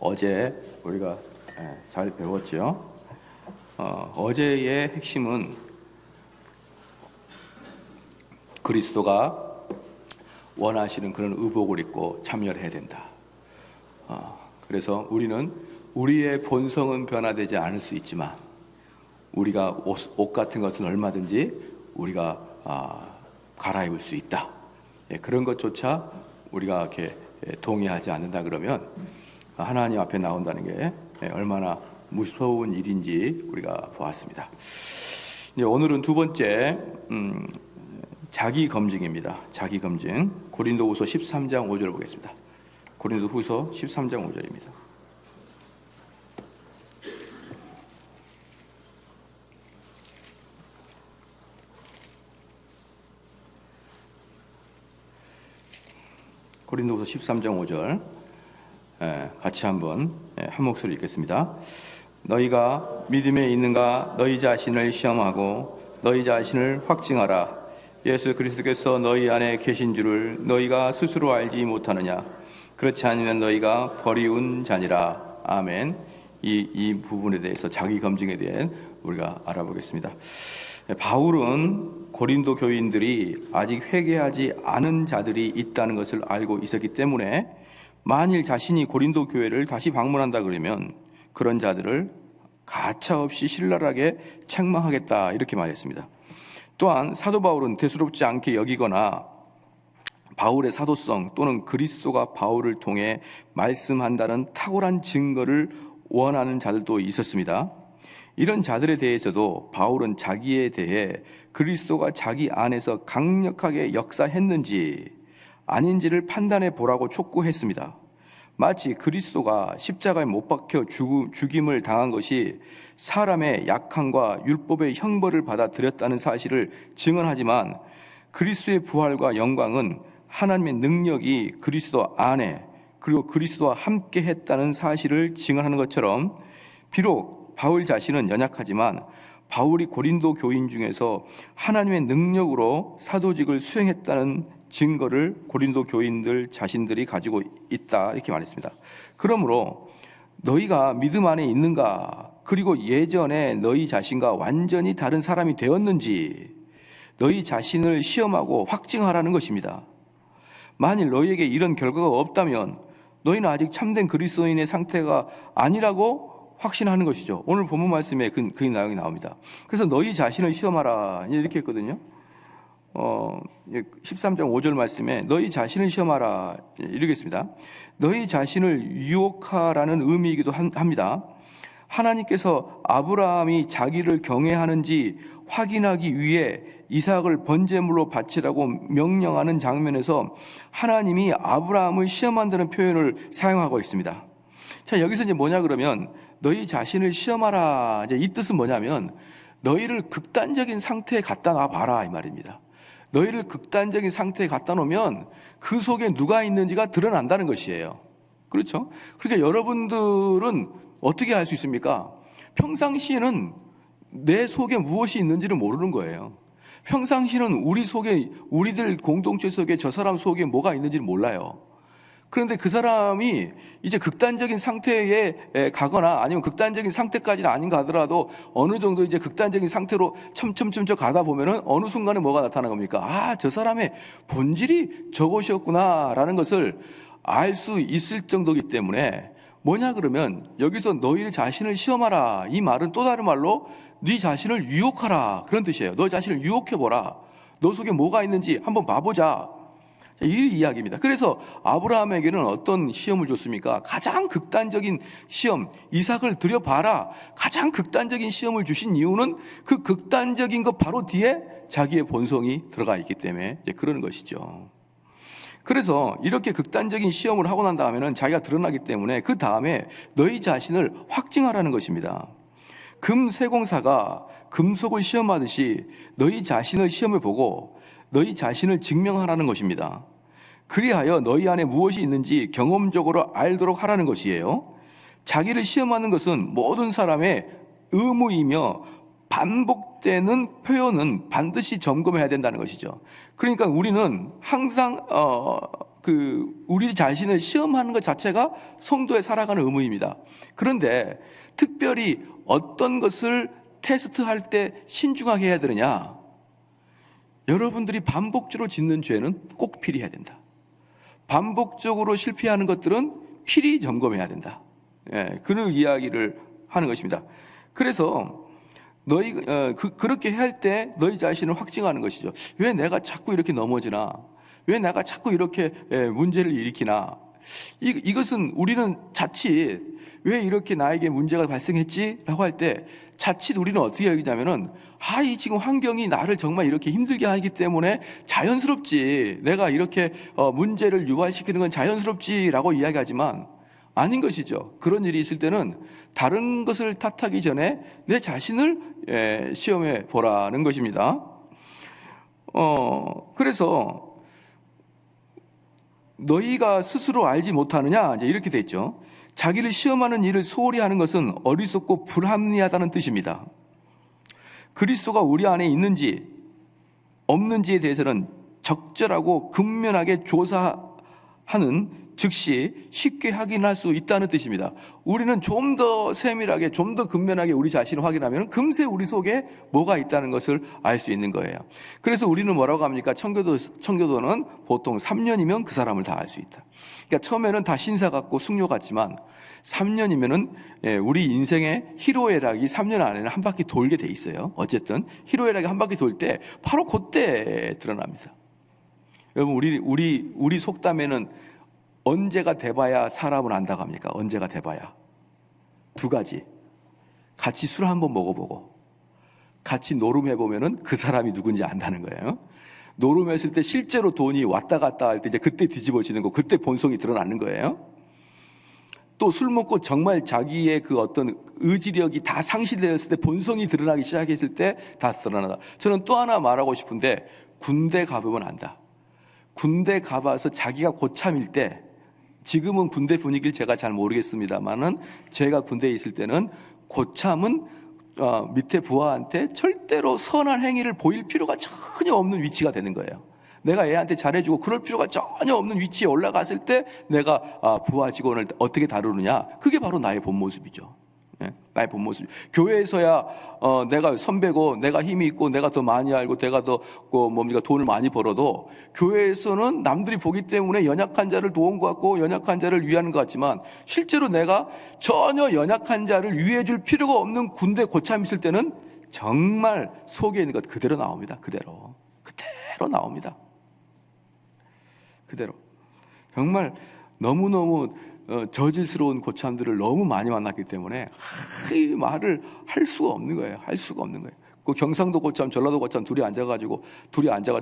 어제 우리가 잘 배웠죠. 어제의 핵심은 그리스도가 원하시는 그런 의복을 입고 참여를 해야 된다. 그래서 우리는 우리의 본성은 변화되지 않을 수 있지만 우리가 옷 같은 것은 얼마든지 우리가 갈아입을 수 있다. 그런 것조차 우리가 이렇게 동의하지 않는다 그러면 하나님 앞에 나온다는 게 얼마나 무서운 일인지 우리가 보았습니다. 오늘은 두 번째 자기 검증입니다. 자기 검증. 고린도후서 13장 5절 보겠습니다. 고린도후서 13장 5절입니다. 고린도후서 13장 5절 같이 한번 한 목소리 읽겠습니다. 너희가 믿음에 있는가 너희 자신을 시험하고 너희 자신을 확증하라. 예수 그리스도께서 너희 안에 계신 줄을 너희가 스스로 알지 못하느냐. 그렇지 않으면 너희가 버리운 자니라. 아멘. 이 부분에 대해서 자기 검증에 대해 우리가 알아보겠습니다. 바울은 고린도 교인들이 아직 회개하지 않은 자들이 있다는 것을 알고 있었기 때문에 만일 자신이 고린도 교회를 다시 방문한다 그러면 그런 자들을 가차없이 신랄하게 책망하겠다 이렇게 말했습니다. 또한 사도 바울은 대수롭지 않게 여기거나 바울의 사도성 또는 그리스도가 바울을 통해 말씀한다는 탁월한 증거를 원하는 자들도 있었습니다. 이런 자들에 대해서도 바울은 자기에 대해 그리스도가 자기 안에서 강력하게 역사했는지 아닌지를 판단해 보라고 촉구했습니다. 마치 그리스도가 십자가에 못 박혀 죽임을 당한 것이 사람의 약함과 율법의 형벌을 받아들였다는 사실을 증언하지만 그리스도의 부활과 영광은 하나님의 능력이 그리스도 안에 그리고 그리스도와 함께 했다는 사실을 증언하는 것처럼 비록 바울 자신은 연약하지만 바울이 고린도 교인 중에서 하나님의 능력으로 사도직을 수행했다는 증거를 고린도 교인들 자신들이 가지고 있다 이렇게 말했습니다. 그러므로 너희가 믿음 안에 있는가 그리고 예전에 너희 자신과 완전히 다른 사람이 되었는지 너희 자신을 시험하고 확증하라는 것입니다. 만일 너희에게 이런 결과가 없다면 너희는 아직 참된 그리스도인의 상태가 아니라고 확신하는 것이죠. 오늘 본문 말씀에 그 내용이 나옵니다. 그래서 너희 자신을 시험하라 이렇게 했거든요. 13장 5절 말씀에 너희 자신을 시험하라 이렇게 했습니다. 너희 자신을 유혹하라는 의미이기도 합니다. 하나님께서 아브라함이 자기를 경외하는지 확인하기 위해 이삭을 번제물로 바치라고 명령하는 장면에서 하나님이 아브라함을 시험한다는 표현을 사용하고 있습니다. 자, 여기서 이제 뭐냐 그러면 너희 자신을 시험하라. 이제 이 뜻은 뭐냐면 너희를 극단적인 상태에 갖다 놔 봐라 이 말입니다. 너희를 극단적인 상태에 갖다 놓으면 그 속에 누가 있는지가 드러난다는 것이에요. 그렇죠? 그러니까 여러분들은 어떻게 알 수 있습니까? 평상시에는 내 속에 무엇이 있는지를 모르는 거예요. 평상시에는 우리 속에, 우리들 공동체 속에 저 사람 속에 뭐가 있는지를 몰라요. 그런데 그 사람이 이제 극단적인 상태에 가거나 아니면 극단적인 상태까지는 아닌가 하더라도 어느 정도 이제 극단적인 상태로 첨첨첨 가다 보면은 어느 순간에 뭐가 나타나는 겁니까? 아, 저 사람의 본질이 저것이었구나라는 것을 알 수 있을 정도이기 때문에 뭐냐 그러면 여기서 너희 자신을 시험하라 이 말은 또 다른 말로 네 자신을 유혹하라 그런 뜻이에요. 너 자신을 유혹해보라. 너 속에 뭐가 있는지 한번 봐보자. 이 이야기입니다. 그래서 아브라함에게는 어떤 시험을 줬습니까? 가장 극단적인 시험, 이삭을 들여봐라. 가장 극단적인 시험을 주신 이유는 그 극단적인 것 바로 뒤에 자기의 본성이 들어가 있기 때문에 이제 그러는 것이죠. 그래서 이렇게 극단적인 시험을 하고 난 다음에는 자기가 드러나기 때문에 그 다음에 너희 자신을 확증하라는 것입니다. 금세공사가 금속을 시험하듯이 너희 자신을 시험해 보고 너희 자신을 증명하라는 것입니다. 그리하여 너희 안에 무엇이 있는지 경험적으로 알도록 하라는 것이에요. 자기를 시험하는 것은 모든 사람의 의무이며 반복되는 표현은 반드시 점검해야 된다는 것이죠. 그러니까 우리는 항상 우리 자신을 시험하는 것 자체가 성도의 살아가는 의무입니다. 그런데 특별히 어떤 것을 테스트할 때 신중하게 해야 되느냐? 여러분들이 반복적으로 짓는 죄는 꼭 필히 해야 된다. 반복적으로 실패하는 것들은 필히 점검해야 된다. 그런 이야기를 하는 것입니다. 그래서 그렇게 할 때 너희 자신을 확증하는 것이죠. 왜 내가 자꾸 이렇게 넘어지나? 왜 내가 자꾸 이렇게 문제를 일으키나? 이것은 우리는 자칫 왜 이렇게 나에게 문제가 발생했지? 라고 할 때 자칫 우리는 어떻게 여기냐면은 이 지금 환경이 나를 정말 이렇게 힘들게 하기 때문에 자연스럽지, 내가 이렇게 문제를 유발시키는 건 자연스럽지라고 이야기하지만 아닌 것이죠. 그런 일이 있을 때는 다른 것을 탓하기 전에 내 자신을 시험해 보라는 것입니다. 그래서 너희가 스스로 알지 못하느냐, 이제 이렇게 돼 있죠. 자기를 시험하는 일을 소홀히 하는 것은 어리석고 불합리하다는 뜻입니다. 그리스도가 우리 안에 있는지 없는지에 대해서는 적절하고 근면하게 조사하는 즉시 쉽게 확인할 수 있다는 뜻입니다. 우리는 좀 더 세밀하게, 좀 더 근면하게 우리 자신을 확인하면 금세 우리 속에 뭐가 있다는 것을 알 수 있는 거예요. 그래서 우리는 뭐라고 합니까? 청교도는 보통 3년이면 그 사람을 다 알 수 있다. 그러니까 처음에는 다 신사 같고 숙녀 같지만 3년이면은 우리 인생의 희로애락이 3년 안에는 한 바퀴 돌게 돼 있어요. 어쨌든 희로애락이 한 바퀴 돌 때 바로 그때 드러납니다. 여러분, 우리 속담에는 언제가 돼봐야 사람을 안다고 합니까? 언제가 돼봐야. 두 가지. 같이 술 한번 먹어보고 같이 노름해보면은 그 사람이 누군지 안다는 거예요. 노름했을 때 실제로 돈이 왔다 갔다 할 때 이제 그때 뒤집어지는 거, 그때 본성이 드러나는 거예요. 또 술 먹고 정말 자기의 그 어떤 의지력이 다 상실되었을 때 본성이 드러나기 시작했을 때 다 드러나다. 저는 또 하나 말하고 싶은데 군대 가보면 안다. 군대 가봐서 자기가 고참일 때, 지금은 군대 분위기를 제가 잘 모르겠습니다만은 제가 군대에 있을 때는 고참은 밑에 부하한테 절대로 선한 행위를 보일 필요가 전혀 없는 위치가 되는 거예요. 내가 애한테 잘해주고 그럴 필요가 전혀 없는 위치에 올라갔을 때 내가 부하 직원을 어떻게 다루느냐, 그게 바로 나의 본 모습이죠. 나의 본 모습. 교회에서야 내가 선배고 내가 힘이 있고 내가 더 많이 알고 내가 더 돈을 많이 벌어도 교회에서는 남들이 보기 때문에 연약한 자를 도운 것 같고 연약한 자를 위하는 것 같지만 실제로 내가 전혀 연약한 자를 위해 줄 필요가 없는 군대 고참 있을 때는 정말 속에 있는 것 그대로 나옵니다. 그대로 나옵니다. 그대로. 정말 너무너무 저질스러운 고참들을 너무 많이 만났기 때문에 이 말을 할 수가 없는 거예요. 할 수가 없는 거예요. 그 경상도 고참, 전라도 고참 둘이 앉아가지고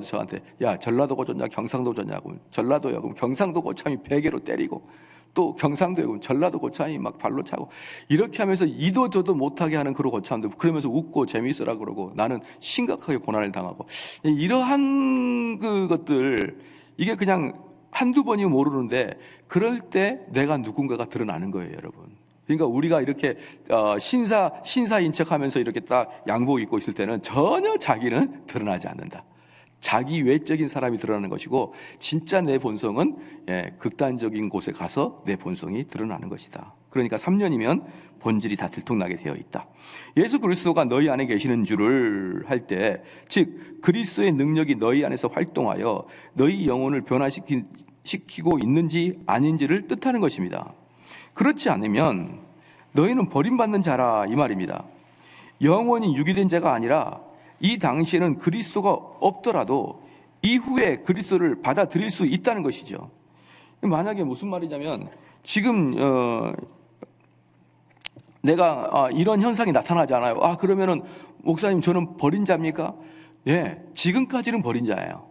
저한테 야, 전라도 고쳤냐 경상도 고쳤냐고. 전라도요. 그럼 경상도 고참이 베개로 때리고, 또 경상도에 그럼 전라도 고참이 막 발로 차고, 이렇게 하면서 이도 저도 못하게 하는 그런 고참들, 그러면서 웃고 재미있으라 그러고 나는 심각하게 고난을 당하고, 이러한 것들, 이게 그냥 한두 번이 모르는데 그럴 때 내가 누군가가 드러나는 거예요, 여러분. 그러니까 우리가 이렇게 신사인 척하면서 이렇게 딱 양복 입고 있을 때는 전혀 자기는 드러나지 않는다. 자기 외적인 사람이 드러나는 것이고, 진짜 내 본성은 극단적인 곳에 가서 내 본성이 드러나는 것이다. 그러니까 3년이면 본질이 다 들통나게 되어 있다. 예수 그리스도가 너희 안에 계시는 줄을 할 때, 즉 그리스도의 능력이 너희 안에서 활동하여 너희 영혼을 변화시키고 있는지 아닌지를 뜻하는 것입니다. 그렇지 않으면 너희는 버림받는 자라, 이 말입니다. 영원히 유기된 자가 아니라 이 당시에는 그리스도가 없더라도 이후에 그리스도를 받아들일 수 있다는 것이죠. 만약에 무슨 말이냐면, 지금 내가 이런 현상이 나타나잖아요. 그러면은 목사님 저는 버린 자입니까? 네, 지금까지는 버린 자예요.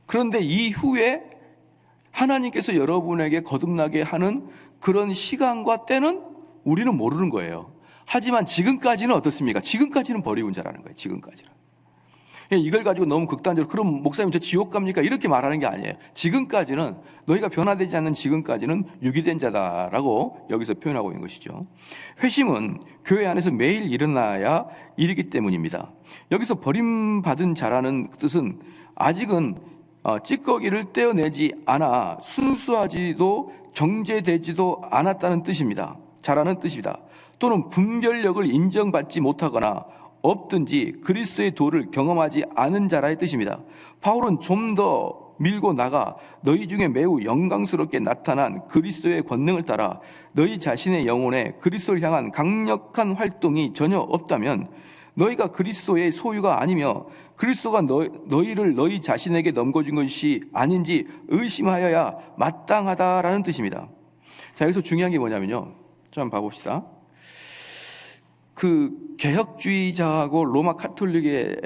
그런데 이후에 하나님께서 여러분에게 거듭나게 하는 그런 시간과 때는 우리는 모르는 거예요. 하지만 지금까지는 어떻습니까? 지금까지는 버리운 자라는 거예요. 지금까지는. 이걸 가지고 너무 극단적으로 그럼 목사님 저 지옥 갑니까? 이렇게 말하는 게 아니에요. 지금까지는, 너희가 변화되지 않는 지금까지는 유기된 자다라고 여기서 표현하고 있는 것이죠. 회심은 교회 안에서 매일 일어나야 일이기 때문입니다. 여기서 버림받은 자라는 뜻은 아직은 찌꺼기를 떼어내지 않아 순수하지도 정제되지도 않았다는 뜻입니다. 잘하는 뜻입니다. 또는 분별력을 인정받지 못하거나 없든지 그리스도의 도를 경험하지 않은 자라의 뜻입니다. 바울은 좀 더 밀고 나가 너희 중에 매우 영광스럽게 나타난 그리스도의 권능을 따라 너희 자신의 영혼에 그리스도를 향한 강력한 활동이 전혀 없다면 너희가 그리스도의 소유가 아니며 그리스도가 너희를 너희 자신에게 넘겨준 것이 아닌지 의심하여야 마땅하다라는 뜻입니다. 자, 여기서 중요한 게 뭐냐면요, 좀 봐봅시다. 그 개혁주의자하고 로마 카톨릭의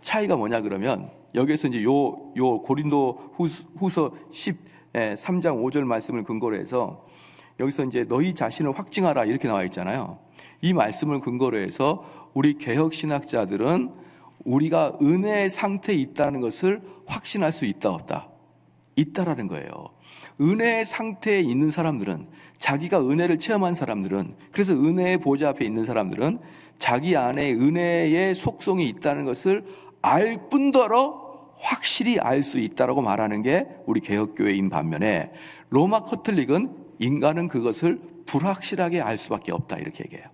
차이가 뭐냐 그러면, 여기에서 이제 요 고린도 후서 13장 5절 말씀을 근거로 해서 여기서 이제 너희 자신을 확증하라 이렇게 나와 있잖아요. 이 말씀을 근거로 해서 우리 개혁신학자들은 우리가 은혜의 상태에 있다는 것을 확신할 수 있다 없다? 있다라는 거예요. 은혜의 상태에 있는 사람들은, 자기가 은혜를 체험한 사람들은, 그래서 은혜의 보좌 앞에 있는 사람들은 자기 안에 은혜의 속성이 있다는 것을 알 뿐더러 확실히 알 수 있다라고 말하는 게 우리 개혁교회인 반면에, 로마 카톨릭은 인간은 그것을 불확실하게 알 수밖에 없다 이렇게 얘기해요.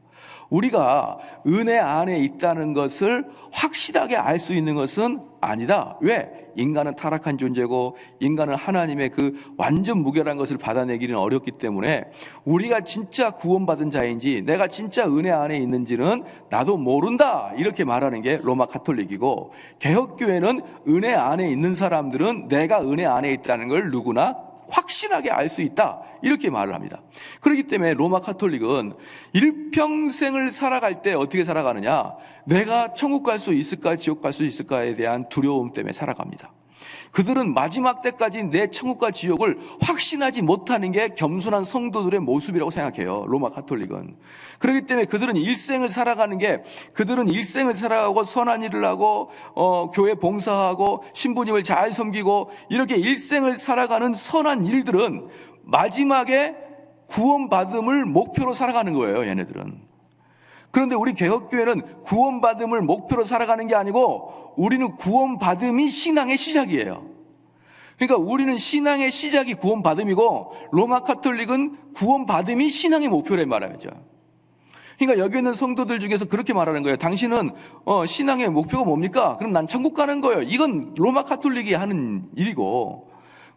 우리가 은혜 안에 있다는 것을 확실하게 알 수 있는 것은 아니다. 왜? 인간은 타락한 존재고 인간은 하나님의 그 완전 무결한 것을 받아내기는 어렵기 때문에 우리가 진짜 구원받은 자인지 내가 진짜 은혜 안에 있는지는 나도 모른다 이렇게 말하는 게 로마 카톨릭이고, 개혁교회는 은혜 안에 있는 사람들은 내가 은혜 안에 있다는 걸 누구나 확실하게 알 수 있다 이렇게 말을 합니다. 그렇기 때문에 로마 카톨릭은 일평생을 살아갈 때 어떻게 살아가느냐, 내가 천국 갈 수 있을까 지옥 갈 수 있을까에 대한 두려움 때문에 살아갑니다. 그들은 마지막 때까지 내 천국과 지옥을 확신하지 못하는 게 겸손한 성도들의 모습이라고 생각해요, 로마 카톨릭은. 그렇기 때문에 그들은 일생을 살아가는 게, 그들은 일생을 살아가고 선한 일을 하고 교회 봉사하고 신부님을 잘 섬기고 이렇게 일생을 살아가는 선한 일들은 마지막에 구원받음을 목표로 살아가는 거예요, 얘네들은. 그런데 우리 개혁교회는 구원받음을 목표로 살아가는 게 아니고 우리는 구원받음이 신앙의 시작이에요. 그러니까 우리는 신앙의 시작이 구원받음이고 로마 카톨릭은 구원받음이 신앙의 목표란 말이죠. 그러니까 여기 있는 성도들 중에서 그렇게 말하는 거예요. 당신은 신앙의 목표가 뭡니까? 그럼 난 천국 가는 거예요. 이건 로마 카톨릭이 하는 일이고,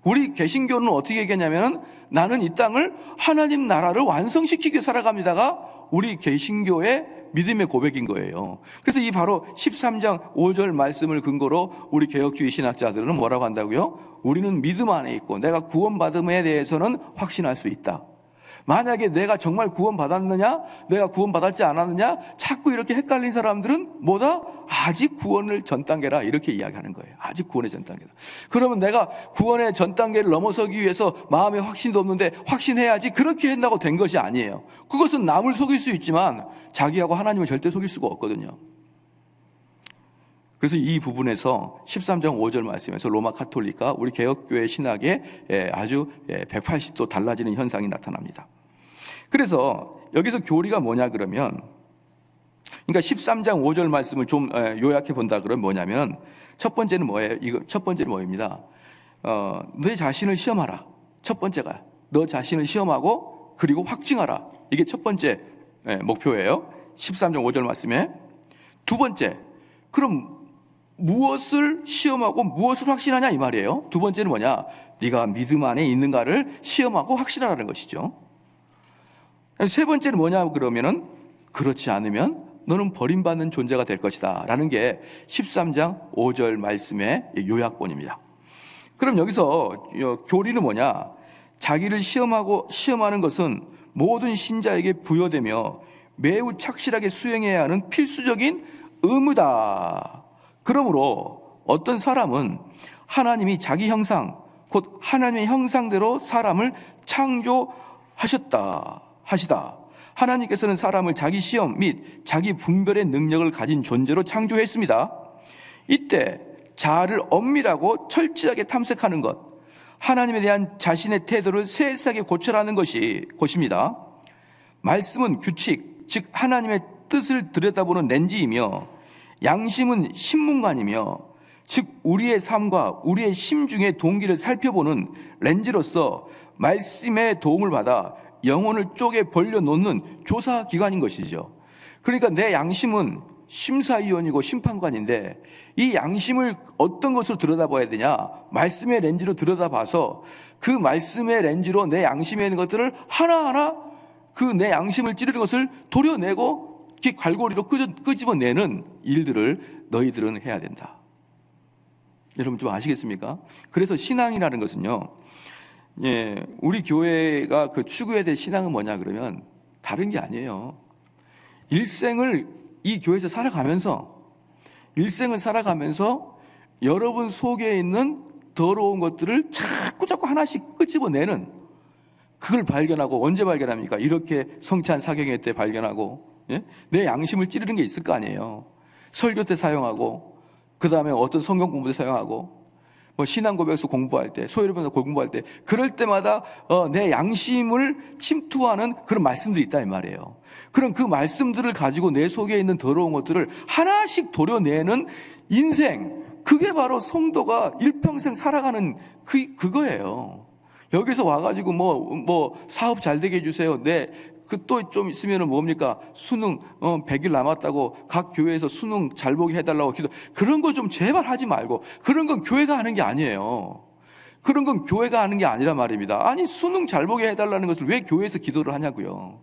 우리 개신교는 어떻게 얘기하냐면 나는 이 땅을 하나님 나라를 완성시키기 위해 살아갑니다가 우리 개신교의 믿음의 고백인 거예요. 그래서 이 바로 13장 5절 말씀을 근거로 우리 개혁주의 신학자들은 뭐라고 한다고요? 우리는 믿음 안에 있고 내가 구원받음에 대해서는 확신할 수 있다. 만약에 내가 정말 구원받았느냐, 내가 구원받았지 않았느냐 자꾸 이렇게 헷갈린 사람들은 뭐다? 아직 구원을 전 단계라 이렇게 이야기하는 거예요. 아직 구원의 전 단계다. 그러면 내가 구원의 전 단계를 넘어서기 위해서 마음에 확신도 없는데 확신해야지, 그렇게 한다고 된 것이 아니에요. 그것은 남을 속일 수 있지만 자기하고 하나님을 절대 속일 수가 없거든요. 그래서 이 부분에서 13장 5절 말씀에서 로마 카톨릭과 우리 개혁교회 신학에 아주 180도 달라지는 현상이 나타납니다. 그래서 여기서 교리가 뭐냐 그러면, 그러니까 13장 5절 말씀을 좀 요약해 본다 그러면 뭐냐면, 첫 번째는 뭐예요? 첫 번째는 뭐입니다. 너 자신을 시험하라. 첫 번째가 너 자신을 시험하고 그리고 확증하라. 이게 첫 번째 목표예요. 13장 5절 말씀에. 두 번째, 그럼 무엇을 시험하고 무엇을 확신하냐 이 말이에요. 두 번째는 뭐냐? 네가 믿음 안에 있는가를 시험하고 확신하라는 것이죠. 세 번째는 뭐냐 그러면은, 그렇지 않으면 너는 버림받는 존재가 될 것이다 라는 게 13장 5절 말씀의 요약본입니다. 그럼 여기서 교리는 뭐냐? 자기를 시험하는 것은 모든 신자에게 부여되며 매우 착실하게 수행해야 하는 필수적인 의무다. 그러므로 어떤 사람은 하나님이 자기 형상, 곧 하나님의 형상대로 사람을 창조하시다. 하나님께서는 사람을 자기 시험 및 자기 분별의 능력을 가진 존재로 창조했습니다. 이때 자아를 엄밀하고 철저하게 탐색하는 것, 하나님에 대한 자신의 태도를 세세하게 고찰하는 것입니다. 말씀은 규칙, 즉 하나님의 뜻을 들여다보는 렌즈이며, 양심은 신문관이며, 즉 우리의 삶과 우리의 심중의 동기를 살펴보는 렌즈로서 말씀의 도움을 받아 영혼을 쪼개 벌려놓는 조사기관인 것이죠. 그러니까 내 양심은 심사위원이고 심판관인데, 이 양심을 어떤 것으로 들여다봐야 되냐? 말씀의 렌즈로 들여다봐서 그 말씀의 렌즈로 내 양심에 있는 것들을 하나하나 그 내 양심을 찌르는 것을 도려내고 이렇게 갈고리로 끄집어내는 일들을 너희들은 해야 된다. 여러분 좀 아시겠습니까? 그래서 신앙이라는 것은요, 우리 교회가 그 추구해야 될 신앙은 뭐냐 그러면 다른 게 아니에요. 일생을 이 교회에서 살아가면서 여러분 속에 있는 더러운 것들을 자꾸 하나씩 끄집어내는, 그걸 발견하고, 언제 발견합니까? 이렇게 성찬 사경회 때 발견하고, 내 양심을 찌르는 게 있을 거 아니에요. 설교 때 사용하고, 그 다음에 어떤 성경 공부 때 사용하고, 신앙 고백에서 공부할 때, 소요리면서 공부할 때, 그럴 때마다 내 양심을 침투하는 그런 말씀들이 있다 이 말이에요. 그럼 그 말씀들을 가지고 내 속에 있는 더러운 것들을 하나씩 도려내는 인생, 그게 바로 성도가 일평생 살아가는 그거예요. 여기서 와가지고 사업 잘 되게 해주세요. 그 또 좀 있으면은 뭡니까? 수능 100일 남았다고 각 교회에서 수능 잘 보게 해달라고 기도. 그런 거 좀 제발 하지 말고. 그런 건 교회가 하는 게 아니에요. 그런 건 교회가 하는 게 아니라 말입니다. 아니, 수능 잘 보게 해달라는 것을 왜 교회에서 기도를 하냐고요.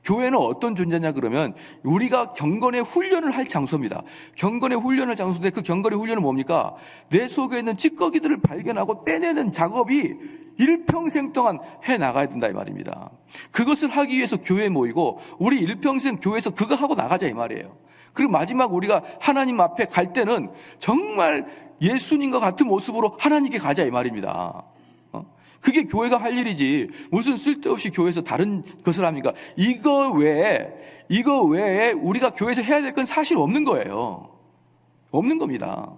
교회는 어떤 존재냐 그러면 우리가 경건의 훈련을 할 장소입니다. 경건의 훈련을 장소인데, 그 경건의 훈련은 뭡니까? 내 속에 있는 찌꺼기들을 발견하고 빼내는 작업이 일평생 동안 해나가야 된다 이 말입니다. 그것을 하기 위해서 교회에 모이고, 우리 일평생 교회에서 그거 하고 나가자 이 말이에요. 그리고 마지막 우리가 하나님 앞에 갈 때는 정말 예수님과 같은 모습으로 하나님께 가자 이 말입니다. 그게 교회가 할 일이지, 무슨 쓸데없이 교회에서 다른 것을 합니까? 이거 외에 우리가 교회에서 해야 될 건 사실 없는 거예요. 없는 겁니다.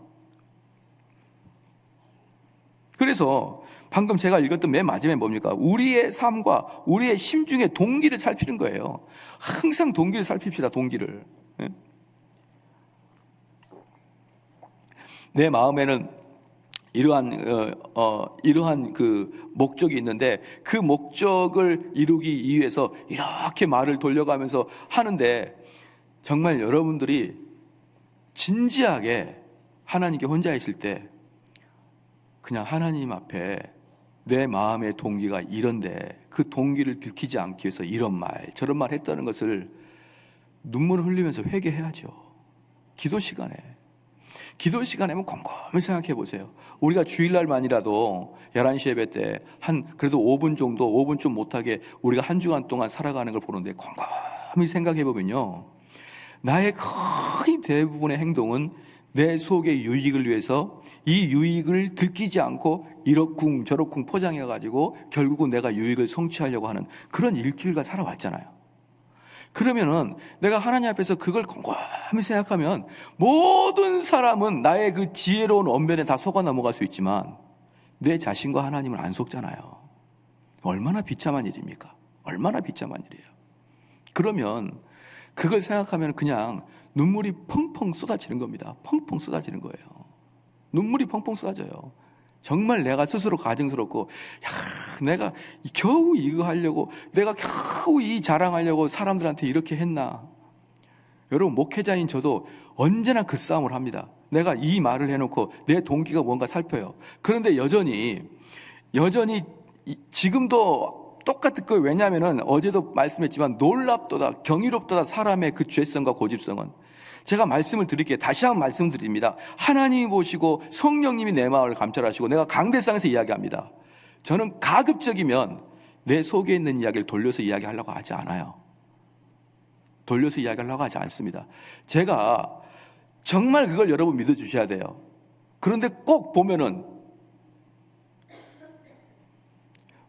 그래서 방금 제가 읽었던 맨 마지막에 뭡니까? 우리의 삶과 우리의 심중의 동기를 살피는 거예요. 항상 동기를 살핍시다, 동기를. 내 마음에는 이러한 그 목적이 있는데, 그 목적을 이루기 위해서 이렇게 말을 돌려가면서 하는데, 정말 여러분들이 진지하게 하나님께 혼자 있을 때 그냥 하나님 앞에 내 마음의 동기가 이런데, 그 동기를 들키지 않기 위해서 이런 말 저런 말 했다는 것을 눈물을 흘리면서 회개해야죠. 기도 시간에는 곰곰이 생각해 보세요. 우리가 주일날만이라도 11시 예배 때 그래도 5분 정도, 5분 좀 못하게 우리가 한 주간 동안 살아가는 걸 보는데, 곰곰이 생각해 보면요, 나의 거의 대부분의 행동은 내 속의 유익을 위해서, 이 유익을 들키지 않고 이러쿵 저러쿵 포장해 가지고 결국은 내가 유익을 성취하려고 하는 그런 일주일간 살아왔잖아요. 그러면은 내가 하나님 앞에서 그걸 곰곰이 생각하면, 모든 사람은 나의 그 지혜로운 언변에 다 속아 넘어갈 수 있지만 내 자신과 하나님은 안 속잖아요. 얼마나 비참한 일입니까? 얼마나 비참한 일이에요. 그러면 그걸 생각하면 그냥 눈물이 펑펑 쏟아지는 겁니다. 펑펑 쏟아지는 거예요. 눈물이 펑펑 쏟아져요. 정말 내가 스스로 가증스럽고, 내가 겨우 이거 하려고, 내가 겨우 이 자랑하려고 사람들한테 이렇게 했나. 여러분, 목회자인 저도 언제나 그 싸움을 합니다. 내가 이 말을 해놓고 내 동기가 뭔가 살펴요. 그런데 여전히 지금도 똑같을 거예요. 왜냐하면 어제도 말씀했지만 놀랍도다, 경이롭도다 사람의 그 죄성과 고집성은. 제가 말씀을 드릴게요. 다시 한번 말씀드립니다. 하나님이 보시고 성령님이 내 마음을 감찰하시고, 내가 강대상에서 이야기합니다. 저는 가급적이면 내 속에 있는 이야기를 돌려서 이야기하려고 하지 않아요. 돌려서 이야기하려고 하지 않습니다. 제가 정말 그걸 여러분 믿어주셔야 돼요. 그런데 꼭 보면은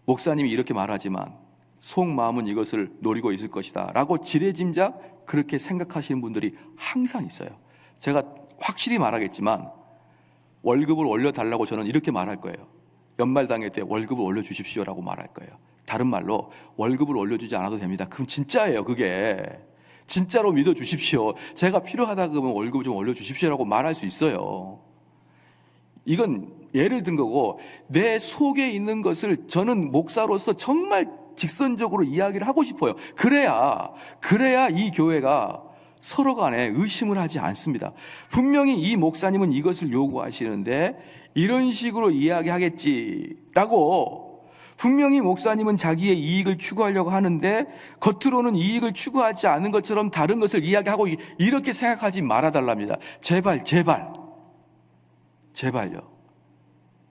목사님이 이렇게 말하지만 속마음은 이것을 노리고 있을 것이다 라고 지레짐작 그렇게 생각하시는 분들이 항상 있어요. 제가 확실히 말하겠지만 월급을 올려달라고 저는 이렇게 말할 거예요. 연말당회 때 월급을 올려주십시오라고 말할 거예요. 다른 말로 월급을 올려주지 않아도 됩니다. 그럼 진짜예요. 그게 진짜로 믿어주십시오. 제가 필요하다 그러면 월급 좀 올려주십시오라고 말할 수 있어요. 이건 예를 든 거고, 내 속에 있는 것을 저는 목사로서 정말 직선적으로 이야기를 하고 싶어요. 그래야 이 교회가 서로 간에 의심을 하지 않습니다. 분명히 이 목사님은 이것을 요구하시는데 이런 식으로 이야기하겠지라고, 분명히 목사님은 자기의 이익을 추구하려고 하는데 겉으로는 이익을 추구하지 않은 것처럼 다른 것을 이야기하고, 이렇게 생각하지 말아달랍니다. 제발요.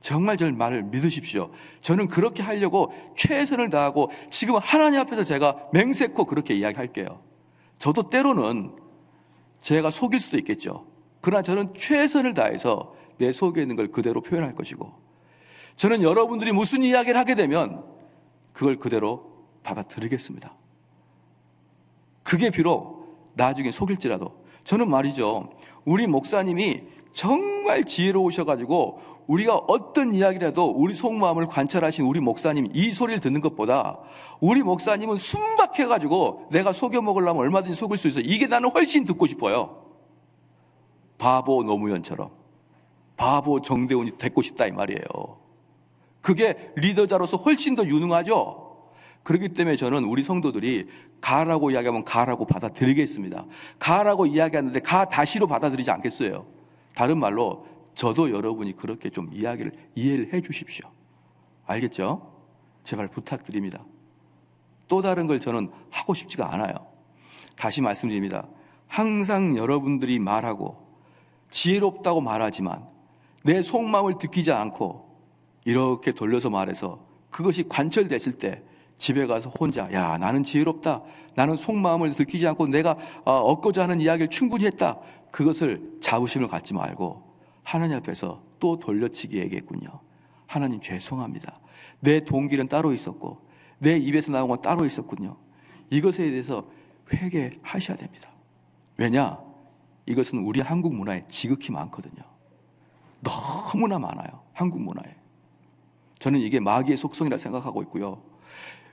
정말 저 말을 믿으십시오. 저는 그렇게 하려고 최선을 다하고 지금 하나님 앞에서 제가 맹세코 그렇게 이야기할게요. 저도 때로는 제가 속일 수도 있겠죠. 그러나 저는 최선을 다해서 내 속에 있는 걸 그대로 표현할 것이고, 저는 여러분들이 무슨 이야기를 하게 되면 그걸 그대로 받아들이겠습니다. 그게 비록 나중에 속일지라도. 저는 말이죠, 우리 목사님이 정말 지혜로우셔가지고 우리가 어떤 이야기라도 우리 속마음을 관찰하신 우리 목사님 이 소리를 듣는 것보다, 우리 목사님은 순박해가지고 내가 속여 먹으려면 얼마든지 속을 수 있어요. 이게 나는 훨씬 듣고 싶어요. 바보 노무현처럼 바보 정대훈이 됐고 싶다 이 말이에요. 그게 리더자로서 훨씬 더 유능하죠. 그렇기 때문에 저는 우리 성도들이 가라고 이야기하면 가라고 받아들이겠습니다. 가라고 이야기하는데 가 다시로 받아들이지 않겠어요. 다른 말로 저도 여러분이 그렇게 좀 이해를 해 주십시오. 알겠죠? 제발 부탁드립니다. 또 다른 걸 저는 하고 싶지가 않아요. 다시 말씀드립니다. 항상 여러분들이 말하고 지혜롭다고 말하지만 내 속마음을 듣기지 않고 이렇게 돌려서 말해서 그것이 관철됐을 때 집에 가서 혼자, 야, 나는 지혜롭다, 나는 속마음을 들키지 않고 내가 얻고자 하는 이야기를 충분히 했다, 그것을 자부심을 갖지 말고 하나님 앞에서 또 돌려치기 얘기했군요. 하나님 죄송합니다. 내 동기는 따로 있었고 내 입에서 나온 건 따로 있었군요. 이것에 대해서 회개하셔야 됩니다. 왜냐? 이것은 우리 한국 문화에 지극히 많거든요. 너무나 많아요. 한국 문화에. 저는 이게 마귀의 속성이라 생각하고 있고요.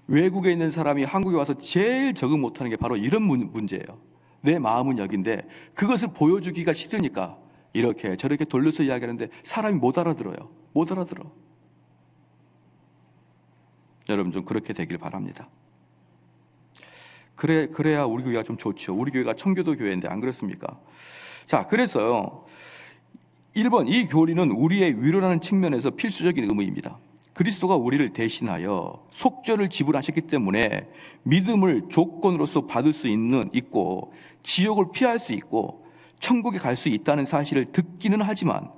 외국에 있는 사람이 한국에 와서 제일 적응 못하는 게 바로 이런 문제예요. 내 마음은 여기인데 그것을 보여주기가 싫으니까 이렇게 저렇게 돌려서 이야기하는데 사람이 못 알아들어요. 못 알아들어. 여러분 좀 그렇게 되길 바랍니다. 그래야 우리 교회가 좀 좋죠. 우리 교회가 청교도 교회인데 안 그렇습니까? 자, 그래서요, 1번, 이 교리는 우리의 위로라는 측면에서 필수적인 의무입니다. 그리스도가 우리를 대신하여 속죄를 지불하셨기 때문에 믿음을 조건으로서 받을 수 있고 지옥을 피할 수 있고 천국에 갈 수 있다는 사실을 듣기는 하지만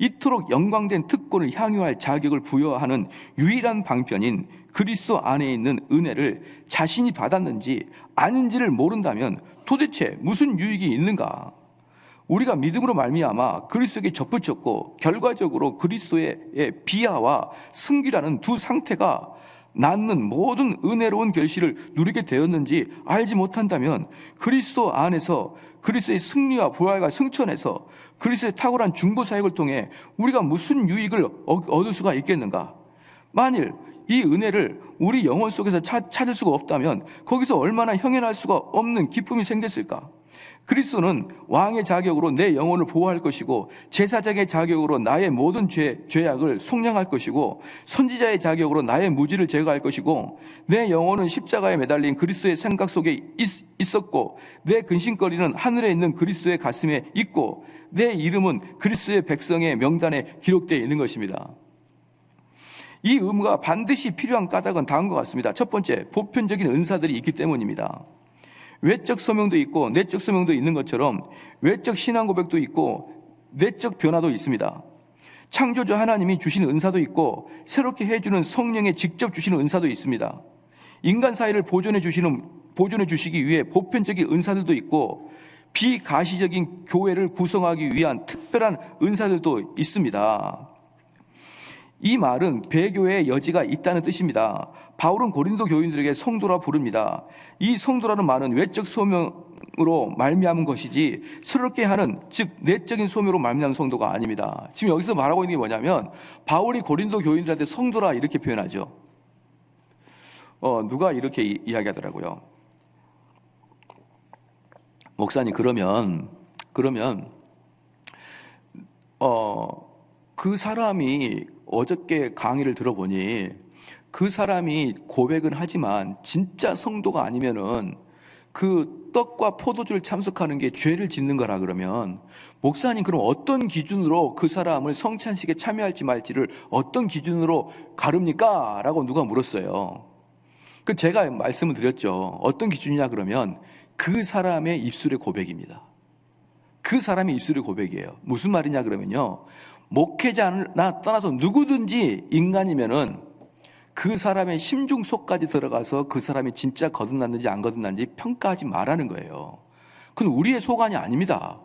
이토록 영광된 특권을 향유할 자격을 부여하는 유일한 방편인 그리스도 안에 있는 은혜를 자신이 받았는지 아닌지를 모른다면 도대체 무슨 유익이 있는가? 우리가 믿음으로 말미암아 그리스도에게 접붙였고 결과적으로 그리스도의 비하와 승기라는 두 상태가 낳는 모든 은혜로운 결실을 누리게 되었는지 알지 못한다면 그리스도 안에서 그리스도의 승리와 부활과 승천에서 그리스도의 탁월한 중보 사역을 통해 우리가 무슨 유익을 얻을 수가 있겠는가? 만일 이 은혜를 우리 영혼 속에서 찾을 수가 없다면 거기서 얼마나 형연할 수가 없는 기쁨이 생겼을까? 그리스도는 왕의 자격으로 내 영혼을 보호할 것이고 제사장의 자격으로 나의 모든 죄악을 속량할 것이고 선지자의 자격으로 나의 무지를 제거할 것이고 내 영혼은 십자가에 매달린 그리스도의 생각 속에 있었고 내 근심거리는 하늘에 있는 그리스도의 가슴에 있고 내 이름은 그리스도의 백성의 명단에 기록되어 있는 것입니다. 이 의무가 반드시 필요한 까닭은 다음과 같습니다. 첫 번째, 보편적인 은사들이 있기 때문입니다. 외적 소명도 있고 내적 소명도 있는 것처럼 외적 신앙 고백도 있고 내적 변화도 있습니다. 창조주 하나님이 주신 은사도 있고 새롭게 해주는 성령의 직접 주시는 은사도 있습니다. 인간 사이를 보존해 주시기 위해 보편적인 은사들도 있고 비가시적인 교회를 구성하기 위한 특별한 은사들도 있습니다. 이 말은 배교의 여지가 있다는 뜻입니다. 바울은 고린도 교인들에게 성도라 부릅니다. 이 성도라는 말은 외적 소명으로 말미암은 것이지 새롭게 하는, 즉 내적인 소명으로 말미암은 성도가 아닙니다. 지금 여기서 말하고 있는 게 뭐냐면 바울이 고린도 교인들한테 성도라 이렇게 표현하죠. 누가 이렇게 이야기하더라고요. 목사님 그러면 그 사람이 어저께 강의를 들어보니 그 사람이 고백은 하지만 진짜 성도가 아니면은 그 떡과 포도주를 참석하는 게 죄를 짓는 거라 그러면, 목사님 그럼 어떤 기준으로 그 사람을 성찬식에 참여할지 말지를 어떤 기준으로 가릅니까? 라고 누가 물었어요. 그 제가 말씀을 드렸죠. 어떤 기준이냐 그러면 그 사람의 입술의 고백입니다. 그 사람의 입술의 고백이에요. 무슨 말이냐 그러면요, 목회자나 떠나서 누구든지 인간이면은 그 사람의 심중 속까지 들어가서 그 사람이 진짜 거듭났는지 안 거듭났는지 평가하지 말라는 거예요. 그건 우리의 소관이 아닙니다.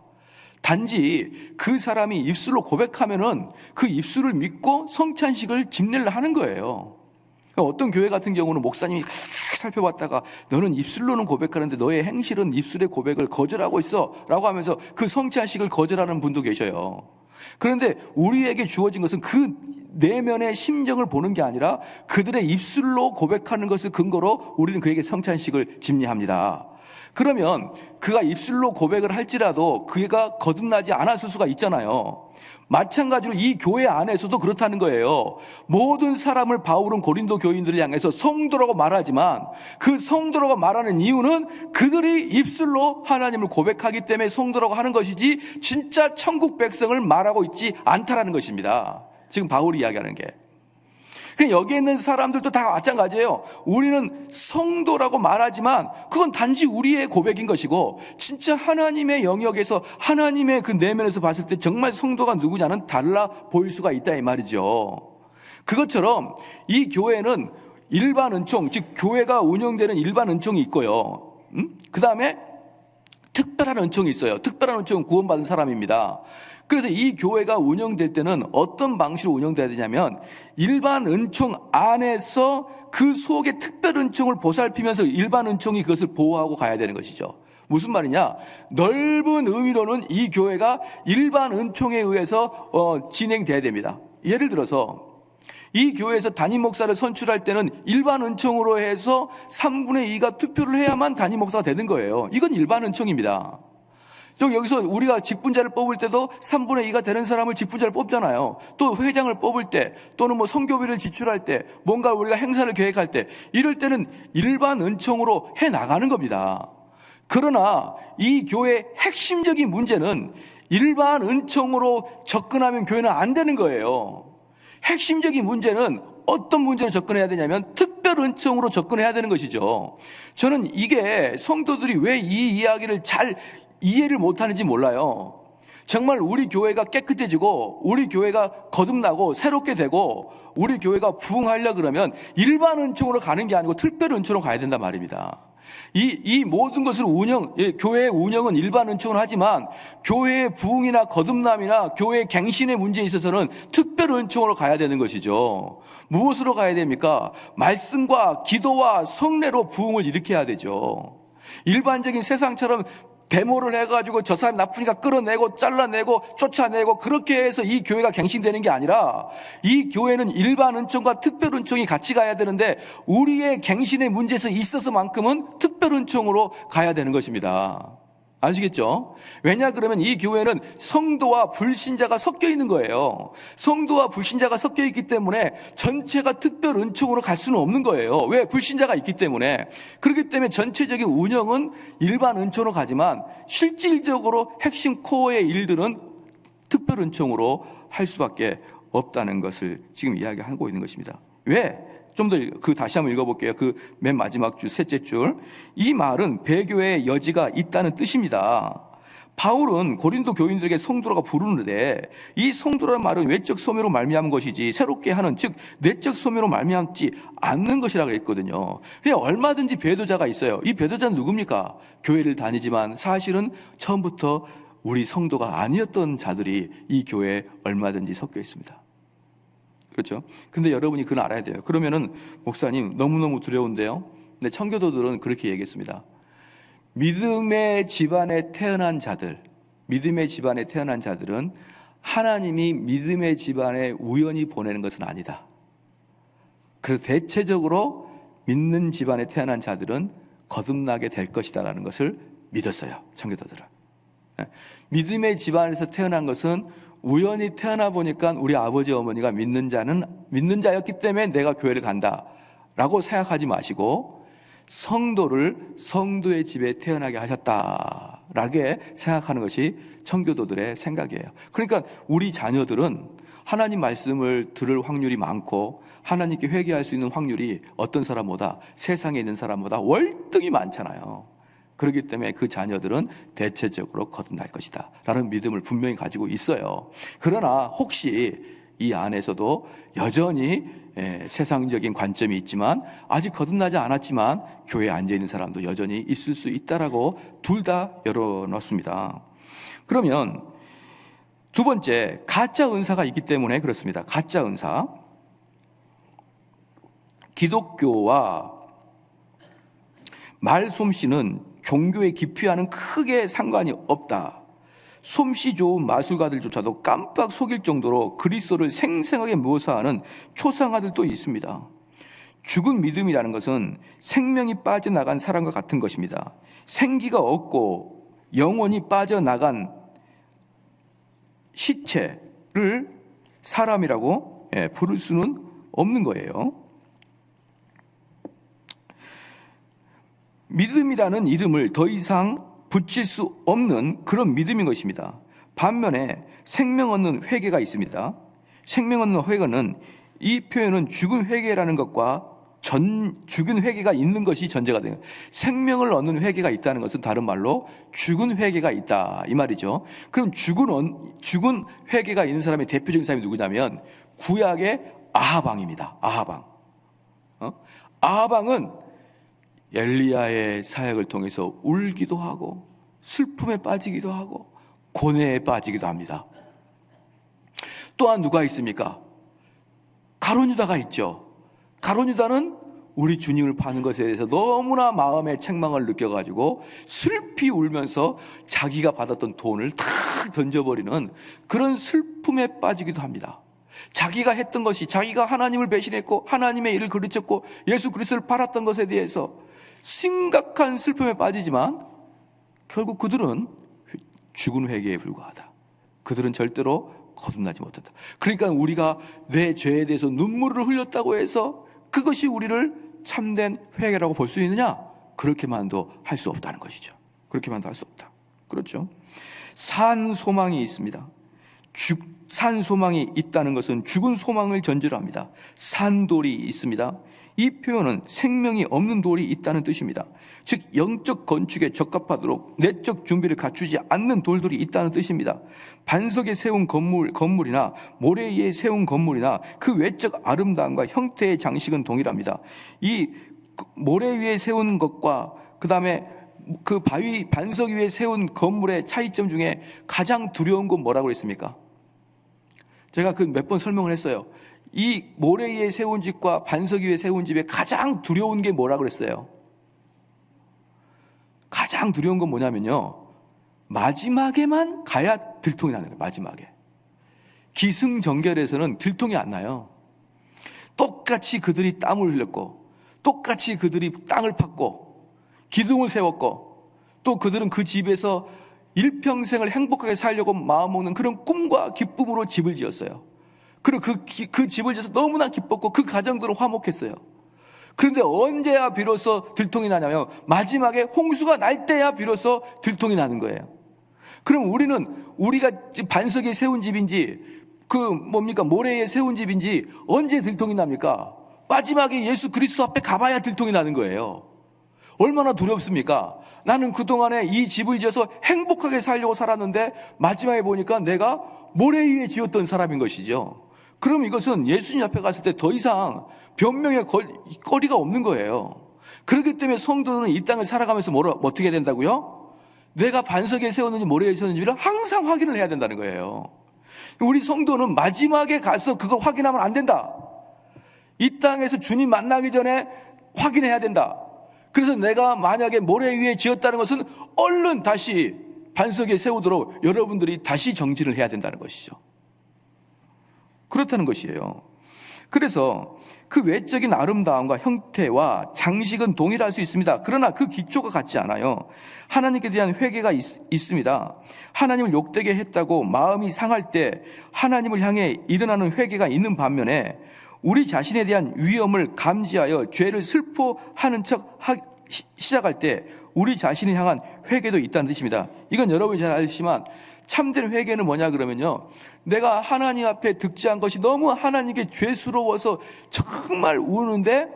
단지 그 사람이 입술로 고백하면은 그 입술을 믿고 성찬식을 집례를 하는 거예요. 어떤 교회 같은 경우는 목사님이 살펴봤다가 너는 입술로는 고백하는데 너의 행실은 입술의 고백을 거절하고 있어 라고 하면서 그 성찬식을 거절하는 분도 계셔요. 그런데 우리에게 주어진 것은 그 내면의 심정을 보는 게 아니라 그들의 입술로 고백하는 것을 근거로 우리는 그에게 성찬식을 집례합니다. 그러면 그가 입술로 고백을 할지라도 그가 거듭나지 않았을 수가 있잖아요. 마찬가지로 이 교회 안에서도 그렇다는 거예요. 모든 사람을 바울은 고린도 교인들을 향해서 성도라고 말하지만 그 성도라고 말하는 이유는 그들이 입술로 하나님을 고백하기 때문에 성도라고 하는 것이지 진짜 천국 백성을 말하고 있지 않다라는 것입니다. 지금 바울이 이야기하는 게. 여기에 있는 사람들도 다 마찬가지예요. 우리는 성도라고 말하지만 그건 단지 우리의 고백인 것이고 진짜 하나님의 영역에서 하나님의 그 내면에서 봤을 때 정말 성도가 누구냐는 달라 보일 수가 있다 이 말이죠. 그것처럼 이 교회는 일반 은총, 즉 교회가 운영되는 일반 은총이 있고요. 그 다음에 특별한 은총이 있어요. 특별한 은총은 구원받은 사람입니다. 그래서 이 교회가 운영될 때는 어떤 방식으로 운영돼야 되냐면 일반 은총 안에서 그 속의 특별 은총을 보살피면서 일반 은총이 그것을 보호하고 가야 되는 것이죠. 무슨 말이냐? 넓은 의미로는 이 교회가 일반 은총에 의해서 진행돼야 됩니다. 예를 들어서 이 교회에서 담임 목사를 선출할 때는 일반 은총으로 해서 3분의 2가 투표를 해야만 담임 목사가 되는 거예요. 이건 일반 은총입니다. 여기서 우리가 직분자를 뽑을 때도 3분의 2가 되는 사람을 직분자를 뽑잖아요. 또 회장을 뽑을 때 또는 뭐 선교비를 지출할 때 뭔가 우리가 행사를 계획할 때 이럴 때는 일반 은총으로 해 나가는 겁니다. 그러나 이 교회의 핵심적인 문제는 일반 은총으로 접근하면 교회는 안 되는 거예요. 핵심적인 문제는 어떤 문제로 접근해야 되냐면 특별 은총으로 접근해야 되는 것이죠. 저는 이게 성도들이 왜 이 이야기를 잘 이해를 못하는지 몰라요. 정말 우리 교회가 깨끗해지고 우리 교회가 거듭나고 새롭게 되고 우리 교회가 부흥하려고 그러면 일반 은총으로 가는 게 아니고 특별 은총으로 가야 된단 말입니다. 이 모든 것을 교회의 운영은 일반 은총을 하지만 교회의 부흥이나 거듭남이나 교회의 갱신의 문제에 있어서는 특별 은총으로 가야 되는 것이죠. 무엇으로 가야 됩니까? 말씀과 기도와 성례로 부흥을 일으켜야 되죠. 일반적인 세상처럼 데모를 해가지고 저 사람 나쁘니까 끌어내고 잘라내고 쫓아내고 그렇게 해서 이 교회가 갱신되는 게 아니라 이 교회는 일반 은총과 특별 은총이 같이 가야 되는데 우리의 갱신의 문제에서 있어서만큼은 특별 은총으로 가야 되는 것입니다. 아시겠죠? 왜냐 그러면 이 교회는 성도와 불신자가 섞여 있는 거예요. 성도와 불신자가 섞여 있기 때문에 전체가 특별 은총으로 갈 수는 없는 거예요. 왜? 불신자가 있기 때문에. 그렇기 때문에 전체적인 운영은 일반 은총으로 가지만 실질적으로 핵심 코어의 일들은 특별 은총으로 할 수밖에 없다는 것을 지금 이야기하고 있는 것입니다. 왜? 좀 더 다시 한번 읽어볼게요. 맨 마지막 줄, 셋째 줄. 이 말은 배교의 여지가 있다는 뜻입니다. 바울은 고린도 교인들에게 성도라고 부르는데 이 성도라는 말은 외적 소매로 말미암은 것이지 새롭게 하는, 즉 내적 소매로 말미암지 않는 것이라고 했거든요. 그냥 얼마든지 배도자가 있어요. 이 배도자는 누굽니까? 교회를 다니지만 사실은 처음부터 우리 성도가 아니었던 자들이 이 교회에 얼마든지 섞여 있습니다. 그렇죠? 근데 여러분이 그건 알아야 돼요. 그러면은 목사님 너무너무 두려운데요. 근데 청교도들은 그렇게 얘기했습니다. 믿음의 집안에 태어난 자들은 하나님이 믿음의 집안에 우연히 보내는 것은 아니다. 그래서 대체적으로 믿는 집안에 태어난 자들은 거듭나게 될 것이다라는 것을 믿었어요. 청교도들은. 믿음의 집안에서 태어난 것은 우연히 태어나 보니까 우리 아버지 어머니가 믿는 자였기 때문에 내가 교회를 간다라고 생각하지 마시고 성도를 성도의 집에 태어나게 하셨다라게 생각하는 것이 청교도들의 생각이에요. 그러니까 우리 자녀들은 하나님 말씀을 들을 확률이 많고 하나님께 회개할 수 있는 확률이 어떤 사람보다, 세상에 있는 사람보다 월등히 많잖아요. 그렇기 때문에 그 자녀들은 대체적으로 거듭날 것이다 라는 믿음을 분명히 가지고 있어요. 그러나 혹시 이 안에서도 여전히 세상적인 관점이 있지만 아직 거듭나지 않았지만 교회에 앉아있는 사람도 여전히 있을 수 있다라고 둘 다 열어놓습니다. 그러면 두 번째, 가짜 은사가 있기 때문에 그렇습니다. 가짜 은사. 기독교와 말솜씨는 종교의 깊이와는 크게 상관이 없다. 솜씨 좋은 마술가들조차도 깜빡 속일 정도로 그리스도를 생생하게 묘사하는 초상화들도 있습니다. 죽은 믿음이라는 것은 생명이 빠져나간 사람과 같은 것입니다. 생기가 없고 영혼이 빠져나간 시체를 사람이라고 부를 수는 없는 거예요. 믿음이라는 이름을 더 이상 붙일 수 없는 그런 믿음인 것입니다. 반면에 생명 얻는 회개가 있습니다. 생명 얻는 회개는, 이 표현은 죽은 회개라는 것과 죽은 회개가 있는 것이 전제가 돼요. 생명을 얻는 회개가 있다는 것은 다른 말로 죽은 회개가 있다 이 말이죠. 그럼 죽은 회개가 있는 사람의 대표적인 사람이 누구냐면 구약의 아하방입니다. 아하방은 엘리야의 사역을 통해서 울기도 하고 슬픔에 빠지기도 하고 고뇌에 빠지기도 합니다. 또한 누가 있습니까? 가룟유다가 있죠. 가룟유다는 우리 주님을 파는 것에 대해서 너무나 마음의 책망을 느껴가지고 슬피 울면서 자기가 받았던 돈을 탁 던져버리는 그런 슬픔에 빠지기도 합니다. 자기가 했던 것이, 자기가 하나님을 배신했고 하나님의 일을 그르쳤고 예수 그리스도를 팔았던 것에 대해서 심각한 슬픔에 빠지지만 결국 그들은 죽은 회개에 불과하다. 그들은 절대로 거듭나지 못한다. 그러니까 우리가 내 죄에 대해서 눈물을 흘렸다고 해서 그것이 우리를 참된 회개라고 볼 수 있느냐? 그렇게만도 할 수 없다는 것이죠. 그렇게만도 할 수 없다. 그렇죠? 산 소망이 있습니다. 산 소망이 있다는 것은 죽은 소망을 전제로 합니다. 산돌이 있습니다. 이 표현은 생명이 없는 돌이 있다는 뜻입니다. 즉 영적 건축에 적합하도록 내적 준비를 갖추지 않는 돌들이 있다는 뜻입니다. 반석에 세운 건물이나 모래 위에 세운 건물이나 그 외적 아름다움과 형태의 장식은 동일합니다. 이 모래 위에 세운 것과 그 다음에 그 반석 위에 세운 건물의 차이점 중에 가장 두려운 건 뭐라고 했습니까? 제가 그 몇 번 설명을 했어요. 이 모래 위에 세운 집과 반석 위에 세운 집에 가장 두려운 게 뭐라고 그랬어요? 가장 두려운 건 뭐냐면요, 마지막에만 가야 들통이 나는 거예요. 마지막에. 기승전결에서는 들통이 안 나요. 똑같이 그들이 땀을 흘렸고 똑같이 그들이 땅을 팠고 기둥을 세웠고 또 그들은 그 집에서 일평생을 행복하게 살려고 마음먹는 그런 꿈과 기쁨으로 집을 지었어요. 그리고 그 집을 지어서 너무나 기뻤고 그 가정들은 화목했어요. 그런데 언제야 비로소 들통이 나냐면 마지막에 홍수가 날 때야 비로소 들통이 나는 거예요. 그럼 우리가 반석에 세운 집인지 모래에 세운 집인지 언제 들통이 납니까? 마지막에 예수 그리스도 앞에 가봐야 들통이 나는 거예요. 얼마나 두렵습니까? 나는 그동안에 이 집을 지어서 행복하게 살려고 살았는데 마지막에 보니까 내가 모래 위에 지었던 사람인 것이죠. 그럼 이것은 예수님 앞에 갔을 때 더 이상 변명의 거리가 없는 거예요. 그렇기 때문에 성도는 이 땅을 살아가면서 어떻게 해야 된다고요? 내가 반석에 세웠는지 모래에 세웠는지를 항상 확인을 해야 된다는 거예요. 우리 성도는 마지막에 가서 그거 확인하면 안 된다. 이 땅에서 주님 만나기 전에 확인해야 된다. 그래서 내가 만약에 모래 위에 지었다는 것은 얼른 다시 반석에 세우도록 여러분들이 다시 정진을 해야 된다는 것이죠. 그렇다는 것이에요. 그래서 그 외적인 아름다움과 형태와 장식은 동일할 수 있습니다. 그러나 그 기초가 같지 않아요. 하나님께 대한 회개가 있습니다. 하나님을 욕되게 했다고 마음이 상할 때 하나님을 향해 일어나는 회개가 있는 반면에 우리 자신에 대한 위험을 감지하여 죄를 슬퍼하는 척 시작할 때 우리 자신을 향한 회개도 있다는 뜻입니다. 이건 여러분이 잘 아시지만 참된 회개는 뭐냐 그러면요, 내가 하나님 앞에 득지한 것이 너무 하나님께 죄스러워서 정말 우는데,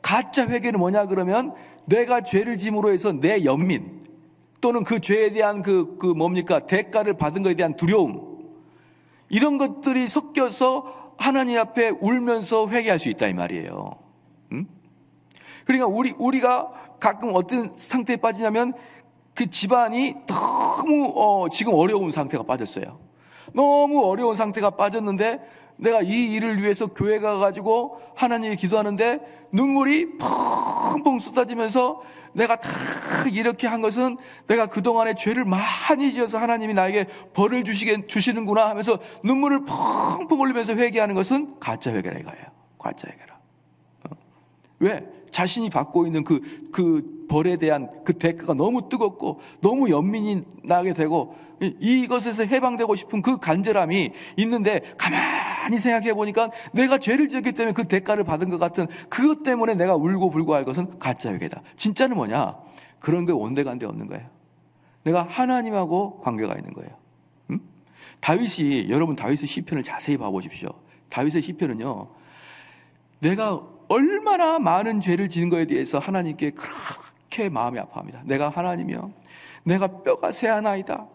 가짜 회개는 뭐냐 그러면 내가 죄를 짐으로 해서 내 연민 또는 그 죄에 대한 대가를 받은 것에 대한 두려움, 이런 것들이 섞여서 하나님 앞에 울면서 회개할 수 있다 이 말이에요. 그러니까 우리가 가끔 어떤 상태에 빠지냐면 그 집안이 너무 지금 어려운 상태가 빠졌어요. 너무 어려운 상태가 빠졌는데 내가 이 일을 위해서 교회 가가지고 하나님께 기도하는데 눈물이 펑펑 쏟아지면서 내가 다 이렇게 한 것은 내가 그동안에 죄를 많이 지어서 하나님이 나에게 벌을 주시는구나 하면서 눈물을 펑펑 흘리면서 회개하는 것은 가짜 회개라 이거예요. 가짜 회개라. 왜? 자신이 받고 있는 그 벌에 대한 그 대가가 너무 뜨겁고 너무 연민이 나게 되고 이것에서 해방되고 싶은 그 간절함이 있는데, 가만히 생각해 보니까 내가 죄를 지었기 때문에 그 대가를 받은 것 같은 그것 때문에 내가 울고 불고 할 것은 가짜 회개다. 진짜는 뭐냐? 그런 게 온데간데 없는 거예요. 내가 하나님하고 관계가 있는 거예요. 여러분 다윗의 시편을 자세히 봐보십시오. 다윗의 시편은요, 내가 얼마나 많은 죄를 지은 거에 대해서 하나님께 그렇게 마음이 아파합니다. 내가 하나님이여, 내가 뼈가 새하나이다.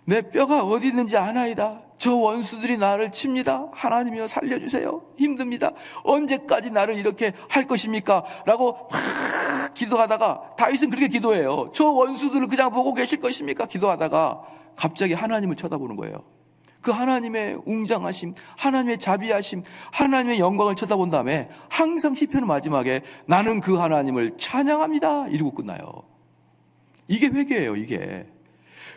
내 뼈가 어디 있는지 아나이다. 저 원수들이 나를 칩니다. 하나님이여 살려주세요. 힘듭니다. 언제까지 나를 이렇게 할 것입니까? 라고 막 기도하다가, 다윗은 그렇게 기도해요. 저 원수들을 그냥 보고 계실 것입니까? 기도하다가 갑자기 하나님을 쳐다보는 거예요. 그 하나님의 웅장하심, 하나님의 자비하심, 하나님의 영광을 쳐다본 다음에 항상 시편의 마지막에 나는 그 하나님을 찬양합니다 이러고 끝나요. 이게 회개예요. 이게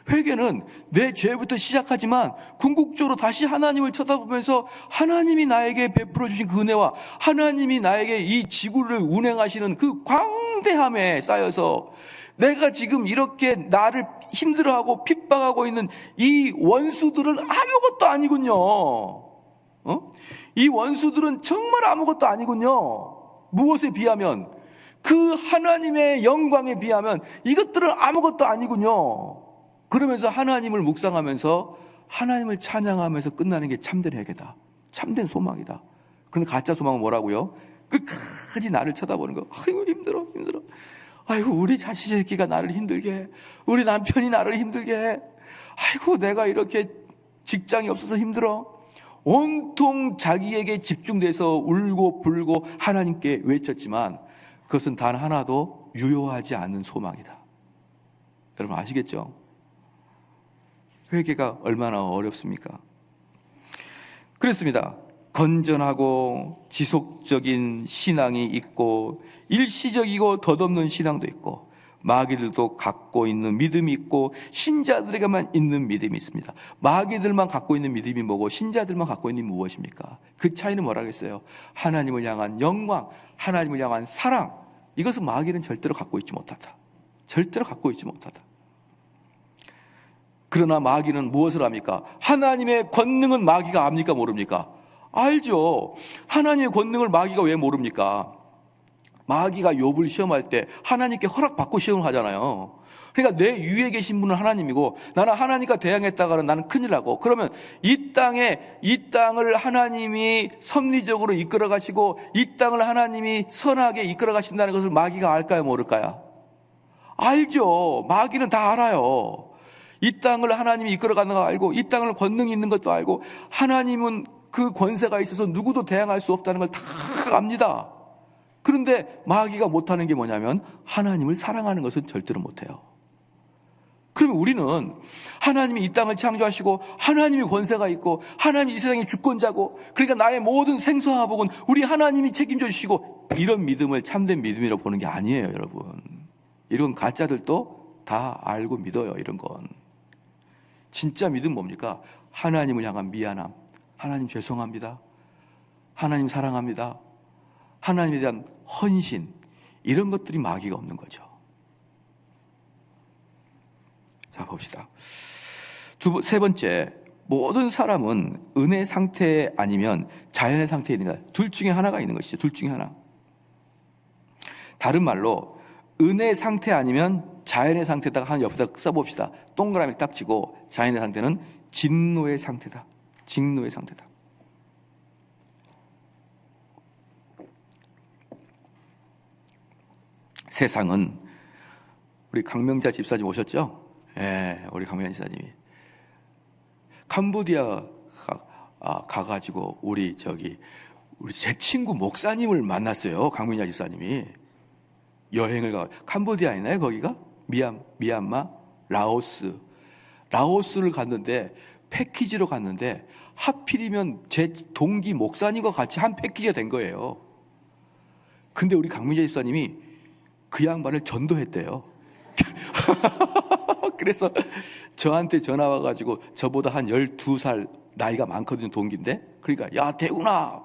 회개는 내 죄부터 시작하지만 궁극적으로 다시 하나님을 쳐다보면서 하나님이 나에게 베풀어 주신 그 은혜와 하나님이 나에게 이 지구를 운행하시는 그 광대함에 쌓여서 내가 지금 이렇게 나를 힘들어하고 핍박하고 있는 이 원수들은 아무것도 아니군요. 이 원수들은 정말 아무것도 아니군요. 무엇에 비하면, 그 하나님의 영광에 비하면 이것들은 아무것도 아니군요. 그러면서 하나님을 묵상하면서 하나님을 찬양하면서 끝나는 게 참된 회개다. 참된 소망이다. 그런데 가짜 소망은 뭐라고요? 끝까지 나를 쳐다보는 거. 아이고 힘들어. 아이고 우리 자식새끼가 나를 힘들게 해. 우리 남편이 나를 힘들게 해. 아이고 내가 이렇게 직장이 없어서 힘들어. 온통 자기에게 집중돼서 울고 불고 하나님께 외쳤지만 그것은 단 하나도 유효하지 않는 소망이다. 여러분 아시겠죠? 회개가 얼마나 어렵습니까? 그렇습니다. 건전하고 지속적인 신앙이 있고 일시적이고 덧없는 신앙도 있고 마귀들도 갖고 있는 믿음이 있고 신자들에게만 있는 믿음이 있습니다. 마귀들만 갖고 있는 믿음이 뭐고 신자들만 갖고 있는 무엇입니까? 그 차이는 뭐라겠어요? 하나님을 향한 영광, 하나님을 향한 사랑, 이것은 마귀는 절대로 갖고 있지 못하다. 절대로 갖고 있지 못하다. 그러나 마귀는 무엇을 합니까? 하나님의 권능은 마귀가 압니까 모릅니까? 알죠. 하나님의 권능을 마귀가 왜 모릅니까? 마귀가 욥을 시험할 때 하나님께 허락받고 시험을 하잖아요. 그러니까 내 위에 계신 분은 하나님이고 나는 하나님과 대항했다가는 나는 큰일 나고, 그러면 이 땅을 하나님이 섭리적으로 이끌어 가시고 이 땅을 하나님이 선하게 이끌어 가신다는 것을 마귀가 알까요 모를까요? 알죠. 마귀는 다 알아요. 이 땅을 하나님이 이끌어 가는 거 알고 이 땅을 권능이 있는 것도 알고 하나님은 그 권세가 있어서 누구도 대항할 수 없다는 걸 다 압니다. 그런데 마귀가 못하는 게 뭐냐면 하나님을 사랑하는 것은 절대로 못해요. 그러면 우리는 하나님이 이 땅을 창조하시고 하나님이 권세가 있고 하나님이 이 세상의 주권자고 그러니까 나의 모든 생사와 복은 우리 하나님이 책임져 주시고, 이런 믿음을 참된 믿음이라고 보는 게 아니에요. 여러분, 이런 가짜들도 다 알고 믿어요. 이런 건 진짜 믿음 뭡니까? 하나님을 향한 미안함, 하나님 죄송합니다, 하나님 사랑합니다, 하나님에 대한 헌신, 이런 것들이 마귀가 없는 거죠. 자, 봅시다. 세 번째, 모든 사람은 은혜 상태 아니면 자연의 상태에 있는 거야. 둘 중에 하나가 있는 것이죠. 둘 중에 하나. 다른 말로 은혜 상태 아니면 자연의 상태다가 한 옆에다 써봅시다. 동그라미 딱 치고, 자연의 상태는 진노의 상태다. 진노의 상태다. 세상은, 우리 강명자 집사님 오셨죠? 예, 우리 강명자 집사님이 캄보디아 가가지고 우리 제 친구 목사님을 만났어요. 강명자 집사님이 여행을 캄보디아 있나요? 거기가 미얀마, 라오스를 갔는데, 패키지로 갔는데 하필이면 제 동기 목사님과 같이 한 패키지가 된 거예요. 근데 우리 강민재 집사님이 그 양반을 전도했대요. 그래서 저한테 전화 와가지고, 저보다 한 12살 나이가 많거든요, 동기인데. 그러니까, 야, 대훈아,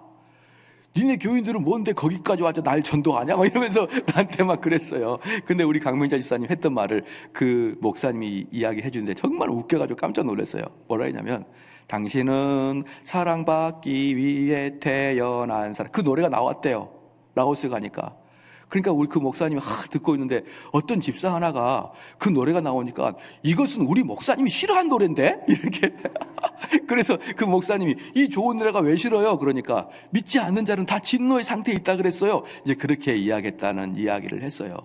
니네 교인들은 뭔데 거기까지 와서 날 전도하냐? 막 이러면서 나한테 막 그랬어요. 근데 우리 강명자 집사님 했던 말을 그 목사님이 이야기해 주는데 정말 웃겨가지고 깜짝 놀랐어요. 뭐라 했냐면, 당신은 사랑받기 위해 태어난 사람. 그 노래가 나왔대요. 라오스 가니까. 그러니까 우리 그 목사님이 듣고 있는데, 어떤 집사 하나가 그 노래가 나오니까, 이것은 우리 목사님이 싫어한 노래인데? 이렇게. 그래서 그 목사님이, 이 좋은 노래가 왜 싫어요? 그러니까, 믿지 않는 자는 다 진노의 상태에 있다 그랬어요. 이제 그렇게 이야기했다는 이야기를 했어요.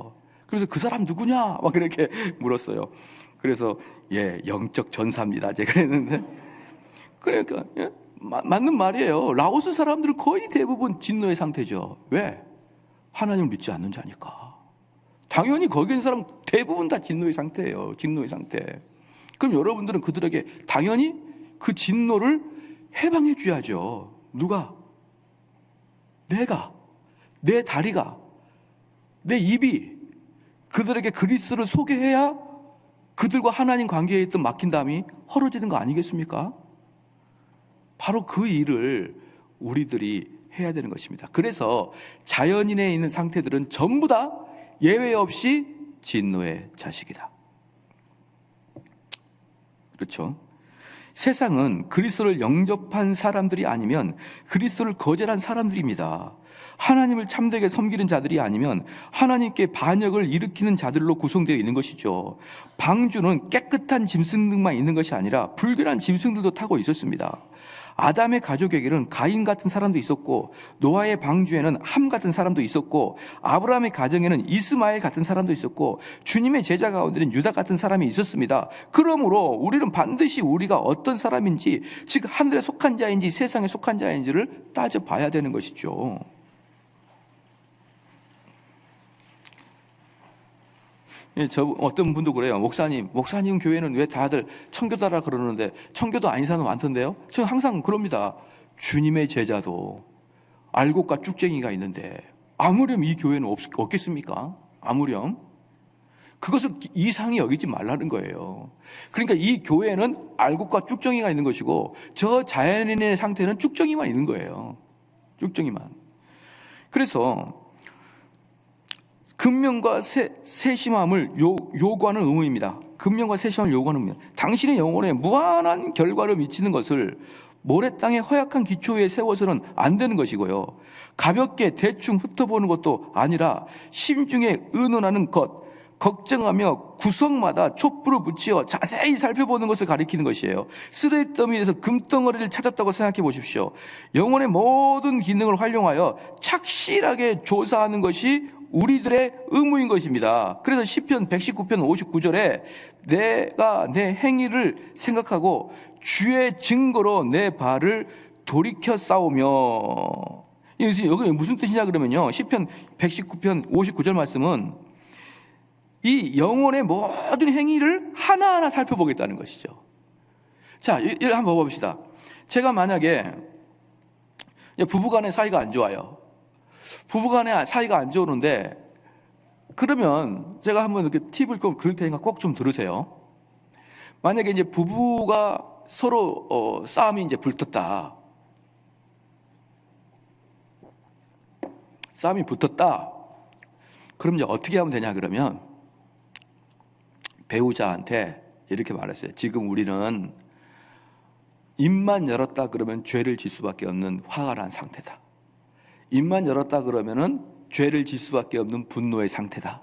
그래서 그 사람 누구냐? 막 그렇게 물었어요. 그래서, 예, 영적 전사입니다. 제가 그랬는데. 그러니까, 예, 맞는 말이에요. 라오스 사람들은 거의 대부분 진노의 상태죠. 왜? 하나님을 믿지 않는 자니까. 당연히 거기 있는 사람 대부분 다 진노의 상태예요. 진노의 상태. 그럼 여러분들은 그들에게 당연히 그 진노를 해방해 줘야죠. 누가? 내가, 내 다리가, 내 입이 그들에게 그리스도를 소개해야 그들과 하나님 관계에 있던 막힌 담이 헐어지는 거 아니겠습니까? 바로 그 일을 우리들이 해야 되는 것입니다. 그래서 자연인에 있는 상태들은 전부 다 예외 없이 진노의 자식이다. 그렇죠? 세상은 그리스도를 영접한 사람들이 아니면 그리스도를 거절한 사람들입니다. 하나님을 참되게 섬기는 자들이 아니면 하나님께 반역을 일으키는 자들로 구성되어 있는 것이죠. 방주는 깨끗한 짐승들만 있는 것이 아니라 불결한 짐승들도 타고 있었습니다. 아담의 가족에게는 가인 같은 사람도 있었고, 노아의 방주에는 함 같은 사람도 있었고, 아브라함의 가정에는 이스마엘 같은 사람도 있었고, 주님의 제자 가운데는 유다 같은 사람이 있었습니다. 그러므로 우리는 반드시 우리가 어떤 사람인지, 즉 하늘에 속한 자인지 세상에 속한 자인지를 따져봐야 되는 것이죠. 예, 어떤 분도 그래요. 목사님 교회는 왜 다들 청교도라 그러는데 청교도 아닌 사람 많던데요? 저는 항상 그럽니다. 주님의 제자도 알곡과 쭉쟁이가 있는데 아무렴 이 교회는 없겠습니까? 아무렴. 그것을 이상히 여기지 말라는 거예요. 그러니까 이 교회는 알곡과 쭉쟁이가 있는 것이고, 저 자연인의 상태는 쭉쟁이만 있는 거예요. 쭉쟁이만. 그래서 근면과 세심함을 요구하는 의무입니다. 근면과 세심함을 요구하는 의무입니다. 당신의 영혼에 무한한 결과를 미치는 것을 모래 땅에 허약한 기초 위에 세워서는 안 되는 것이고요. 가볍게 대충 훑어보는 것도 아니라 심중에 의논하는 것, 걱정하며 구석마다 촛불을 붙여 자세히 살펴보는 것을 가리키는 것이에요. 쓰레기 더미에서 금덩어리를 찾았다고 생각해 보십시오. 영혼의 모든 기능을 활용하여 착실하게 조사하는 것이 우리들의 의무인 것입니다. 그래서 시편 119편 59절에 내가 내 행위를 생각하고 주의 증거로 내 발을 돌이켜 싸우며, 여기 무슨 뜻이냐 그러면요, 시편 119편 59절 말씀은 이 영혼의 모든 행위를 하나하나 살펴보겠다는 것이죠. 자, 이걸 한번 봐봅시다. 제가 만약에 부부간의 사이가 안 좋아요. 부부간의 사이가 안 좋은데, 그러면 제가 한번 이렇게 팁을 꼭 그럴 테니까 꼭 좀 들으세요. 만약에 이제 부부가 서로 싸움이 이제 불떴다. 싸움이 붙었다. 그럼 이제 어떻게 하면 되냐 그러면 배우자한테 이렇게 말했어요. 지금 우리는 입만 열었다 그러면 죄를 질 수밖에 없는 화가 난 상태다. 입만 열었다 그러면은 죄를 질 수밖에 없는 분노의 상태다.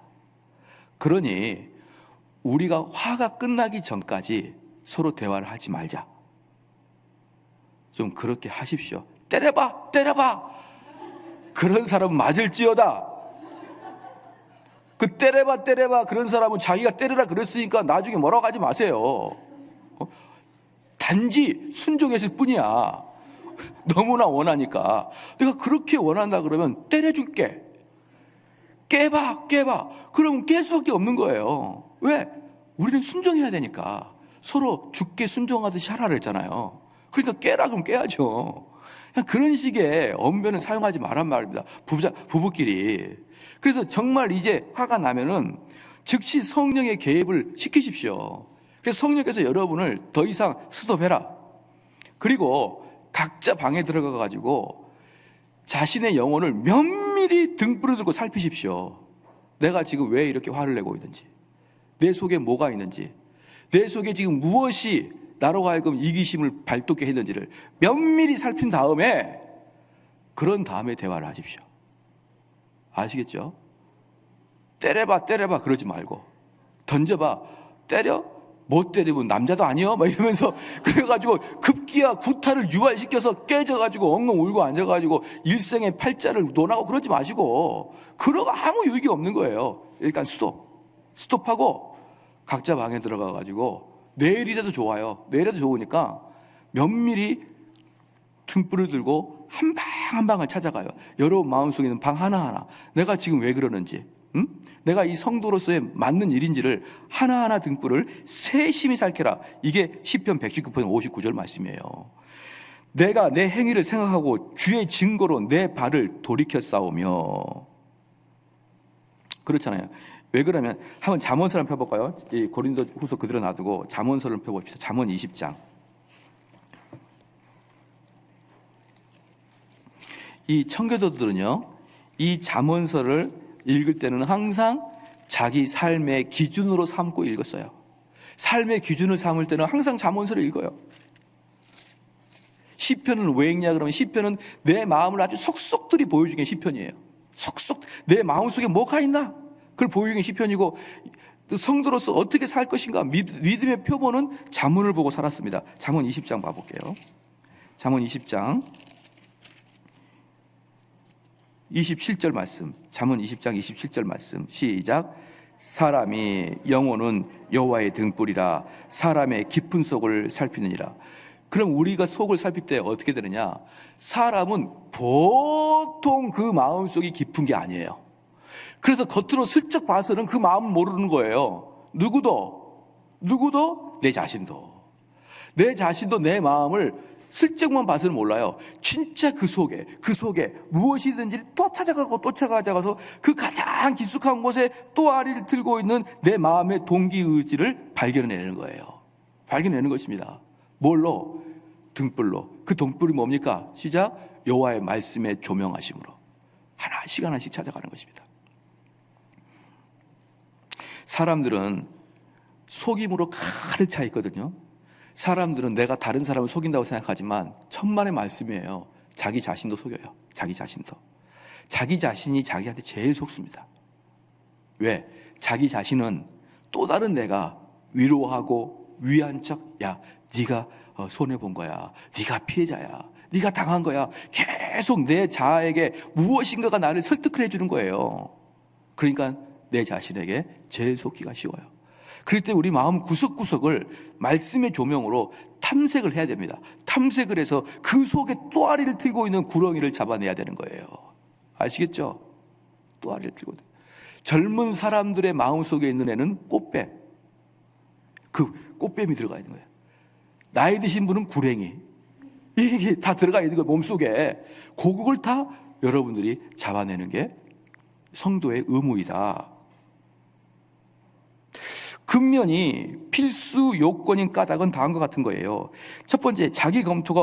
그러니 우리가 화가 끝나기 전까지 서로 대화를 하지 말자. 좀 그렇게 하십시오. 때려봐, 때려봐. 그런 사람은 맞을지어다. 그 때려봐, 때려봐. 그런 사람은 자기가 때려라 그랬으니까 나중에 뭐라고 하지 마세요. 단지 순종했을 뿐이야. 너무나 원하니까. 내가 그렇게 원한다 그러면 때려줄게. 깨봐, 깨봐. 그러면 깰 수밖에 없는 거예요. 왜? 우리는 순종해야 되니까. 서로 죽게 순종하듯이 하라 그랬잖아요. 그러니까 깨라 그러면 깨야죠. 그냥 그런 식의 언변을 사용하지 말란 말입니다. 부부끼리. 그래서 정말 이제 화가 나면은 즉시 성령의 개입을 시키십시오. 그래서 성령께서 여러분을 더 이상 스톱해라. 그리고 각자 방에 들어가 가지고 자신의 영혼을 면밀히 등불을 들고 살피십시오. 내가 지금 왜 이렇게 화를 내고 있는지, 내 속에 뭐가 있는지, 내 속에 지금 무엇이 나로 하여금 이기심을 발돋게 했는지를 면밀히 살핀 다음에, 그런 다음에 대화를 하십시오. 아시겠죠? 때려봐, 때려봐 그러지 말고 던져봐. 때려? 못 때리면 남자도 아니여? 막 이러면서 그래가지고 급기야 구타를 유발시켜서 깨져가지고 엉엉 울고 앉아가지고 일생의 팔자를 논하고 그러지 마시고, 그러고 아무 유익이 없는 거예요. 일단 스톱하고 각자 방에 들어가가지고 내일이라도 좋아요. 내일이라도 좋으니까 면밀히 등불을 들고 한 방 한 방을 찾아가요. 여러분 마음속에 있는 방 하나하나, 내가 지금 왜 그러는지, 내가 이 성도로서의 맞는 일인지를 하나하나 등불을 세심히 살펴라. 이게 시편 119편 59절 말씀이에요. 내가 내 행위를 생각하고 주의 증거로 내 발을 돌이켜 싸우며. 그렇잖아요. 왜 그러면 한번 잠언서를 펴볼까요? 이 고린도후서 그대로 놔두고 잠언서를 펴봅시다. 잠언 20장. 이 청교도들은요, 이 잠언서를 읽을 때는 항상 자기 삶의 기준으로 삼고 읽었어요. 삶의 기준을 삼을 때는 항상 잠언서를 읽어요. 시편은 왜 읽냐 그러면 시편은 내 마음을 아주 속속들이 보여주는 게 시편이에요. 속속 내 마음속에 뭐가 있나 그걸 보여주는 게 시편이고, 성도로서 어떻게 살 것인가 믿음의 표본은 잠언을 보고 살았습니다. 잠언 20장 봐볼게요. 잠언 20장 27절 말씀, 잠언 20장 27절 말씀 시작. 사람이 영혼은 여호와의 등불이라 사람의 깊은 속을 살피느니라. 그럼 우리가 속을 살필 때 어떻게 되느냐? 사람은 보통 그 마음속이 깊은 게 아니에요. 그래서 겉으로 슬쩍 봐서는 그 마음을 모르는 거예요. 누구도 내 자신도 내 마음을 슬쩍만 봐서는 몰라요. 진짜 그 속에 무엇이 있는지 또 찾아가서 그 가장 깊숙한 곳에 또 아리를 들고 있는 내 마음의 동기 의지를 발견해내는 거예요. 발견해내는 것입니다. 뭘로? 등불로. 그 등불이 뭡니까? 시작. 여호와의 말씀에 조명하심으로 하나씩 하나씩 찾아가는 것입니다. 사람들은 속임으로 가득 차 있거든요. 사람들은 내가 다른 사람을 속인다고 생각하지만 천만의 말씀이에요. 자기 자신도 속여요. 자기 자신이 자기한테 제일 속습니다. 왜? 자기 자신은 또 다른 내가 위로하고 위한 척, 야 네가 손해본 거야, 네가 피해자야, 네가 당한 거야, 계속 내 자아에게 무엇인가가 나를 설득을 해주는 거예요. 그러니까 내 자신에게 제일 속기가 쉬워요. 그럴 때 우리 마음 구석구석을 말씀의 조명으로 탐색을 해야 됩니다. 탐색을 해서 그 속에 또아리를 틀고 있는 구렁이를 잡아내야 되는 거예요. 아시겠죠? 또아리를 틀고. 젊은 사람들의 마음 속에 있는 애는 꽃뱀. 그 꽃뱀이 들어가 있는 거예요. 나이 드신 분은 구랭이. 이게 다 들어가 있는 거예요. 몸속에. 그걸 다 여러분들이 잡아내는 게 성도의 의무이다. 근면이 필수 요건인 까닭은 다음과 같은 거예요. 첫 번째, 자기 검토가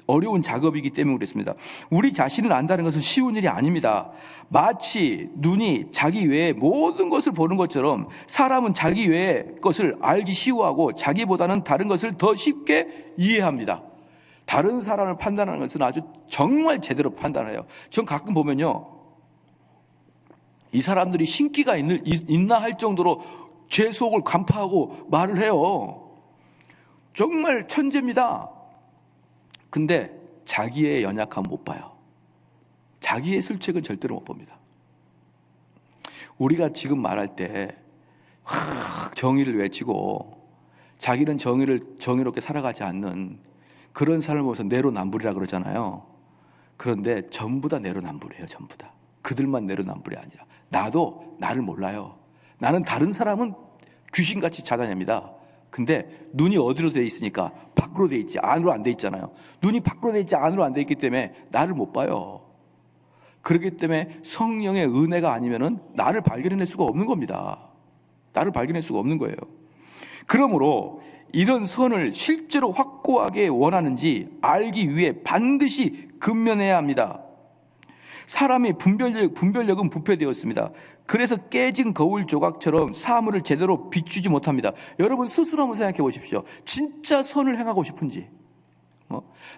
어려운 작업이기 때문에 그렇습니다. 우리 자신을 안다는 것은 쉬운 일이 아닙니다. 마치 눈이 자기 외의 모든 것을 보는 것처럼 사람은 자기 외의 것을 알기 쉬워하고 자기보다는 다른 것을 더 쉽게 이해합니다. 다른 사람을 판단하는 것은 아주 정말 제대로 판단해요. 전 가끔 보면요, 이 사람들이 신기가 있나 할 정도로 제 속을 간파하고 말을 해요. 정말 천재입니다. 근데 자기의 연약함 못 봐요. 자기의 슬책은 절대로 못 봅니다. 우리가 지금 말할 때 정의를 외치고 자기는 정의롭게 살아가지 않는 그런 삶을 보면서 내로남불이라 그러잖아요. 그런데 전부 다 내로남불이에요. 전부 다. 그들만 내로남불이 아니라 나도 나를 몰라요. 나는 다른 사람은 귀신같이 찾아냅니다. 근데 눈이 어디로 돼 있으니까 밖으로 돼 있지 안으로 안 돼 있잖아요. 눈이 밖으로 돼 있지 안으로 안 돼 있기 때문에 나를 못 봐요. 그렇기 때문에 성령의 은혜가 아니면은 나를 발견해낼 수가 없는 겁니다. 나를 발견할 수가 없는 거예요. 그러므로 이런 선을 실제로 확고하게 원하는지 알기 위해 반드시 근면해야 합니다. 사람의 분별력은 부패되었습니다. 그래서 깨진 거울 조각처럼 사물을 제대로 비추지 못합니다. 여러분 스스로 한번 생각해 보십시오. 진짜 선을 행하고 싶은지,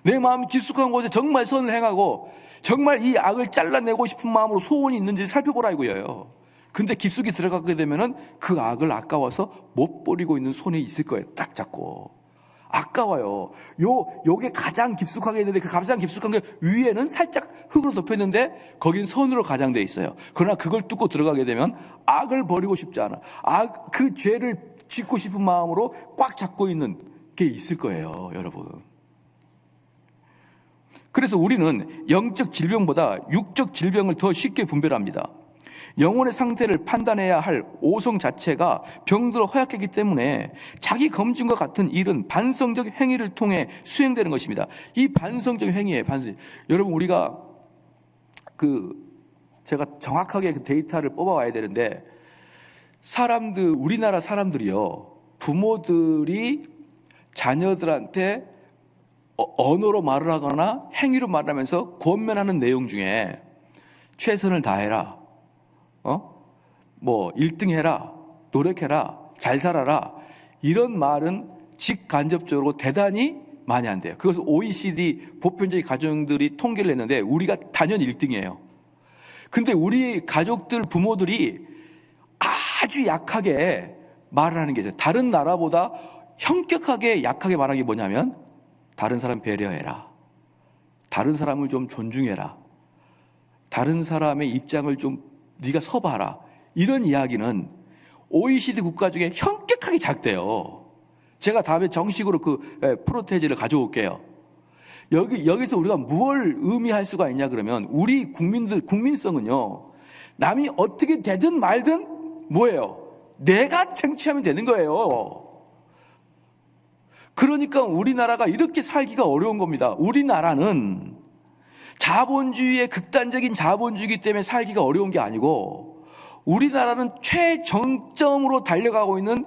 내 마음이 깊숙한 곳에 정말 선을 행하고 정말 이 악을 잘라내고 싶은 마음으로 소원이 있는지 살펴보라 이거예요. 근데 깊숙이 들어가게 되면은 그 악을 아까워서 못 버리고 있는 손이 있을 거예요. 딱 잡고. 아까워요. 요게 가장 깊숙하게 있는데 그 가장 깊숙한 게 위에는 살짝 흙으로 덮였는데 거긴 선으로 가장되어 있어요. 그러나 그걸 뚫고 들어가게 되면 악을 버리고 싶지 않아. 그 죄를 짓고 싶은 마음으로 꽉 잡고 있는 게 있을 거예요, 여러분. 그래서 우리는 영적 질병보다 육적 질병을 더 쉽게 분별합니다. 영혼의 상태를 판단해야 할 오성 자체가 병들어 허약했기 때문에 자기 검증과 같은 일은 반성적 행위를 통해 수행되는 것입니다. 이 반성적 행위에 여러분 우리가 제가 정확하게 그 데이터를 뽑아와야 되는데 우리나라 사람들이요, 부모들이 자녀들한테 언어로 말을 하거나 행위로 말하면서 권면하는 내용 중에 최선을 다해라, 1등 해라, 노력해라, 잘 살아라, 이런 말은 직간접적으로 대단히 많이 안 돼요. 그것은 OECD 보편적인 가정들이 통계를 냈는데 우리가 단연 1등이에요. 근데 우리 가족들 부모들이 아주 약하게 말을 하는 게 있어요. 다른 나라보다 현격하게 약하게 말하는 게 뭐냐면 다른 사람 배려해라, 다른 사람을 좀 존중해라, 다른 사람의 입장을 좀 네가 서봐라, 이런 이야기는 OECD 국가 중에 현격하게 작대요. 제가 다음에 정식으로 그 프로테이지를 가져올게요. 여기서 우리가 뭘 의미할 수가 있냐 그러면 우리 국민성은요, 남이 어떻게 되든 말든 뭐예요? 내가 쟁취하면 되는 거예요. 그러니까 우리나라가 이렇게 살기가 어려운 겁니다. 우리나라는 자본주의의 극단적인 자본주의이기 때문에 살기가 어려운 게 아니고 우리나라는 최정점으로 달려가고 있는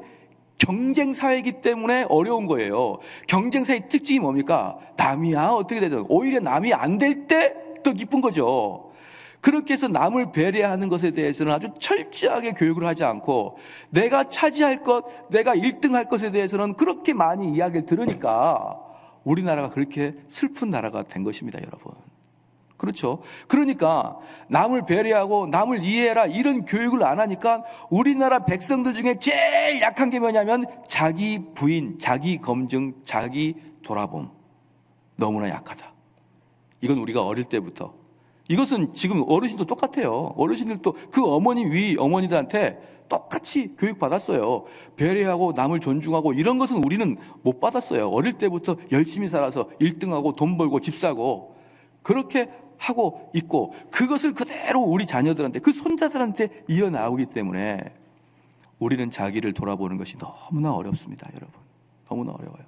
경쟁사회이기 때문에 어려운 거예요. 경쟁사의 특징이 뭡니까? 남이야 어떻게 되든 오히려 남이 안 될 때 더 기쁜 거죠. 그렇게 해서 남을 배려하는 것에 대해서는 아주 철저하게 교육을 하지 않고 내가 차지할 것, 내가 1등할 것에 대해서는 그렇게 많이 이야기를 들으니까 우리나라가 그렇게 슬픈 나라가 된 것입니다, 여러분. 그렇죠. 그러니까 남을 배려하고 남을 이해해라 이런 교육을 안 하니까 우리나라 백성들 중에 제일 약한 게 뭐냐면 자기 부인, 자기 검증, 자기 돌아봄. 너무나 약하다. 이건 우리가 어릴 때부터, 이것은 지금 어르신도 똑같아요. 어르신들도 그 어머니들한테 똑같이 교육받았어요. 배려하고 남을 존중하고 이런 것은 우리는 못 받았어요. 어릴 때부터 열심히 살아서 1등하고 돈 벌고 집 사고 그렇게 하고 있고 그것을 그대로 우리 자녀들한테, 그 손자들한테 이어나오기 때문에 우리는 자기를 돌아보는 것이 너무나 어렵습니다, 여러분. 너무나 어려워요.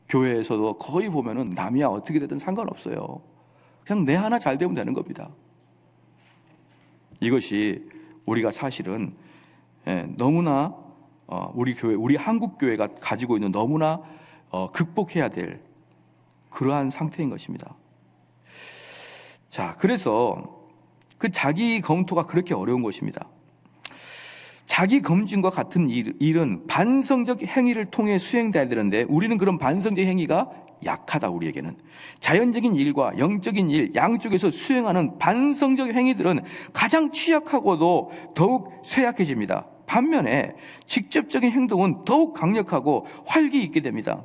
교회에서도 거의 보면은 남이야 어떻게 되든 상관없어요. 그냥 내 하나 잘 되면 되는 겁니다. 이것이 우리가 사실은 너무나 우리 한국 교회가 가지고 있는 너무나 극복해야 될 그러한 상태인 것입니다. 자, 그래서 그 자기 검토가 그렇게 어려운 것입니다. 자기 검증과 같은 일은 반성적 행위를 통해 수행돼야 되는데 우리는 그런 반성적 행위가 약하다. 우리에게는 자연적인 일과 영적인 일 양쪽에서 수행하는 반성적 행위들은 가장 취약하고도 더욱 쇠약해집니다. 반면에 직접적인 행동은 더욱 강력하고 활기 있게 됩니다.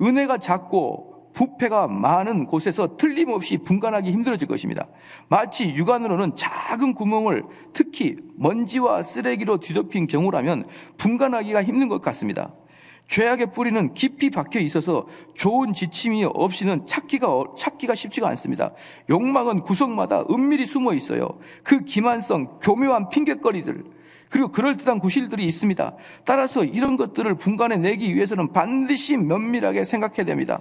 은혜가 작고 부패가 많은 곳에서 틀림없이 분간하기 힘들어질 것입니다. 마치 육안으로는 작은 구멍을 특히 먼지와 쓰레기로 뒤덮인 경우라면 분간하기가 힘든 것 같습니다. 죄악의 뿌리는 깊이 박혀 있어서 좋은 지침이 없이는 찾기가 쉽지가 않습니다. 욕망은 구석마다 은밀히 숨어 있어요. 그 기만성, 교묘한 핑곗거리들, 그리고 그럴듯한 구실들이 있습니다. 따라서 이런 것들을 분간해내기 위해서는 반드시 면밀하게 생각해야 됩니다.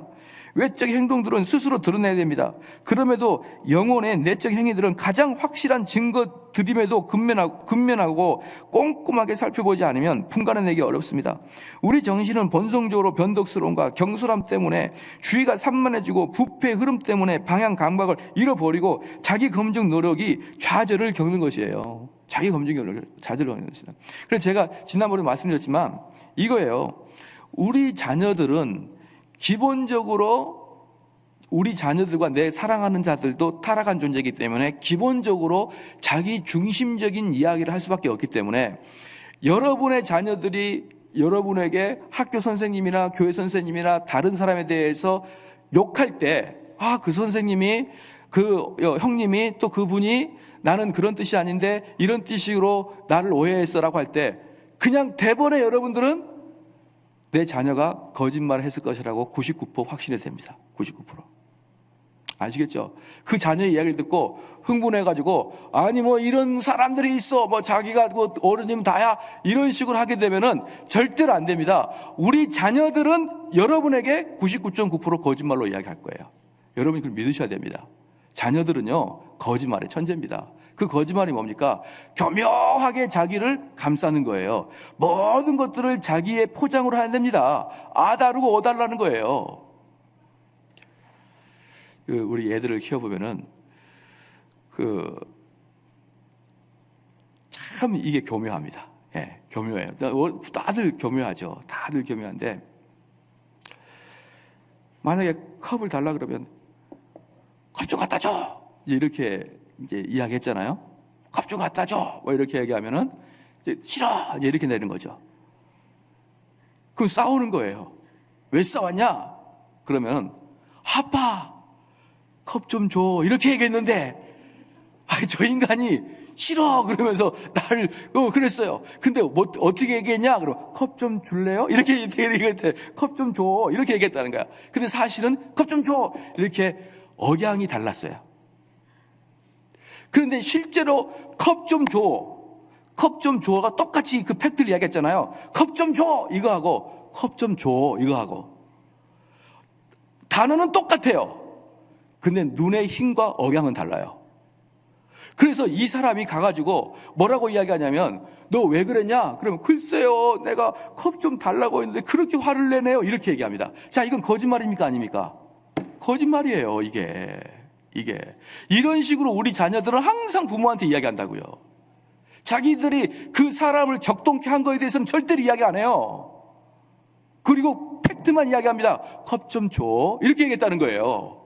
외적 행동들은 스스로 드러내야 됩니다. 그럼에도 영혼의 내적 행위들은 가장 확실한 증거들임에도 근면하고 꼼꼼하게 살펴보지 않으면 분간해내기 어렵습니다. 우리 정신은 본성적으로 변덕스러움과 경솔함 때문에 주의가 산만해지고 부패의 흐름 때문에 방향 감각을 잃어버리고 자기 검증 노력이 좌절을 겪는 것이에요. 자기 검증 노력이 좌절을 겪는 것이다. 그래서 제가 지난번에 말씀드렸지만 이거예요. 우리 자녀들은 기본적으로 우리 자녀들과 내 사랑하는 자들도 타락한 존재이기 때문에 기본적으로 자기 중심적인 이야기를 할 수밖에 없기 때문에 여러분의 자녀들이 여러분에게 학교 선생님이나 교회 선생님이나 다른 사람에 대해서 욕할 때 그 선생님이 그 형님이 또 그분이 나는 그런 뜻이 아닌데 이런 뜻으로 나를 오해했어라고 할 때 그냥 대번에 여러분들은 내 자녀가 거짓말을 했을 것이라고 99% 확신이 됩니다. 99%. 아시겠죠? 그 자녀의 이야기를 듣고 흥분해가지고 아니 뭐 이런 사람들이 있어 뭐 자기가 뭐 어른이면 다야 이런 식으로 하게 되면은 절대로 안 됩니다. 우리 자녀들은 여러분에게 99.9% 거짓말로 이야기할 거예요. 여러분이 그걸 믿으셔야 됩니다. 자녀들은요 거짓말의 천재입니다. 그 거짓말이 뭡니까? 교묘하게 자기를 감싸는 거예요. 모든 것들을 자기의 포장으로 해야 됩니다. 아다르고 어달라는 거예요. 우리 애들을 키워보면은 참 이게 교묘합니다. 예, 교묘해요. 다들 교묘하죠. 다들 교묘한데 만약에 컵을 달라 그러면 컵 좀 갖다 줘. 이렇게 이제 이야기했잖아요. 컵 좀 갖다 줘. 뭐 이렇게 얘기하면은 이제 싫어. 이제 이렇게 내는 거죠. 그럼 싸우는 거예요. 왜 싸웠냐? 그러면 아빠 컵 좀 줘. 이렇게 얘기했는데 저 인간이 싫어. 그러면서 나를 그랬어요. 근데 뭐 어떻게 얘기했냐? 그럼 컵 좀 줄래요? 이렇게 얘기했대. 컵 좀 줘. 이렇게 얘기했다는 거야. 근데 사실은 컵 좀 줘. 이렇게 억양이 달랐어요. 그런데 실제로 컵 좀 줘. 컵 좀 줘가 똑같이 그 팩트를 이야기했잖아요. 컵 좀 줘. 이거 하고 컵 좀 줘. 이거 하고 단어는 똑같아요. 근데 눈의 힘과 억양은 달라요. 그래서 이 사람이 가가지고 뭐라고 이야기하냐면 너 왜 그랬냐? 그러면 글쎄요 내가 컵 좀 달라고 했는데 그렇게 화를 내네요. 이렇게 얘기합니다. 자, 이건 거짓말입니까 아닙니까? 거짓말이에요. 이게 이런 식으로 우리 자녀들은 항상 부모한테 이야기한다고요. 자기들이 그 사람을 격동케 한 거에 대해서는 절대로 이야기 안 해요. 그리고 팩트만 이야기합니다. 컵 좀 줘. 이렇게 얘기했다는 거예요.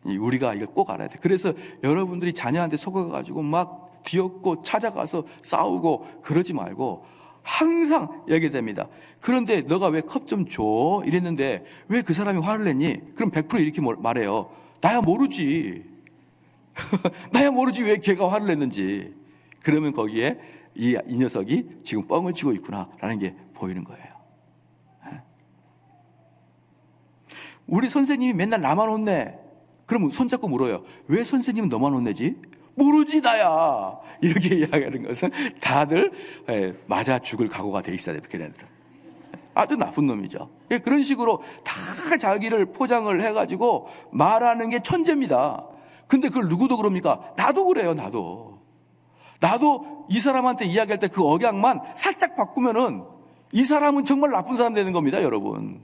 우리가 이걸 꼭 알아야 돼. 그래서 여러분들이 자녀한테 속아가지고 막 뒤엎고 찾아가서 싸우고 그러지 말고 항상 얘기됩니다. 그런데 너가 왜 컵 좀 줘? 이랬는데 왜 그 사람이 화를 냈니? 그럼 100% 이렇게 말해요. 나야 모르지. 나야 모르지 왜 걔가 화를 냈는지. 그러면 거기에 이 녀석이 지금 뻥을 치고 있구나라는 게 보이는 거예요. 우리 선생님이 맨날 나만 혼내. 그러면 손잡고 물어요. 왜 선생님은 너만 혼내지? 모르지 나야. 이렇게 이야기하는 것은 다들 맞아 죽을 각오가 돼 있어야 돼요. 걔네들은. 아주 나쁜 놈이죠. 그런 식으로 다 자기를 포장을 해가지고 말하는 게 천재입니다. 근데 그걸 누구도 그럽니까? 나도 그래요. 나도 이 사람한테 이야기할 때 그 억양만 살짝 바꾸면은 이 사람은 정말 나쁜 사람 되는 겁니다. 여러분.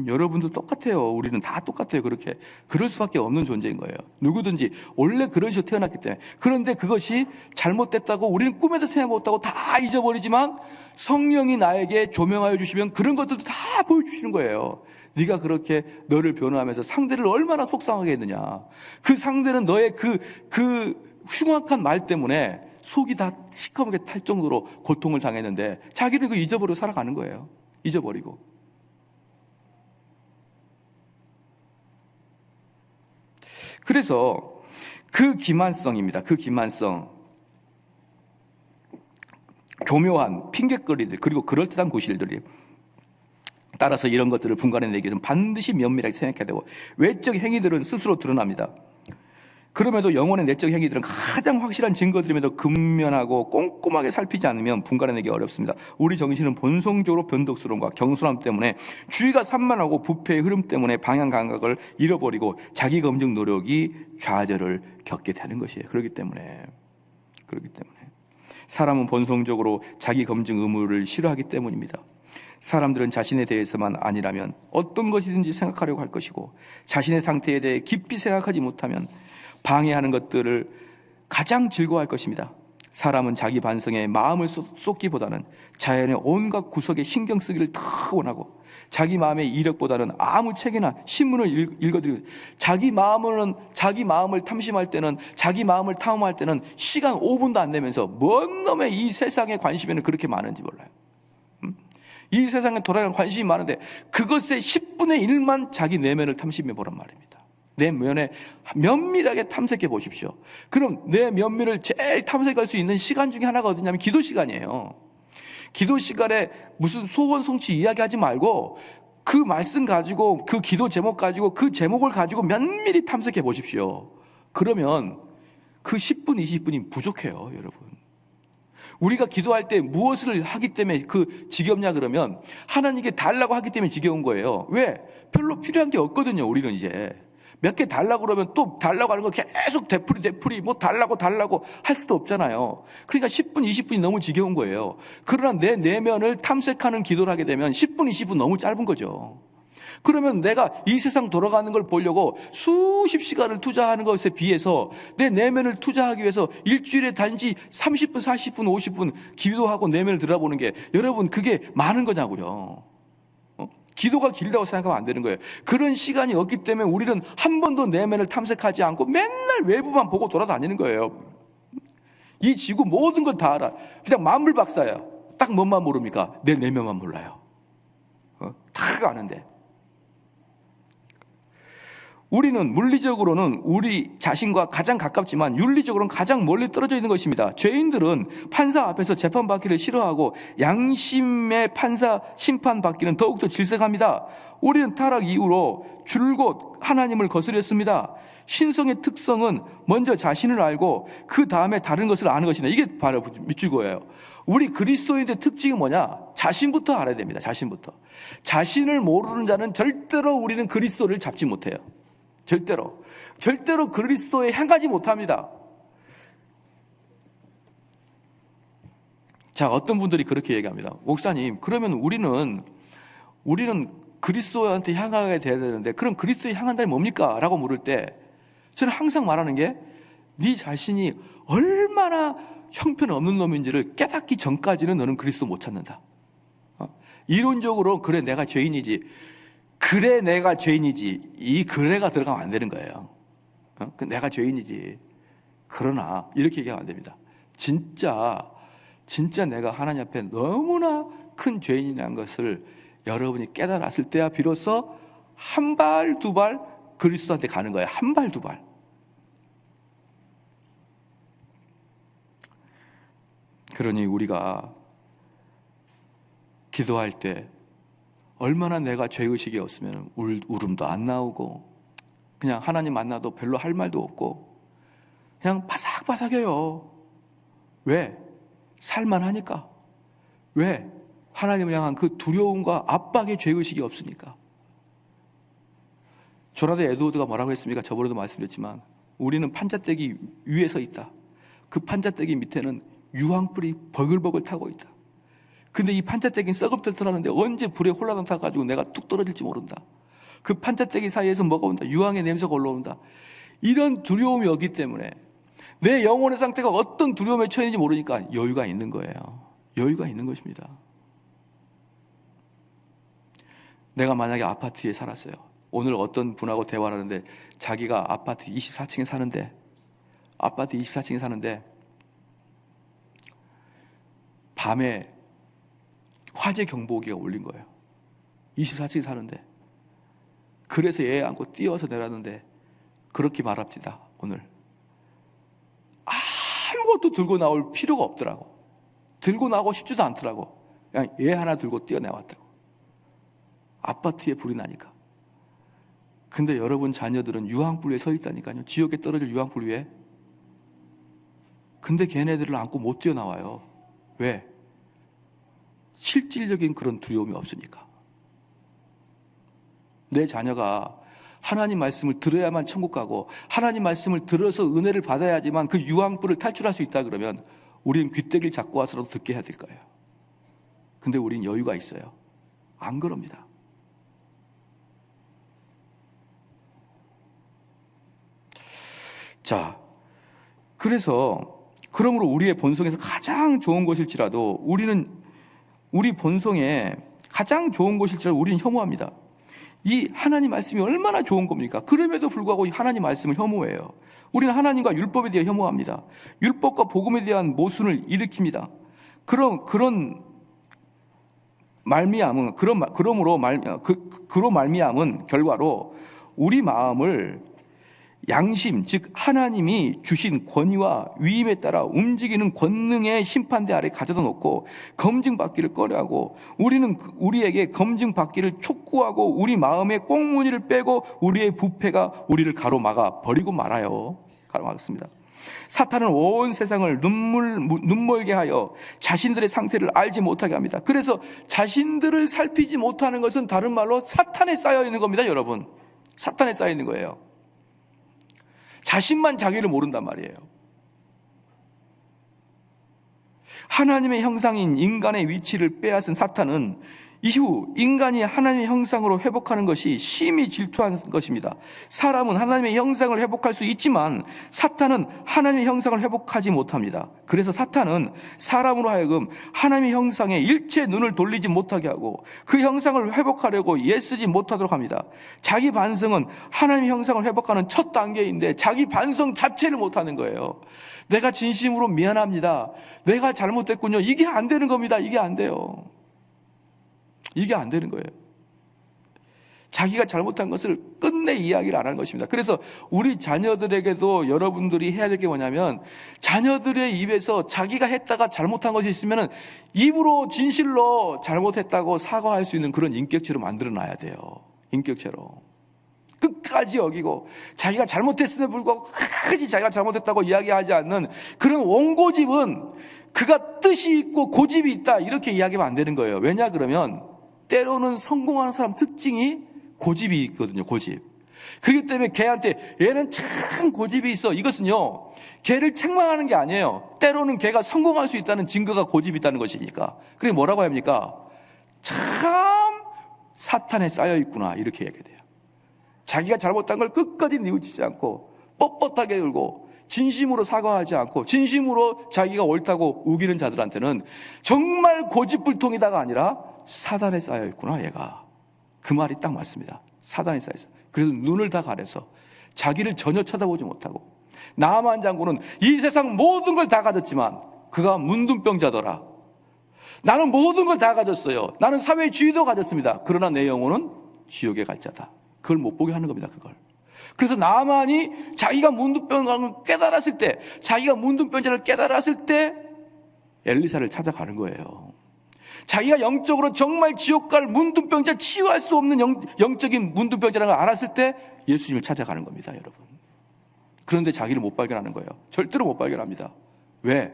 여러분도 똑같아요. 우리는 다 똑같아요. 그렇게 그럴 수밖에 없는 존재인 거예요. 누구든지 원래 그런 식으로 태어났기 때문에. 그런데 그것이 잘못됐다고 우리는 꿈에도 생각 못하고 다 잊어버리지만 성령이 나에게 조명하여 주시면 그런 것들도 다 보여주시는 거예요. 네가 그렇게 너를 변호하면서 상대를 얼마나 속상하게 했느냐. 그 상대는 너의 그 흉악한 말 때문에 속이 다 시커멓게 탈 정도로 고통을 당했는데 자기를 그 잊어버리고 살아가는 거예요. 잊어버리고. 그래서 그 기만성입니다. 그 기만성. 교묘한 핑곗거리들 그리고 그럴듯한 구실들이 따라서 이런 것들을 분간해내기 위해서는 반드시 면밀하게 생각해야 되고 외적 행위들은 스스로 드러납니다. 그럼에도 영혼의 내적 행위들은 가장 확실한 증거들임에도 근면하고 꼼꼼하게 살피지 않으면 분간해내기 어렵습니다. 우리 정신은 본성적으로 변덕스러움과 경솔함 때문에 주의가 산만하고 부패의 흐름 때문에 방향 감각을 잃어버리고 자기 검증 노력이 좌절을 겪게 되는 것이에요. 그렇기 때문에 사람은 본성적으로 자기 검증 의무를 싫어하기 때문입니다. 사람들은 자신에 대해서만 아니라면 어떤 것이든지 생각하려고 할 것이고 자신의 상태에 대해 깊이 생각하지 못하면 방해하는 것들을 가장 즐거워할 것입니다. 사람은 자기 반성에 마음을 쏟기보다는 자연의 온갖 구석에 신경 쓰기를 더 원하고 자기 마음의 이력보다는 아무 책이나 신문을 읽어드리고 자기 마음을 탐심할 때는 자기 마음을 탐험할 때는 시간 5분도 안 내면서 뭔 놈의 이 세상에 관심에는 그렇게 많은지 몰라요. 이 세상에 돌아가는 관심이 많은데 그것의 10분의 1만 자기 내면을 탐심해 보란 말입니다. 내 면에 면밀하게 탐색해 보십시오. 그럼 내 면밀을 제일 탐색할 수 있는 시간 중에 하나가 어디냐면 기도 시간이에요. 기도 시간에 무슨 소원 성취 이야기하지 말고 그 말씀 가지고 그 기도 제목 가지고 그 제목을 가지고 면밀히 탐색해 보십시오. 그러면 그 10분 20분이 부족해요, 여러분. 우리가 기도할 때 무엇을 하기 때문에 그 지겹냐 그러면 하나님께 달라고 하기 때문에 지겨운 거예요. 왜? 별로 필요한 게 없거든요. 우리는 이제 몇 개 달라고 그러면 또 달라고 하는 거 계속 되풀이 뭐 달라고 할 수도 없잖아요. 그러니까 10분 20분이 너무 지겨운 거예요. 그러나 내 내면을 탐색하는 기도를 하게 되면 10분 20분 너무 짧은 거죠. 그러면 내가 이 세상 돌아가는 걸 보려고 수십 시간을 투자하는 것에 비해서 내 내면을 투자하기 위해서 일주일에 단지 30분, 40분, 50분 기도하고 내면을 들여다보는 게 여러분 그게 많은 거냐고요. 기도가 길다고 생각하면 안 되는 거예요. 그런 시간이 없기 때문에 우리는 한 번도 내면을 탐색하지 않고 맨날 외부만 보고 돌아다니는 거예요. 이 지구 모든 걸 다 알아. 그냥 만물박사야. 딱 뭔만 모릅니까? 내 내면만 몰라요. 다 아는데. 우리는 물리적으로는 우리 자신과 가장 가깝지만 윤리적으로는 가장 멀리 떨어져 있는 것입니다. 죄인들은 판사 앞에서 재판받기를 싫어하고 양심의 판사 심판받기는 더욱더 질색합니다. 우리는 타락 이후로 줄곧 하나님을 거스렸습니다. 신성의 특성은 먼저 자신을 알고 그 다음에 다른 것을 아는 것이다. 이게 바로 밑줄거예요. 우리 그리스도인의 특징이 뭐냐? 자신부터 알아야 됩니다. 자신부터. 자신을 모르는 자는 절대로 우리는 그리스도를 잡지 못해요. 절대로 그리스도에 향하지 못합니다. 자, 어떤 분들이 그렇게 얘기합니다. 목사님, 그러면 우리는 그리스도한테 향하게 돼야 되는데 그럼 그리스도에 향한다는 뭡니까? 라고 물을 때 저는 항상 말하는 게 네 자신이 얼마나 형편없는 놈인지를 깨닫기 전까지는 너는 그리스도 못 찾는다. 이론적으로 그래 내가 죄인이지. 그래 내가 죄인이지. 이 그래가 들어가면 안 되는 거예요. 내가 죄인이지. 그러나 이렇게 얘기하면 안 됩니다. 진짜 내가 하나님 앞에 너무나 큰 죄인이라는 것을 여러분이 깨달았을 때야 비로소 한 발 두 발 그리스도한테 가는 거예요. 한 발 두 발. 그러니 우리가 기도할 때 얼마나 내가 죄의식이 없으면 울음도 안 나오고 그냥 하나님 만나도 별로 할 말도 없고 그냥 바삭바삭해요. 왜? 살만하니까. 왜? 하나님을 향한 그 두려움과 압박의 죄의식이 없으니까. 조나단 에드워드가 뭐라고 했습니까? 저번에도 말씀드렸지만 우리는 판자떼기 위에 서 있다. 그 판자떼기 밑에는 유황불이 버글버글 타고 있다. 근데 이 판자떼기는 썩음털털하는데 언제 불에 홀라당 타가지고 내가 툭 떨어질지 모른다. 그 판자떼기 사이에서 뭐가 온다. 유황의 냄새가 올라온다. 이런 두려움이 없기 때문에 내 영혼의 상태가 어떤 두려움에 처했는지 모르니까 여유가 있는 거예요. 여유가 있는 것입니다. 내가 만약에 아파트에 살았어요. 오늘 어떤 분하고 대화를 하는데 자기가 아파트 24층에 사는데 밤에 화재 경보기가 울린 거예요. 24층에 사는데. 그래서 애 안고 뛰어서 내렸는데 그렇게 말합니다. 오늘 아무것도 들고 나올 필요가 없더라고. 들고 나오고 싶지도 않더라고. 그냥 애 하나 들고 뛰어내왔다고. 아파트에 불이 나니까. 근데 여러분 자녀들은 유황불 위에 서 있다니까요. 지옥에 떨어질 유황불 위에. 근데 걔네들을 안고 못 뛰어나와요. 왜? 실질적인 그런 두려움이 없으니까. 내 자녀가 하나님 말씀을 들어야만 천국 가고 하나님 말씀을 들어서 은혜를 받아야지만 그 유황불을 탈출할 수 있다 그러면 우리는 귀때기를 잡고 와서라도 듣게 해야 될 거예요. 근데 우리는 여유가 있어요. 안 그럽니다. 자, 그러므로 우리의 본성에서 가장 좋은 것일지라도 우리 본성에 가장 좋은 것일지라도 우리는 혐오합니다. 이 하나님 말씀이 얼마나 좋은 겁니까? 그럼에도 불구하고 하나님 말씀을 혐오해요. 우리는 하나님과 율법에 대해 혐오합니다. 율법과 복음에 대한 모순을 일으킵니다. 그런 말미암은 그로 말미암은 결과로 우리 마음을 양심, 즉 하나님이 주신 권위와 위임에 따라 움직이는 권능의 심판대 아래 가져다 놓고 검증받기를 꺼려하고 우리는 우리에게 검증받기를 촉구하고 우리 마음의 꽁무니를 빼고 우리의 부패가 우리를 가로막아 버리고 말아요. 가로막습니다. 사탄은 온 세상을 눈멀게 하여 자신들의 상태를 알지 못하게 합니다. 그래서 자신들을 살피지 못하는 것은 다른 말로 사탄에 쌓여 있는 겁니다, 여러분. 사탄에 쌓여 있는 거예요. 자신만 자기를 모른단 말이에요. 하나님의 형상인 인간의 위치를 빼앗은 사탄은 이후 인간이 하나님의 형상으로 회복하는 것이 심히 질투한 것입니다. 사람은 하나님의 형상을 회복할 수 있지만 사탄은 하나님의 형상을 회복하지 못합니다. 그래서 사탄은 사람으로 하여금 하나님의 형상에 일체 눈을 돌리지 못하게 하고 그 형상을 회복하려고 애쓰지 못하도록 합니다. 자기 반성은 하나님의 형상을 회복하는 첫 단계인데 자기 반성 자체를 못하는 거예요. 내가 진심으로 미안합니다. 내가 잘못됐군요. 이게 안 되는 겁니다. 이게 안 돼요. 이게 안 되는 거예요. 자기가 잘못한 것을 끝내 이야기를 안 하는 것입니다. 그래서 우리 자녀들에게도 여러분들이 해야 될 게 뭐냐면 자녀들의 입에서 자기가 했다가 잘못한 것이 있으면 입으로 진실로 잘못했다고 사과할 수 있는 그런 인격체로 만들어놔야 돼요. 인격체로. 끝까지 여기고 자기가 잘못했음에도 불구하고 끝까지 자기가 잘못했다고 이야기하지 않는 그런 원고집은 그가 뜻이 있고 고집이 있다 이렇게 이야기하면 안 되는 거예요. 왜냐 그러면 때로는 성공하는 사람 특징이 고집이 있거든요. 고집. 그렇기 때문에 걔한테 얘는 참 고집이 있어. 이것은요 걔를 책망하는 게 아니에요. 때로는 걔가 성공할 수 있다는 증거가 고집이 있다는 것이니까. 그게 뭐라고 합니까? 참 사탄에 쌓여 있구나 이렇게 얘기해야 돼요. 자기가 잘못한 걸 끝까지 뉘우치지 않고 뻣뻣하게 울고 진심으로 사과하지 않고 진심으로 자기가 옳다고 우기는 자들한테는 정말 고집불통이다가 아니라 사단에 쌓여 있구나 얘가. 그 말이 딱 맞습니다. 사단에 쌓여 있어. 그래서 눈을 다 가려서 자기를 전혀 쳐다보지 못하고 나만 장군은 이 세상 모든 걸 다 가졌지만 그가 문둥병자더라. 나는 모든 걸 다 가졌어요. 나는 사회의 지위도 가졌습니다. 그러나 내 영혼은 지옥에 갈 자다. 그걸 못 보게 하는 겁니다. 그걸. 그래서 나만이 자기가 문둥병을 깨달았을 때, 자기가 문둥병자를 깨달았을 때 엘리사를 찾아가는 거예요. 자기가 영적으로 정말 지옥 갈 문둥병자, 치유할 수 없는 영적인 문둥병자라는 걸 알았을 때 예수님을 찾아가는 겁니다, 여러분. 그런데 자기를 못 발견하는 거예요. 절대로 못 발견합니다. 왜?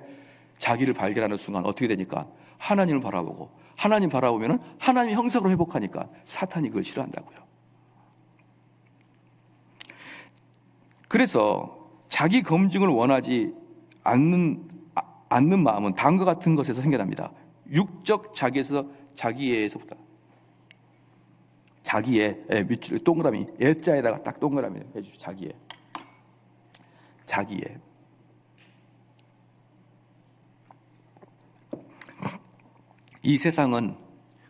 자기를 발견하는 순간 어떻게 되니까? 하나님을 바라보고, 하나님 바라보면 하나님의 형상으로 회복하니까 사탄이 그걸 싫어한다고요. 그래서 자기 검증을 원하지 않는 마음은 다음과 같은 것에서 생겨납니다. 육적 자기에서 자기애에서부터 자기애 밑줄 동그라미 예자에다가 딱 동그라미 해주시죠. 자기애. 이 세상은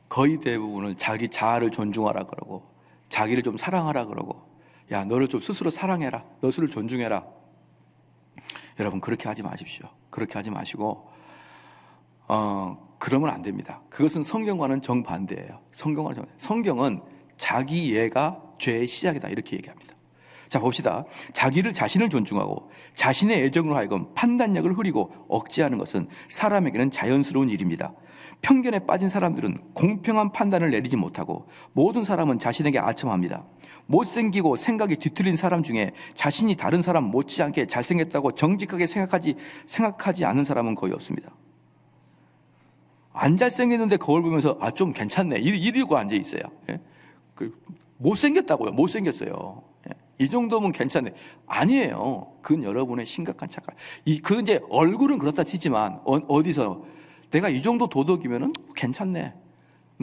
거의 대부분을 자기 자아를 존중하라 그러고 자기를 좀 사랑하라 그러고 야 너를 좀 스스로 사랑해라 너 스스로 존중해라. 여러분 그렇게 하지 마십시오. 그렇게 하지 마시고 그러면 안 됩니다. 그것은 성경과는 정반대예요. 성경은 자기애가 죄의 시작이다 이렇게 얘기합니다. 자 봅시다. 자신을 존중하고 자신의 애정으로 하여금 판단력을 흐리고 억제하는 것은 사람에게는 자연스러운 일입니다. 편견에 빠진 사람들은 공평한 판단을 내리지 못하고 모든 사람은 자신에게 아첨합니다. 못생기고 생각이 뒤틀린 사람 중에 자신이 다른 사람 못지않게 잘생겼다고 정직하게 생각하지 않은 사람은 거의 없습니다. 안 잘생겼는데 거울 보면서 좀 괜찮네 이러고 앉아 있어요. 못생겼다고요. 못생겼어요. 이 정도면 괜찮네. 아니에요. 그건 여러분의 심각한 착각. 그 이제 얼굴은 그렇다 치지만 어디서 내가 이 정도 도덕이면은 괜찮네.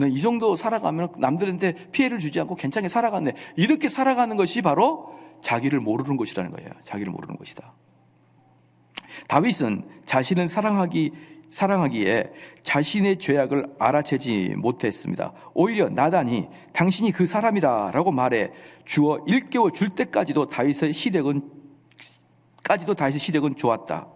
이 정도 살아가면 남들한테 피해를 주지 않고 괜찮게 살아갔네. 이렇게 살아가는 것이 바로 자기를 모르는 것이라는 거예요. 자기를 모르는 것이다. 다윗은 자신을 사랑하기에 자신의 죄악을 알아채지 못했습니다. 오히려 나단이 당신이 그 사람이라고 말해 주어 일깨워 줄 때까지도 다윗의 시력은 좋았다.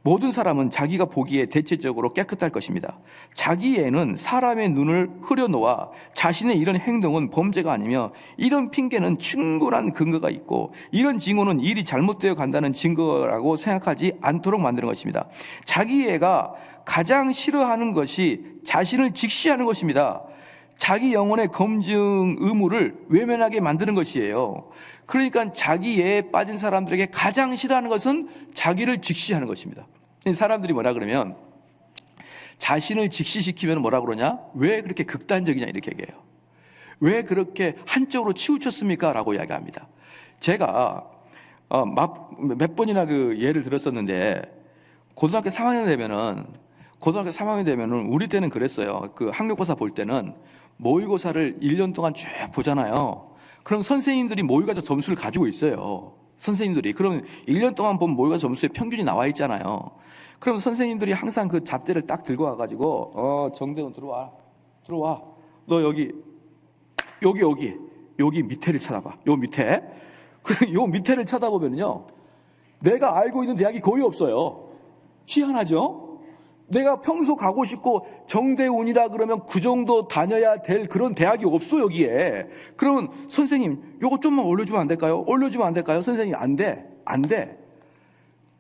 모든 사람은 자기가 보기에 대체적으로 깨끗할 것입니다. 자기애는 사람의 눈을 흐려놓아 자신의 이런 행동은 범죄가 아니며 이런 핑계는 충분한 근거가 있고 이런 징후는 일이 잘못되어 간다는 증거라고 생각하지 않도록 만드는 것입니다. 자기애가 가장 싫어하는 것이 자신을 직시하는 것입니다. 자기 영혼의 검증 의무를 외면하게 만드는 것이에요. 그러니까 자기애에 빠진 사람들에게 가장 싫어하는 것은 자기를 직시하는 것입니다. 사람들이 뭐라 그러면 자신을 직시시키면 뭐라 그러냐? 왜 그렇게 극단적이냐 이렇게 얘기해요. 왜 그렇게 한쪽으로 치우쳤습니까? 라고 이야기합니다. 제가 몇 번이나 그 예를 들었었는데 고등학교 3학년 되면은 우리 때는 그랬어요. 그 학력고사 볼 때는 모의고사를 1년 동안 쭉 보잖아요. 그럼 선생님들이 모의고사 점수를 가지고 있어요. 선생님들이. 그러면 1년 동안 본 모의고사 점수의 평균이 나와 있잖아요. 그럼 선생님들이 항상 그 잣대를 딱 들고 와가지고 정대훈 들어와. 너 여기 밑에를 쳐다봐. 요 밑에. 그럼 요 밑에를 쳐다보면요. 내가 알고 있는 대학이 거의 없어요. 희한하죠? 내가 평소 가고 싶고 정대운이라 그러면 그 정도 다녀야 될 그런 대학이 없어 여기에. 그러면 선생님 요거 좀만 올려주면 안 될까요? 선생님 안 돼.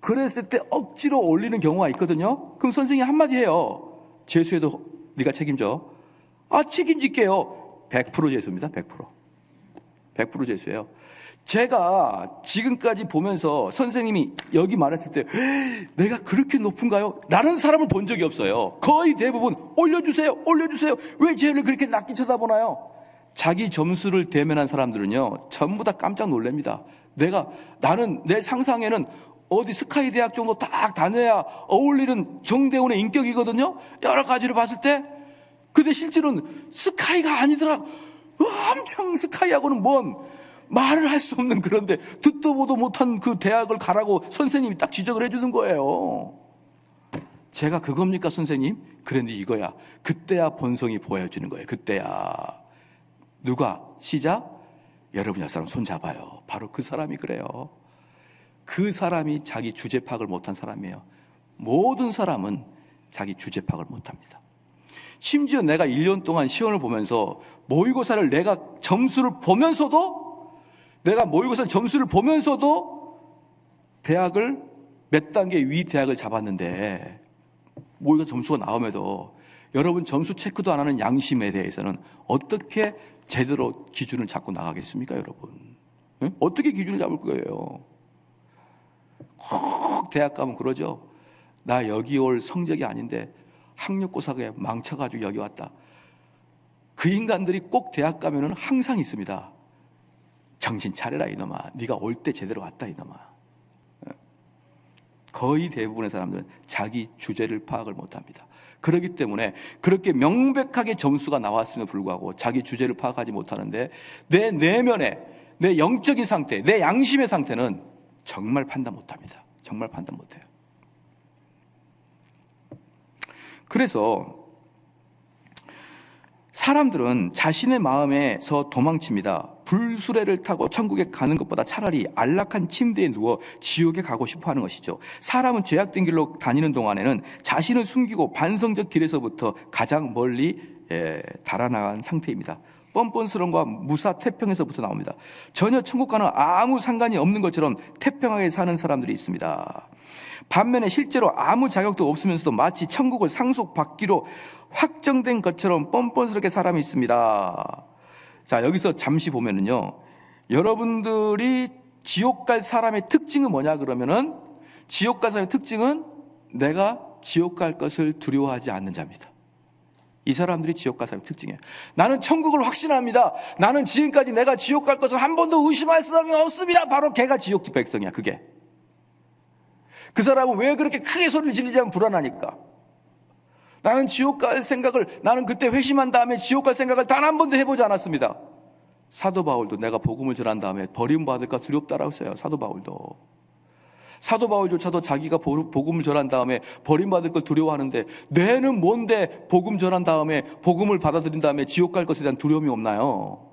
그랬을 때 억지로 올리는 경우가 있거든요. 그럼 선생님이 한마디 해요. 재수해도 네가 책임져. 책임질게요. 100% 재수입니다. 100% 재수예요. 제가 지금까지 보면서 선생님이 여기 말했을 때 내가 그렇게 높은가요? 라는 사람을 본 적이 없어요. 거의 대부분 올려주세요. 왜 쟤를 그렇게 낮게 쳐다보나요? 자기 점수를 대면한 사람들은요 전부 다 깜짝 놀랍니다. 나는 내 상상에는 어디 스카이 대학 정도 딱 다녀야 어울리는 정대훈의 인격이거든요. 여러 가지를 봤을 때. 근데 실제로는 스카이가 아니더라. 엄청 스카이하고는 뭔 말을 할 수 없는, 그런데 듣도 보도 못한 그 대학을 가라고 선생님이 딱 지적을 해주는 거예요. 제가 그겁니까 선생님? 그런데 이거야. 그때야 본성이 보여주는 거예요. 그때야. 누가? 시작? 여러분 옆사람 손 잡아요. 바로 그 사람이 그래요. 그 사람이 자기 주제 파악을 못한 사람이에요. 모든 사람은 자기 주제 파악을 못합니다. 심지어 내가 1년 동안 시험을 보면서 모의고사를 내가 점수를 보면서도 대학을 몇 단계 위 대학을 잡았는데 모의고사 점수가 나옴에도 여러분 점수 체크도 안 하는 양심에 대해서는 어떻게 제대로 기준을 잡고 나가겠습니까 여러분? 응? 어떻게 기준을 잡을 거예요? 꼭 대학 가면 그러죠. 나 여기 올 성적이 아닌데 학력고사에 망쳐가지고 여기 왔다. 그 인간들이 꼭 대학 가면은 항상 있습니다. 정신 차려라 이놈아. 네가 올 때 제대로 왔다 이놈아. 거의 대부분의 사람들은 자기 주제를 파악을 못합니다. 그렇기 때문에 그렇게 명백하게 점수가 나왔음에도 불구하고 자기 주제를 파악하지 못하는데 내 내면의 내 영적인 상태, 내 양심의 상태는 정말 판단 못합니다. 정말 판단 못해요. 그래서 사람들은 자신의 마음에서 도망칩니다. 불수레를 타고 천국에 가는 것보다 차라리 안락한 침대에 누워 지옥에 가고 싶어 하는 것이죠. 사람은 죄악된 길로 다니는 동안에는 자신을 숨기고 반성적 길에서부터 가장 멀리 달아나간 상태입니다. 뻔뻔스러움과 무사 태평에서부터 나옵니다. 전혀 천국과는 아무 상관이 없는 것처럼 태평하게 사는 사람들이 있습니다. 반면에 실제로 아무 자격도 없으면서도 마치 천국을 상속받기로 확정된 것처럼 뻔뻔스럽게 사람이 있습니다. 자, 여기서 잠시 보면은요, 여러분들이 지옥 갈 사람의 특징은 뭐냐 그러면은, 지옥 갈 사람의 특징은 내가 지옥 갈 것을 두려워하지 않는 자입니다. 이 사람들이 지옥 갈 사람의 특징이에요. 나는 천국을 확신합니다. 나는 지금까지 내가 지옥 갈 것을 한 번도 의심할 사람이 없습니다. 바로 걔가 지옥 백성이야. 그게. 그 사람은 왜 그렇게 크게 소리를 지르지 않으면 불안하니까. 나는 지옥 갈 생각을, 나는 그때 회심한 다음에 지옥 갈 생각을 단 한 번도 해보지 않았습니다. 사도 바울도 내가 복음을 전한 다음에 버림받을까 두렵다라고 했어요. 사도 바울도. 사도 바울조차도 자기가 복음을 전한 다음에 버림받을 걸 두려워하는데, 뇌는 뭔데 복음 전한 다음에 복음을 받아들인 다음에 지옥 갈 것에 대한 두려움이 없나요?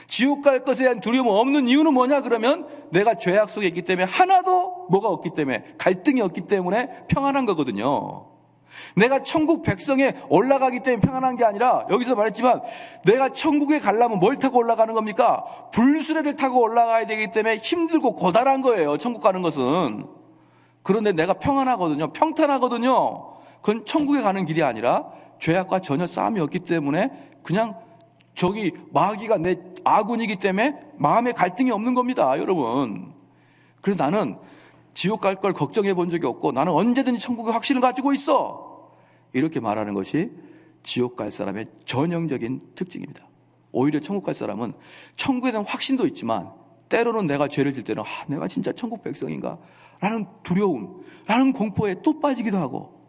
지옥 갈 것에 대한 두려움 없는 이유는 뭐냐 그러면, 내가 죄악 속에 있기 때문에 하나도 뭐가 없기 때문에, 갈등이 없기 때문에 평안한 거거든요. 내가 천국 백성에 올라가기 때문에 평안한 게 아니라, 여기서 말했지만 내가 천국에 가려면 뭘 타고 올라가는 겁니까? 불수레를 타고 올라가야 되기 때문에 힘들고 고달한 거예요, 천국 가는 것은. 그런데 내가 평안하거든요. 평탄하거든요. 그건 천국에 가는 길이 아니라 죄악과 전혀 싸움이 없기 때문에 그냥 저기 마귀가 내 아군이기 때문에 마음에 갈등이 없는 겁니다, 여러분. 그래서 나는 지옥 갈 걸 걱정해 본 적이 없고, 나는 언제든지 천국의 확신을 가지고 있어. 이렇게 말하는 것이 지옥 갈 사람의 전형적인 특징입니다. 오히려 천국 갈 사람은 천국에 대한 확신도 있지만, 때로는 내가 죄를 질 때는 내가 진짜 천국 백성인가? 라는 두려움, 라는 공포에 또 빠지기도 하고,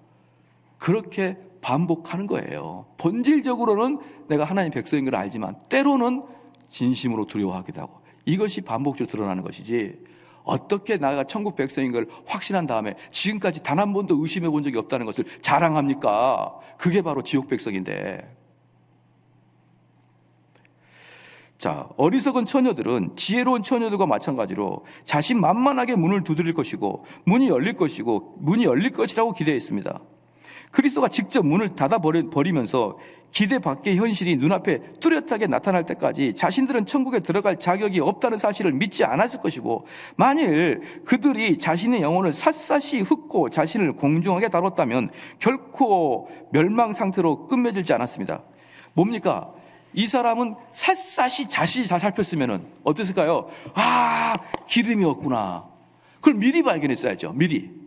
그렇게 반복하는 거예요. 본질적으로는 내가 하나님 백성인 걸 알지만 때로는 진심으로 두려워하기도 하고, 이것이 반복적으로 드러나는 것이지, 어떻게 나가 천국 백성인 걸 확신한 다음에 지금까지 단 한 번도 의심해 본 적이 없다는 것을 자랑합니까? 그게 바로 지옥 백성인데. 자, 어리석은 처녀들은 지혜로운 처녀들과 마찬가지로 자신만만하게 문을 두드릴 것이고 문이 열릴 것이라고 기대했습니다. 그리스도가 직접 문을 닫아버리면서 기대 밖의 현실이 눈앞에 뚜렷하게 나타날 때까지 자신들은 천국에 들어갈 자격이 없다는 사실을 믿지 않았을 것이고, 만일 그들이 자신의 영혼을 샅샅이 훑고 자신을 공정하게 다뤘다면 결코 멸망 상태로 끝맺을지 않았습니다. 뭡니까? 이 사람은 샅샅이 자신이 잘 살폈으면 어땠을까요? 기름이 없구나. 그걸 미리 발견했어야죠. 미리.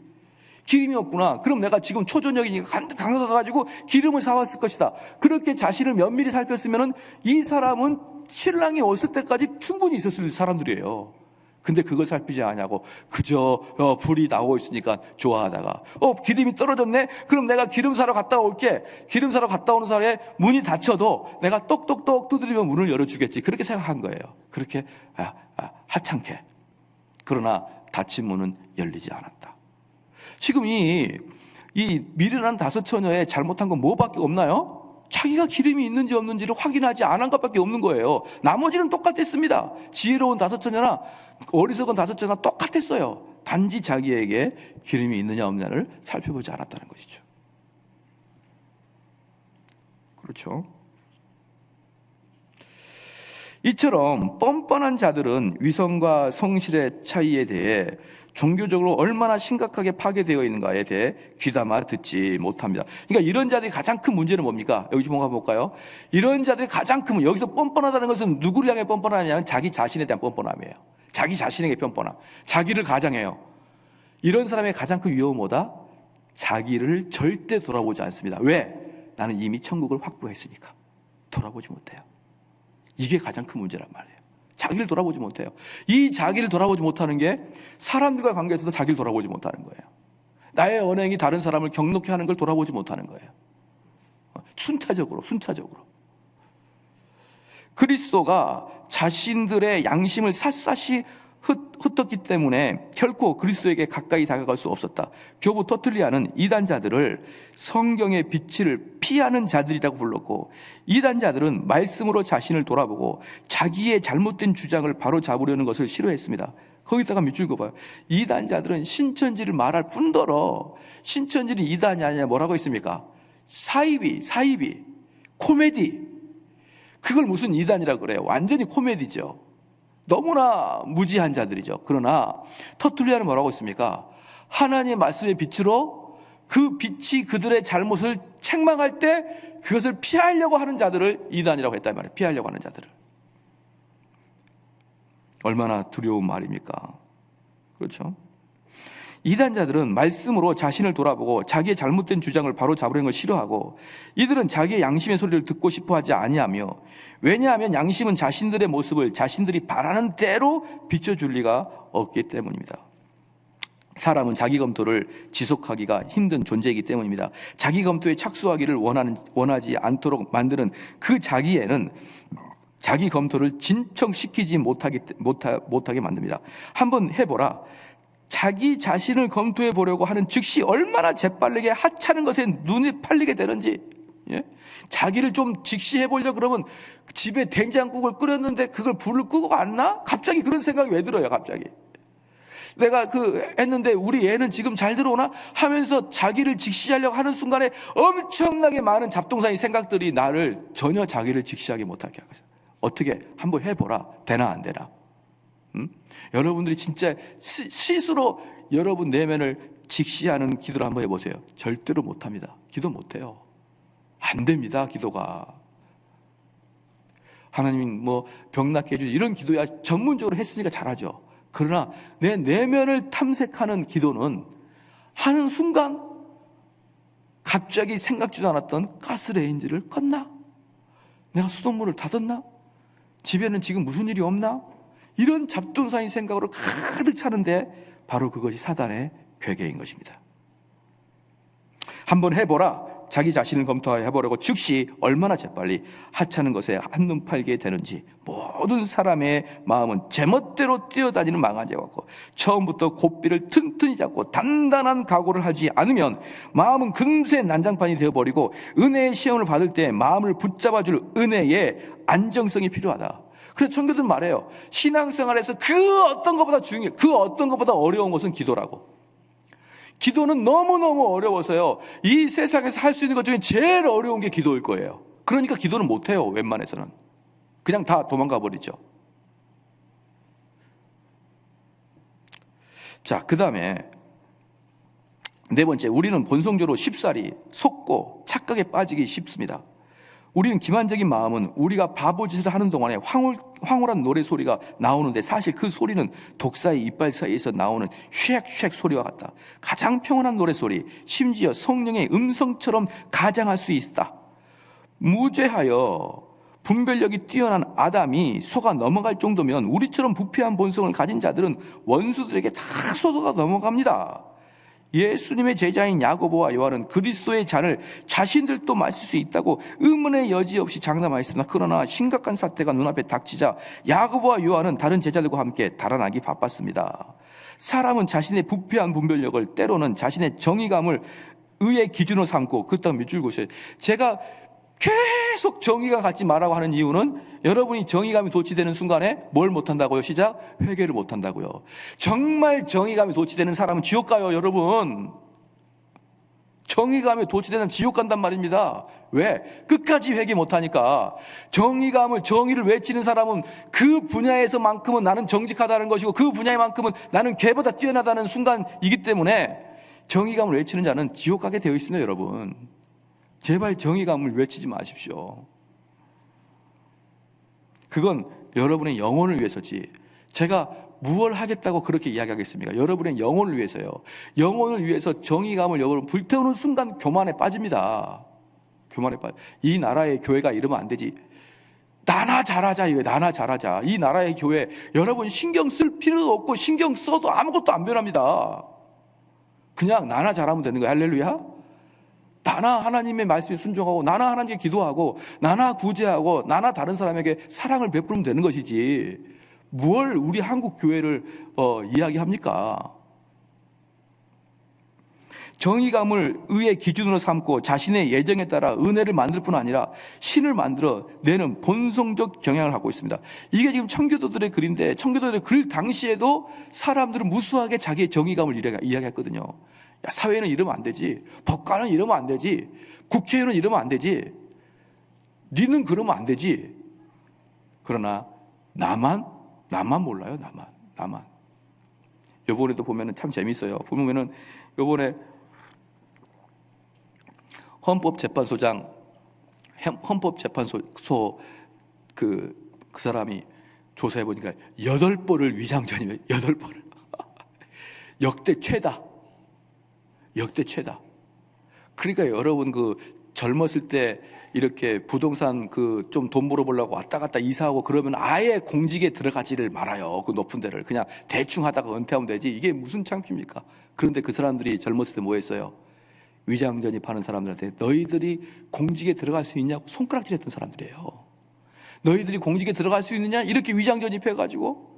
기름이 없구나. 그럼 내가 지금 초저녁이니까 강가 가가지고 기름을 사왔을 것이다. 그렇게 자신을 면밀히 살폈으면 이 사람은 신랑이 왔을 때까지 충분히 있었을 사람들이에요. 근데 그걸 살피지 않냐고 그저 불이 나오고 있으니까 좋아하다가 기름이 떨어졌네? 그럼 내가 기름 사러 갔다 올게. 기름 사러 갔다 오는 사이에 문이 닫혀도 내가 똑똑똑 두드리면 문을 열어주겠지. 그렇게 생각한 거예요. 그렇게 하찮게. 그러나 닫힌 문은 열리지 않았다. 지금 이 미련한 다섯 처녀의 잘못한 건 뭐밖에 없나요? 자기가 기름이 있는지 없는지를 확인하지 않은 것밖에 없는 거예요. 나머지는 똑같았습니다. 지혜로운 다섯 처녀나 어리석은 다섯 처녀나 똑같았어요. 단지 자기에게 기름이 있느냐 없느냐를 살펴보지 않았다는 것이죠. 그렇죠? 이처럼 뻔뻔한 자들은 위선과 성실의 차이에 대해 종교적으로 얼마나 심각하게 파괴되어 있는가에 대해 귀담아 듣지 못합니다. 그러니까 이런 자들이 가장 큰 문제는 뭡니까? 여기 좀 한번 볼까요? 이런 자들이 가장 큰, 여기서 뻔뻔하다는 것은 누구를 향해 뻔뻔하냐면 자기 자신에 대한 뻔뻔함이에요. 자기 자신에게 뻔뻔함. 자기를 가장해요. 이런 사람의 가장 큰 위험은 뭐다? 자기를 절대 돌아보지 않습니다. 왜? 나는 이미 천국을 확보했으니까 돌아보지 못해요. 이게 가장 큰 문제란 말이에요. 자기를 돌아보지 못해요. 이 자기를 돌아보지 못하는 게 사람들과 관계에서도 자기를 돌아보지 못하는 거예요. 나의 언행이 다른 사람을 경록케 하는 걸 돌아보지 못하는 거예요. 순차적으로. 그리스도가 자신들의 양심을 샅샅이 흩었기 때문에 결코 그리스도에게 가까이 다가갈 수 없었다. 교부 터툴리아는 이단자들을 성경의 빛을 피하는 자들이라고 불렀고, 이단자들은 말씀으로 자신을 돌아보고 자기의 잘못된 주장을 바로 잡으려는 것을 싫어했습니다. 거기다가 밑줄 그어봐요. 이단자들은 신천지를 말할 뿐더러 신천지는 이단이 아니냐 뭐라고 했습니까? 사이비, 코미디. 그걸 무슨 이단이라고 그래요? 완전히 코미디죠. 너무나 무지한 자들이죠. 그러나 터툴리아는 뭐라고 했습니까? 하나님의 말씀의 빛으로 그 빛이 그들의 잘못을 책망할 때 그것을 피하려고 하는 자들을 이단이라고 했단 말이에요. 피하려고 하는 자들을. 얼마나 두려운 말입니까? 그렇죠? 이단자들은 말씀으로 자신을 돌아보고 자기의 잘못된 주장을 바로 잡으려는 걸 싫어하고, 이들은 자기의 양심의 소리를 듣고 싶어 하지 아니하며, 왜냐하면 양심은 자신들의 모습을 자신들이 바라는 대로 비춰줄 리가 없기 때문입니다. 사람은 자기 검토를 지속하기가 힘든 존재이기 때문입니다. 자기 검토에 착수하기를 원하지 않도록 만드는 그 자기애는 자기 검토를 진척시키지 못하게 만듭니다. 한번 해보라. 자기 자신을 검토해 보려고 하는 즉시 얼마나 재빠르게 하찮은 것에 눈이 팔리게 되는지. 자기를 좀 직시해 보려고 그러면 집에 된장국을 끓였는데 그걸 불을 끄고 왔나? 갑자기 그런 생각이 왜 들어요? 갑자기 내가 했는데 우리 애는 지금 잘 들어오나? 하면서 자기를 직시하려고 하는 순간에 엄청나게 많은 잡동사니 생각들이 나를 전혀 자기를 직시하게 못하게 하고 있어요. 어떻게 한번 해보라. 되나 안 되나? 여러분들이 진짜 스스로 여러분 내면을 직시하는 기도를 한번 해보세요. 절대로 못합니다. 기도 못해요. 안 됩니다. 기도가. 하나님 병 낫게 해주세요 이런 기도야 전문적으로 했으니까 잘하죠. 그러나 내 내면을 탐색하는 기도는 하는 순간 갑자기 생각지도 않았던 가스레인지를 껐나? 내가 수돗물을 닫았나? 집에는 지금 무슨 일이 없나? 이런 잡동사니 생각으로 가득 차는데 바로 그것이 사단의 괴계인 것입니다. 한번 해보라. 자기 자신을 검토해보려고 즉시 얼마나 재빨리 하찮은 것에 한눈 팔게 되는지. 모든 사람의 마음은 제멋대로 뛰어다니는 망아지와 같고, 처음부터 고삐를 튼튼히 잡고 단단한 각오를 하지 않으면 마음은 금세 난장판이 되어버리고, 은혜의 시험을 받을 때 마음을 붙잡아줄 은혜의 안정성이 필요하다. 그래서 청교도는 말해요. 신앙생활에서 그 어떤 것보다 어려운 것은 기도라고. 기도는 너무너무 어려워서요, 이 세상에서 할 수 있는 것 중에 제일 어려운 게 기도일 거예요. 그러니까 기도는 못해요. 웬만해서는 그냥 다 도망가 버리죠. 자, 그 다음에 네 번째, 우리는 본성적으로 쉽사리 속고 착각에 빠지기 쉽습니다. 우리는 기만적인 마음은 우리가 바보짓을 하는 동안에 황홀한 노래소리가 나오는데, 사실 그 소리는 독사의 이빨 사이에서 나오는 쉑쉑 소리와 같다. 가장 평온한 노래소리, 심지어 성령의 음성처럼 가장할 수 있다. 무죄하여 분별력이 뛰어난 아담이 속아 넘어갈 정도면 우리처럼 부패한 본성을 가진 자들은 원수들에게 다 속아 넘어갑니다. 예수님의 제자인 야고보와 요한은 그리스도의 잔을 자신들도 마실 수 있다고 의문의 여지 없이 장담하였습니다. 그러나 심각한 사태가 눈앞에 닥치자 야고보와 요한은 다른 제자들과 함께 달아나기 바빴습니다. 사람은 자신의 부패한 분별력을, 때로는 자신의 정의감을 의의 기준으로 삼고, 그렇다고 밑줄 그으셔요. 제가 계속 정의감 갖지 말라고 하는 이유는 여러분이 정의감이 도취되는 순간에 뭘 못한다고요? 시작. 회개를 못한다고요. 정말 정의감이 도취되는 사람은 지옥 가요. 여러분, 정의감에 도취되는 지옥 간단 말입니다. 왜? 끝까지 회개 못하니까. 정의를 외치는 사람은 그 분야에서만큼은 나는 정직하다는 것이고, 그 분야에만큼은 나는 걔보다 뛰어나다는 순간이기 때문에 정의감을 외치는 자는 지옥 가게 되어 있습니다. 여러분, 제발 정의감을 외치지 마십시오. 그건 여러분의 영혼을 위해서지, 제가 무엇을 하겠다고 그렇게 이야기하겠습니까? 여러분의 영혼을 위해서요. 영혼을 위해서 정의감을 여러분 불태우는 순간 교만에 빠집니다. 교만에 빠져. 이 나라의 교회가 이러면 안 되지. 나나 잘하자 이거예요. 나나 잘하자. 이 나라의 교회 여러분 신경 쓸 필요도 없고 신경 써도 아무것도 안 변합니다. 그냥 나나 잘하면 되는 거예요. 할렐루야. 나나 하나님의 말씀에 순종하고 나나 하나님께 기도하고 나나 구제하고 나나 다른 사람에게 사랑을 베풀면 되는 것이지 뭘 우리 한국 교회를 이야기합니까? 정의감을 의의 기준으로 삼고 자신의 예정에 따라 은혜를 만들 뿐 아니라 신을 만들어 내는 본성적 경향을 갖고 있습니다. 이게 지금 청교도들의 글인데 청교도들의 글 당시에도 사람들은 무수하게 자기의 정의감을 이야기했거든요. 야, 사회는 이러면 안 되지, 법관은 이러면 안 되지, 국회의원은 이러면 안 되지, 니는 그러면 안 되지. 그러나 나만 몰라요. 나만. 요번에도 보면은 참 재밌어요. 보면은 요번에 헌법재판소장, 헌법재판소 그 사람이 조사해 보니까 8번을 위장전입니다. 8번을. 역대 최다. 그러니까 여러분 그 젊었을 때 이렇게 부동산 그 좀 돈 벌어보려고 왔다 갔다 이사하고 그러면 아예 공직에 들어가지를 말아요. 그 높은 데를 그냥 대충 하다가 은퇴하면 되지. 이게 무슨 창피입니까? 그런데 그 사람들이 젊었을 때 뭐 했어요? 위장전입하는 사람들한테 너희들이 공직에 들어갈 수 있냐고 손가락질했던 사람들이에요. 너희들이 공직에 들어갈 수 있느냐 이렇게 위장전입해가지고.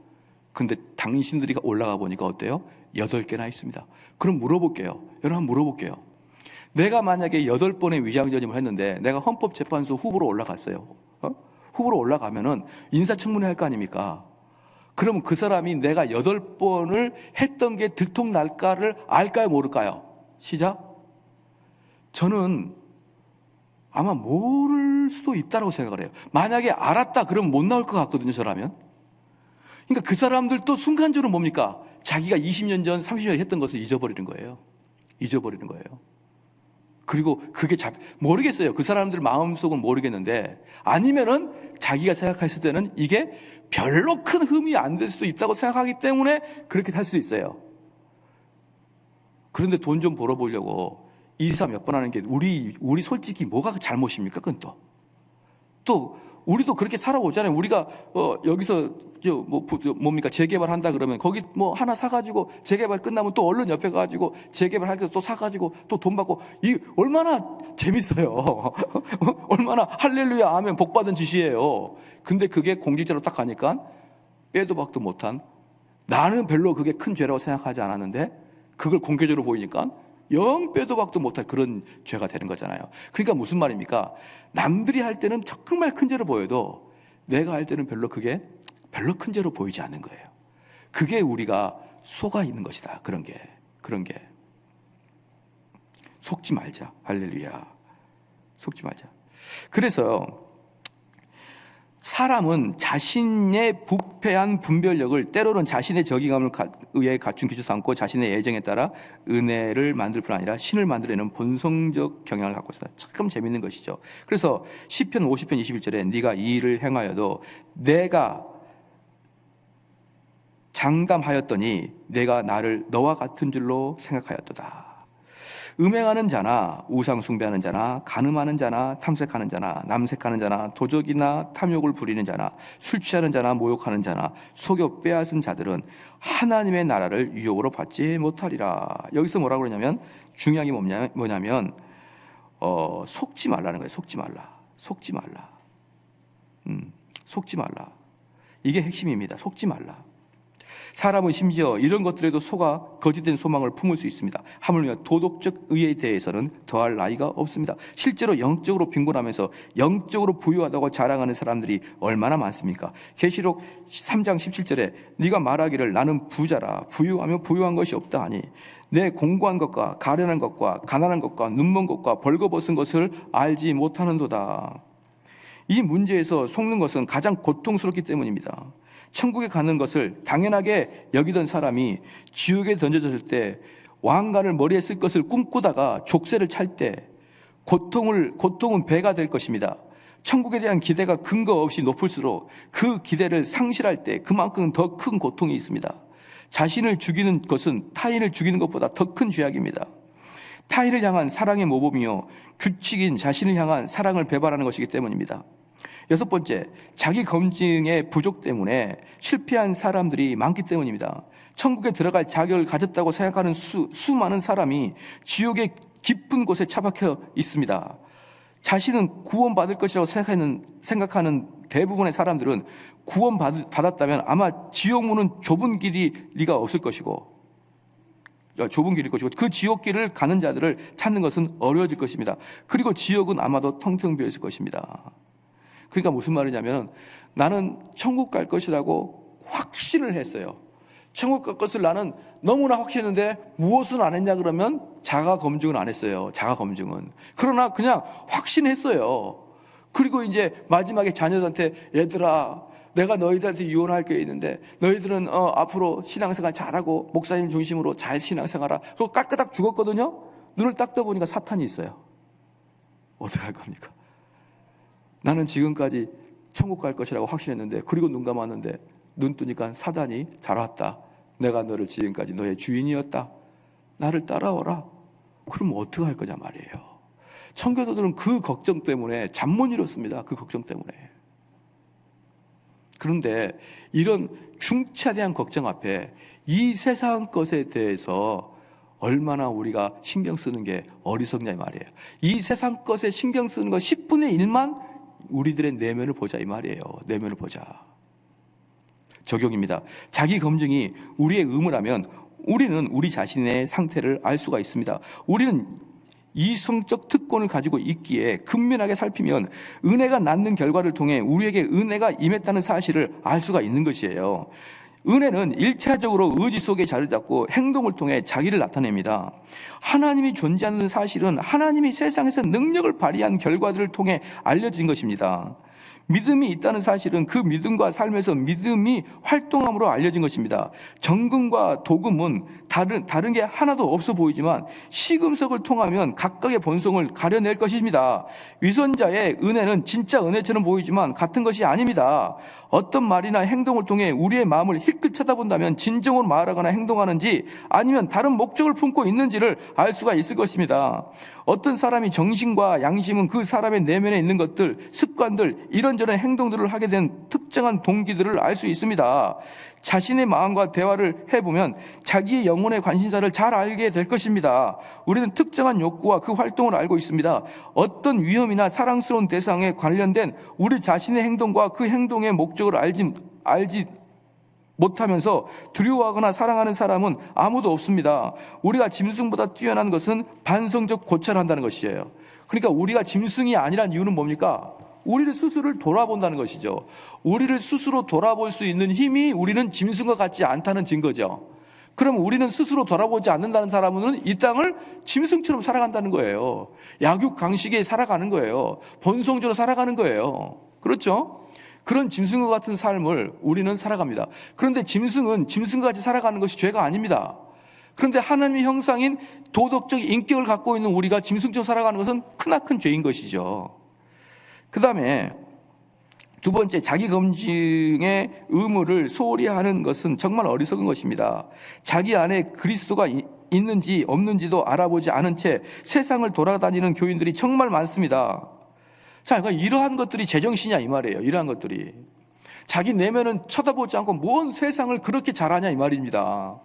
근데 당신들이 올라가 보니까 어때요? 8개나 있습니다. 그럼 물어볼게요. 여러분 한번 물어볼게요. 내가 만약에 8번의 위장전입을 했는데 내가 헌법재판소 후보로 올라갔어요. 후보로 올라가면은 인사청문회 할 거 아닙니까? 그럼 그 사람이 내가 8번을 했던 게 들통날까를 알까요 모를까요? 시작. 저는 아마 모를 수도 있다고 생각을 해요. 만약에 알았다 그러면 못 나올 것 같거든요. 저라면. 그러니까 그 사람들도 순간적으로 뭡니까? 자기가 20년 전 30년 전 했던 것을 잊어버리는 거예요. 그리고 그게 모르겠어요. 그 사람들 마음속은 모르겠는데 아니면은 자기가 생각했을 때는 이게 별로 큰 흠이 안 될 수도 있다고 생각하기 때문에 그렇게 살 수 있어요. 그런데 돈 좀 벌어보려고 이사 몇 번 하는 게 우리 솔직히 뭐가 잘못입니까? 그건 또 우리도 그렇게 살아오잖아요. 우리가 여기서 뭡니까 재개발한다 그러면 거기 뭐 하나 사가지고 재개발 끝나면 또 얼른 옆에 가가지고 재개발할 때 또 사가지고 또 돈 받고 이 얼마나 재밌어요. 얼마나 할렐루야 하면 복 받은 짓이에요. 근데 그게 공직자로 딱 가니까 빼도 박도 못한 나는 별로 그게 큰 죄라고 생각하지 않았는데 그걸 공개적으로 보이니까 영 빼도 박도 못할 그런 죄가 되는 거잖아요. 그러니까 무슨 말입니까? 남들이 할 때는 정말 큰 죄로 보여도 내가 할 때는 그게 별로 큰 죄로 보이지 않는 거예요. 그게 우리가 속아 있는 것이다. 그런 게 속지 말자. 할렐루야. 속지 말자. 그래서 사람은 자신의 부패한 분별력을 때로는 자신의 정의감을 의해 갖춘 기준 삼고 자신의 예정에 따라 은혜를 만들 뿐 아니라 신을 만들어내는 본성적 경향을 갖고 있습니다. 참 재밌는 것이죠. 그래서 시편 50편 21절에 네가 이 일을 행하여도 내가 장담하였더니 내가 나를 너와 같은 줄로 생각하였도다. 음행하는 자나 우상 숭배하는 자나 간음하는 자나 탐색하는 자나 남색하는 자나 도적이나 탐욕을 부리는 자나 술 취하는 자나 모욕하는 자나 속여 빼앗은 자들은 하나님의 나라를 유혹으로 받지 못하리라. 여기서 뭐라고 그러냐면 중요한 게 뭐냐면 속지 말라는 거예요. 속지 말라. 이게 핵심입니다. 속지 말라. 사람은 심지어 이런 것들에도 속아 거짓된 소망을 품을 수 있습니다. 하물며 도덕적 의에 대해서는 더할 나위가 없습니다. 실제로 영적으로 빈곤하면서 영적으로 부유하다고 자랑하는 사람들이 얼마나 많습니까? 계시록 3장 17절에 네가 말하기를 나는 부자라 부유하며 부유한 것이 없다 하니 내 공고한 것과 가련한 것과 가난한 것과 눈먼 것과 벌거벗은 것을 알지 못하는도다. 이 문제에서 속는 것은 가장 고통스럽기 때문입니다. 천국에 가는 것을 당연하게 여기던 사람이 지옥에 던져졌을 때 왕관을 머리에 쓸 것을 꿈꾸다가 족쇄를 찰 때 고통은 배가 될 것입니다. 천국에 대한 기대가 근거 없이 높을수록 그 기대를 상실할 때 그만큼 더 큰 고통이 있습니다. 자신을 죽이는 것은 타인을 죽이는 것보다 더 큰 죄악입니다. 타인을 향한 사랑의 모범이요 규칙인 자신을 향한 사랑을 배반하는 것이기 때문입니다. 여섯 번째, 자기 검증의 부족 때문에 실패한 사람들이 많기 때문입니다. 천국에 들어갈 자격을 가졌다고 생각하는 수많은 사람이 지옥의 깊은 곳에 처박혀 있습니다. 자신은 구원받을 것이라고 생각하는 대부분의 사람들은 구원받았다면 아마 지옥문은 좁은 길이가 없을 것이고, 그 지옥길을 가는 자들을 찾는 것은 어려워질 것입니다. 그리고 지옥은 아마도 텅텅 비어 있을 것입니다. 그러니까 무슨 말이냐면, 나는 천국 갈 것이라고 확신을 했어요. 천국 갈 것을 나는 너무나 확신했는데 무엇은 안 했냐 그러면 자가 검증은 안 했어요. 자가 검증은. 그러나 그냥 확신했어요. 그리고 이제 마지막에 자녀들한테, 얘들아, 내가 너희들한테 유언할 게 있는데 너희들은 앞으로 신앙생활 잘하고 목사님 중심으로 잘 신앙생활하라. 그거 깔끄닥 죽었거든요. 눈을 딱 떠보니까 사탄이 있어요. 어떻게 할 겁니까? 나는 지금까지 천국 갈 것이라고 확신했는데, 그리고 눈 감았는데 눈 뜨니까 사단이, 잘 왔다, 내가 너를 지금까지 너의 주인이었다, 나를 따라와라. 그럼 어떻게 할 거냐 말이에요. 청교도들은 그 걱정 때문에 잠 못 이뤘습니다. 그 걱정 때문에. 그런데 이런 중차대한 걱정 앞에 이 세상 것에 대해서 얼마나 우리가 신경 쓰는 게 어리석냐 이 말이에요. 이 세상 것에 신경 쓰는 거 10분의 1만 우리들의 내면을 보자 이 말이에요. 내면을 보자. 적용입니다. 자기 검증이 우리의 의무라면 우리는 우리 자신의 상태를 알 수가 있습니다. 우리는 이성적 특권을 가지고 있기에 근면하게 살피면 은혜가 낳는 결과를 통해 우리에게 은혜가 임했다는 사실을 알 수가 있는 것이에요. 은혜는 1차적으로 의지 속에 자리 잡고 행동을 통해 자기를 나타냅니다. 하나님이 존재하는 사실은 하나님이 세상에서 능력을 발휘한 결과들을 통해 알려진 것입니다. 믿음이 있다는 사실은 그 믿음과 삶에서 믿음이 활동함으로 알려진 것입니다. 정금과 도금은 다른 게 하나도 없어 보이지만 시금석을 통하면 각각의 본성을 가려낼 것입니다. 위선자의 은혜는 진짜 은혜처럼 보이지만 같은 것이 아닙니다. 어떤 말이나 행동을 통해 우리의 마음을 힐끗 쳐다본다면 진정으로 말하거나 행동하는지 아니면 다른 목적을 품고 있는지를 알 수가 있을 것입니다. 어떤 사람이 정신과 양심은 그 사람의 내면에 있는 것들, 습관들, 이런저런 행동들을 하게 된 특정한 동기들을 알 수 있습니다. 자신의 마음과 대화를 해보면 자기의 영혼의 관심사를 잘 알게 될 것입니다. 우리는 특정한 욕구와 그 활동을 알고 있습니다. 어떤 위험이나 사랑스러운 대상에 관련된 우리 자신의 행동과 그 행동의 목적을 알지 못하면서 두려워하거나 사랑하는 사람은 아무도 없습니다. 우리가 짐승보다 뛰어난 것은 반성적 고찰을 한다는 것이에요. 그러니까 우리가 짐승이 아니란 이유는 뭡니까? 우리를 스스로를 돌아본다는 것이죠. 우리를 스스로 돌아볼 수 있는 힘이 우리는 짐승과 같지 않다는 증거죠. 그럼 우리는 스스로 돌아보지 않는다는 사람은 이 땅을 짐승처럼 살아간다는 거예요. 약육강식에 살아가는 거예요. 본성적으로 살아가는 거예요. 그렇죠? 그런 짐승과 같은 삶을 우리는 살아갑니다. 그런데 짐승은 짐승과 같이 살아가는 것이 죄가 아닙니다. 그런데 하나님의 형상인 도덕적 인격을 갖고 있는 우리가 짐승처럼 살아가는 것은 크나큰 죄인 것이죠. 그 다음에 두 번째, 자기 검증의 의무를 소홀히 하는 것은 정말 어리석은 것입니다. 자기 안에 그리스도가 있는지 없는지도 알아보지 않은 채 세상을 돌아다니는 교인들이 정말 많습니다. 자, 그러니까 이러한 것들이 제정신이야 이 말이에요. 이러한 것들이 자기 내면은 쳐다보지 않고 뭔 세상을 그렇게 잘하냐 이 말입니다.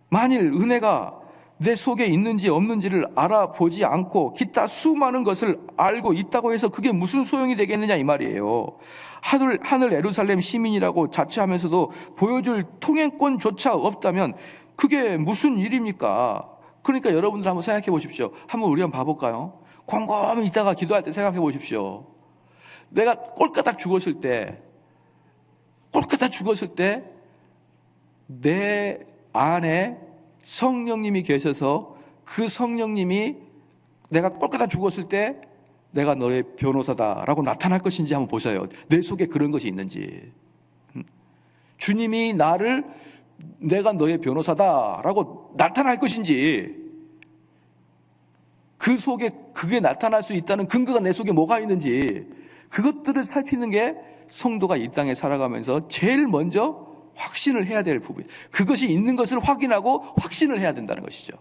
만일 은혜가 내 속에 있는지 없는지를 알아보지 않고 기타 수많은 것을 알고 있다고 해서 그게 무슨 소용이 되겠느냐 이 말이에요. 하늘 예루살렘 시민이라고 자처하면서도 보여줄 통행권조차 없다면 그게 무슨 일입니까? 그러니까 여러분들 한번 생각해 보십시오. 한번 우리 한번 봐볼까요? 곰곰이 있다가 기도할 때 생각해 보십시오. 내가 꼴까닥 죽었을 때 내 안에 성령님이 계셔서 그 성령님이 내가 꼴까닥 죽었을 때 내가 너의 변호사다라고 나타날 것인지 한번 보세요. 내 속에 그런 것이 있는지. 주님이 내가 너의 변호사다라고 나타날 것인지, 그 속에 그게 나타날 수 있다는 근거가 내 속에 뭐가 있는지, 그것들을 살피는 게 성도가 이 땅에 살아가면서 제일 먼저 확신을 해야 될 부분. 그것이 있는 것을 확인하고 확신을 해야 된다는 것이죠.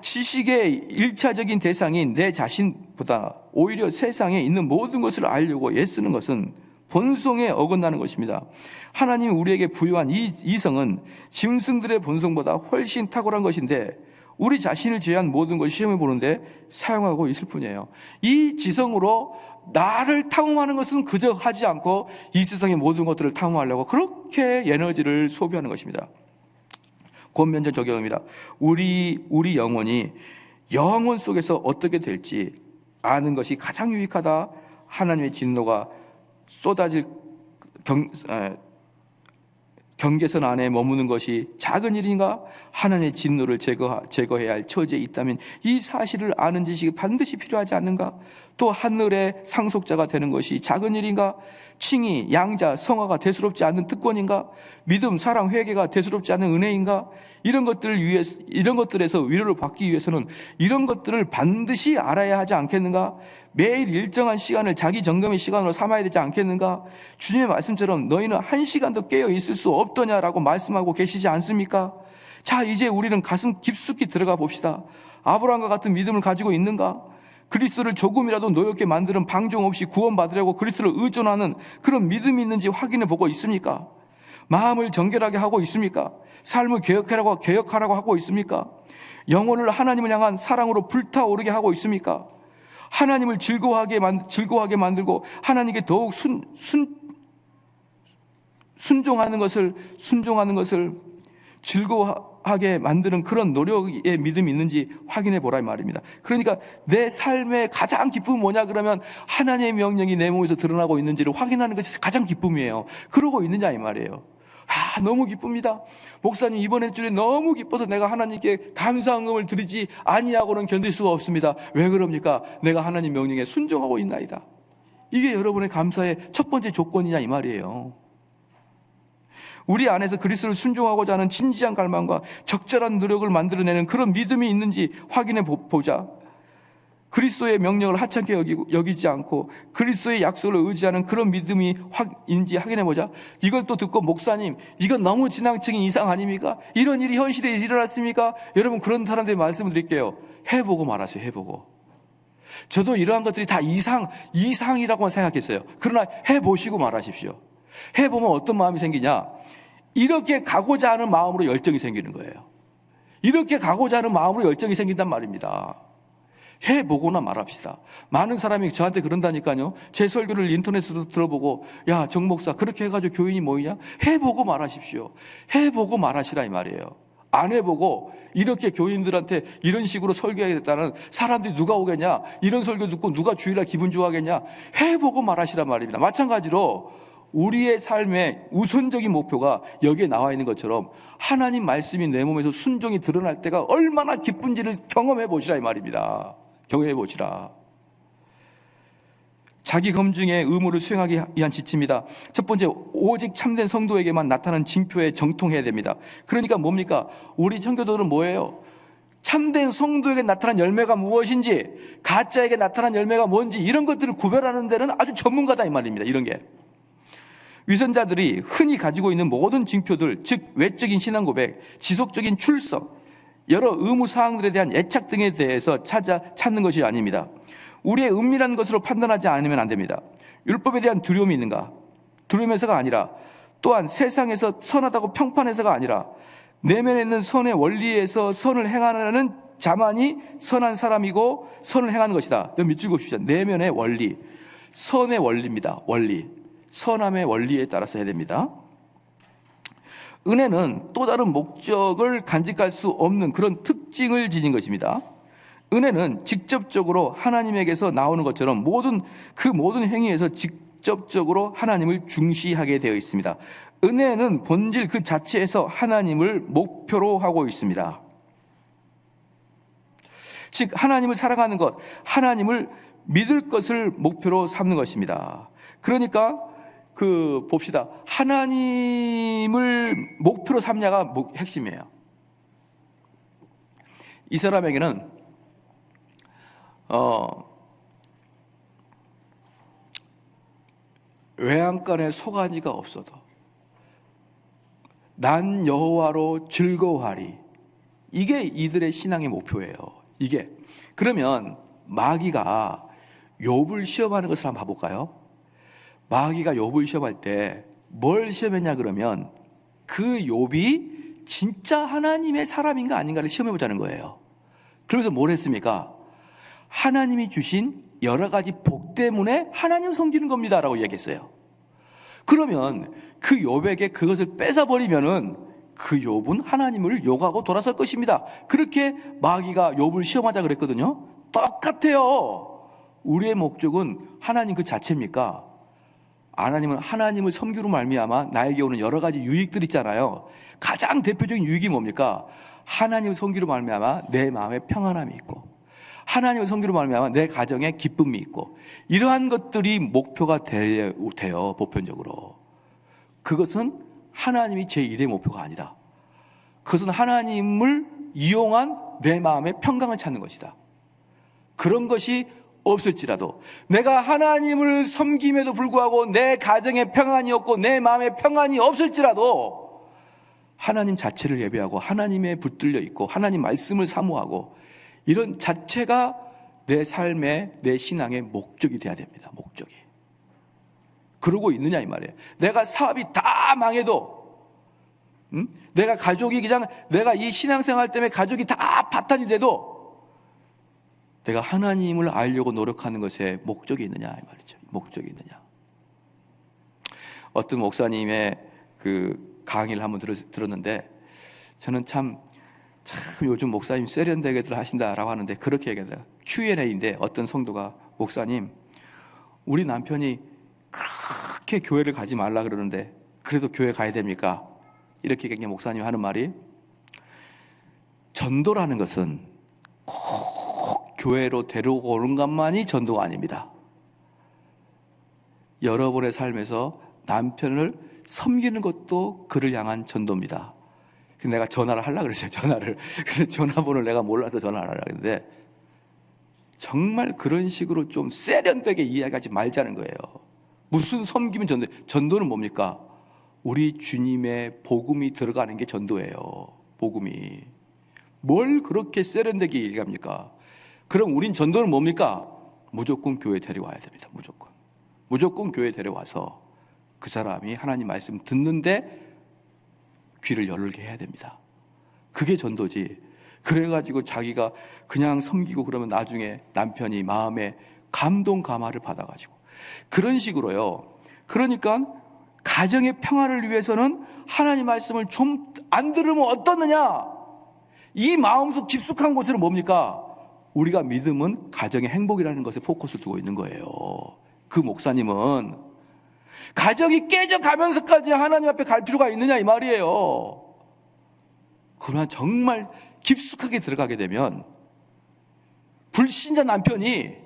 지식의 1차적인 대상인 내 자신보다 보다 오히려 세상에 있는 모든 것을 알려고 애쓰는 것은 본성에 어긋나는 것입니다. 하나님이 우리에게 부여한 이 이성은 짐승들의 본성보다 훨씬 탁월한 것인데 우리 자신을 제외한 모든 것을 시험해 보는데 사용하고 있을 뿐이에요. 이 지성으로 나를 탐험하는 것은 그저 하지 않고 이 세상의 모든 것들을 탐험하려고 그렇게 에너지를 소비하는 것입니다. 권면적 적용입니다. 우리 영혼이 영혼 속에서 어떻게 될지 아는 것이 가장 유익하다. 하나님의 진노가 쏟아질 경계선 안에 머무는 것이 작은 일인가? 하나님의 진노를 제거해야 할 처지에 있다면 이 사실을 아는 지식이 반드시 필요하지 않는가? 또 하늘의 상속자가 되는 것이 작은 일인가? 칭의, 양자, 성화가 대수롭지 않은 특권인가? 믿음, 사랑, 회개가 대수롭지 않은 은혜인가? 이런 것들에서 위로를 받기 위해서는 이런 것들을 반드시 알아야 하지 않겠는가? 매일 일정한 시간을 자기 점검의 시간으로 삼아야 되지 않겠는가? 주님의 말씀처럼 너희는 한 시간도 깨어 있을 수 없더냐라고 말씀하고 계시지 않습니까? 자, 이제 우리는 가슴 깊숙이 들어가 봅시다. 아브라함과 같은 믿음을 가지고 있는가? 그리스도를 조금이라도 노엽게 만드는 방종 없이 구원받으려고 그리스도를 의존하는 그런 믿음이 있는지 확인해 보고 있습니까? 마음을 정결하게 하고 있습니까? 삶을 개혁하라고 하고 있습니까? 영혼을 하나님을 향한 사랑으로 불타오르게 하고 있습니까? 하나님을 즐거워하게 만들고 하나님께 더욱 순종하는 것을 즐거워하게 만드는 그런 노력의 믿음이 있는지 확인해 보라 이 말입니다. 그러니까 내 삶의 가장 기쁨은 뭐냐 그러면 하나님의 명령이 내 몸에서 드러나고 있는지를 확인하는 것이 가장 기쁨이에요. 그러고 있느냐 이 말이에요. 너무 기쁩니다. 목사님 이번 일주일에 너무 기뻐서 내가 하나님께 감사헌금을 드리지 아니하고는 견딜 수가 없습니다. 왜 그럽니까? 내가 하나님 명령에 순종하고 있나이다. 이게 여러분의 감사의 첫 번째 조건이냐 이 말이에요. 우리 안에서 그리스도를 순종하고자 하는 진지한 갈망과 적절한 노력을 만들어내는 그런 믿음이 있는지 확인해 보자. 그리스도의 명령을 하찮게 여기지 않고 그리스도의 약속을 의지하는 그런 믿음이 인지 확인해 보자. 이걸 또 듣고 목사님 이건 너무 지나치게 이상 아닙니까? 이런 일이 현실에 일어났습니까? 여러분 그런 사람들의 말씀을 드릴게요. 해보고 말하세요. 해보고. 저도 이러한 것들이 다 이상이라고만 생각했어요. 그러나 해보시고 말하십시오. 해보면 어떤 마음이 생기냐? 이렇게 가고자 하는 마음으로 열정이 생기는 거예요. 이렇게 가고자 하는 마음으로 열정이 생긴단 말입니다. 해보고나 말합시다. 많은 사람이 저한테 그런다니까요. 제 설교를 인터넷으로 들어보고 야, 정 목사 그렇게 해가지고 교인이 모이냐? 해보고 말하십시오. 해보고 말하시라 이 말이에요. 안 해보고 이렇게 교인들한테 이런 식으로 설교하겠다는 사람들이 누가 오겠냐? 이런 설교 듣고 누가 주일날 기분 좋아하겠냐? 해보고 말하시란 말입니다. 마찬가지로 우리의 삶의 우선적인 목표가 여기에 나와 있는 것처럼 하나님 말씀이 내 몸에서 순종이 드러날 때가 얼마나 기쁜지를 경험해 보시라 이 말입니다. 경험해 보시라. 자기 검증의 의무를 수행하기 위한 지침이다. 첫 번째, 오직 참된 성도에게만 나타나는 징표에 정통해야 됩니다. 그러니까 뭡니까? 우리 청교도는 뭐예요? 참된 성도에게 나타난 열매가 무엇인지, 가짜에게 나타난 열매가 뭔지 이런 것들을 구별하는 데는 아주 전문가다 이 말입니다. 이런 게. 위선자들이 흔히 가지고 있는 모든 징표들, 즉 외적인 신앙 고백, 지속적인 출석, 여러 의무 사항들에 대한 애착 등에 대해서 찾는 것이 아닙니다. 우리의 은밀한 것으로 판단하지 않으면 안 됩니다. 율법에 대한 두려움이 있는가? 두려움에서가 아니라, 또한 세상에서 선하다고 평판해서가 아니라 내면에 있는 선의 원리에서 선을 행하는 자만이 선한 사람이고 선을 행하는 것이다. 여기 밑줄 그으십시오. 내면의 원리, 선의 원리입니다. 원리, 선함의 원리에 따라서 해야 됩니다. 은혜는 또 다른 목적을 간직할 수 없는 그런 특징을 지닌 것입니다. 은혜는 직접적으로 하나님에게서 나오는 것처럼 모든 행위에서 직접적으로 하나님을 중시하게 되어 있습니다. 은혜는 본질 그 자체에서 하나님을 목표로 하고 있습니다. 즉 하나님을 사랑하는 것, 하나님을 믿을 것을 목표로 삼는 것입니다. 그러니까 봅시다. 하나님을 목표로 삼냐가 핵심이에요. 이 사람에게는 외양간에 소가지가 없어도 난 여호와로 즐거워하리. 이게 이들의 신앙의 목표예요. 이게. 그러면 마귀가 욥을 시험하는 것을 한번 봐볼까요? 마귀가 욥을 시험할 때 뭘 시험했냐 그러면 그 욥이 진짜 하나님의 사람인가 아닌가를 시험해보자는 거예요. 그러면서 뭘 했습니까? 하나님이 주신 여러 가지 복 때문에 하나님 섬기는 겁니다 라고 이야기했어요. 그러면 그 욥에게 그것을 뺏어버리면은 그 욥은 하나님을 욕하고 돌아설 것입니다. 그렇게 마귀가 욥을 시험하자 그랬거든요. 똑같아요. 우리의 목적은 하나님 그 자체입니까? 하나님은 하나님을 섬기로 말미암아 나에게 오는 여러 가지 유익들 있잖아요. 가장 대표적인 유익이 뭡니까? 하나님을 섬기로 말미암아 내 마음에 평안함이 있고, 하나님을 섬기로 말미암아 내 가정에 기쁨이 있고, 이러한 것들이 목표가 돼요. 보편적으로 그것은 하나님이 제1의 목표가 아니다. 그것은 하나님을 이용한 내 마음의 평강을 찾는 것이다. 그런 것이 없을지라도, 내가 하나님을 섬김에도 불구하고 내 가정에 평안이 없고 내 마음에 평안이 없을지라도 하나님 자체를 예배하고 하나님에 붙들려 있고 하나님 말씀을 사모하고, 이런 자체가 내 삶의, 내 신앙의 목적이 돼야 됩니다. 목적이. 그러고 있느냐 이 말이에요. 내가 사업이 다 망해도, 내가 가족이 그냥, 내가 이 신앙생활 때문에 가족이 다 파탄이 돼도 내가 하나님을 알려고 노력하는 것에 목적이 있느냐 이 말이죠. 목적이 있느냐. 어떤 목사님의 그 강의를 한번 들었는데, 저는 참 요즘 목사님 세련되게들 하신다라고 하는데 그렇게 얘기하더라고요. Q&A인데 어떤 성도가, 목사님, 우리 남편이 그렇게 교회를 가지 말라 그러는데 그래도 교회 가야 됩니까? 이렇게 얘기한 목사님이 하는 말이, 전도라는 것은 꼭 교회로 데려오는 것만이 전도가 아닙니다. 여러분의 삶에서 남편을 섬기는 것도 그를 향한 전도입니다. 그래서 내가 전화를 하려고 그랬어요. 전화를. 근데 전화번호를 내가 몰라서 전화를 하려고 했는데, 정말 그런 식으로 좀 세련되게 이야기하지 말자는 거예요. 무슨 섬기면 전도? 전도는 뭡니까? 우리 주님의 복음이 들어가는 게 전도예요. 복음이. 뭘 그렇게 세련되게 얘기합니까? 그럼 우린 전도는 뭡니까? 무조건 교회 데려와야 됩니다. 무조건 교회 데려와서 그 사람이 하나님 말씀 듣는데 귀를 열게 해야 됩니다. 그게 전도지. 그래가지고 자기가 그냥 섬기고 그러면 나중에 남편이 마음에 감동 감화를 받아가지고, 그런 식으로요. 그러니까 가정의 평화를 위해서는 하나님 말씀을 좀 안 들으면 어떻느냐? 이 마음속 깊숙한 곳에는 뭡니까? 우리가 믿음은 가정의 행복이라는 것에 포커스를 두고 있는 거예요. 그 목사님은 가정이 깨져가면서까지 하나님 앞에 갈 필요가 있느냐 이 말이에요. 그러나 정말 깊숙하게 들어가게 되면 불신자 남편이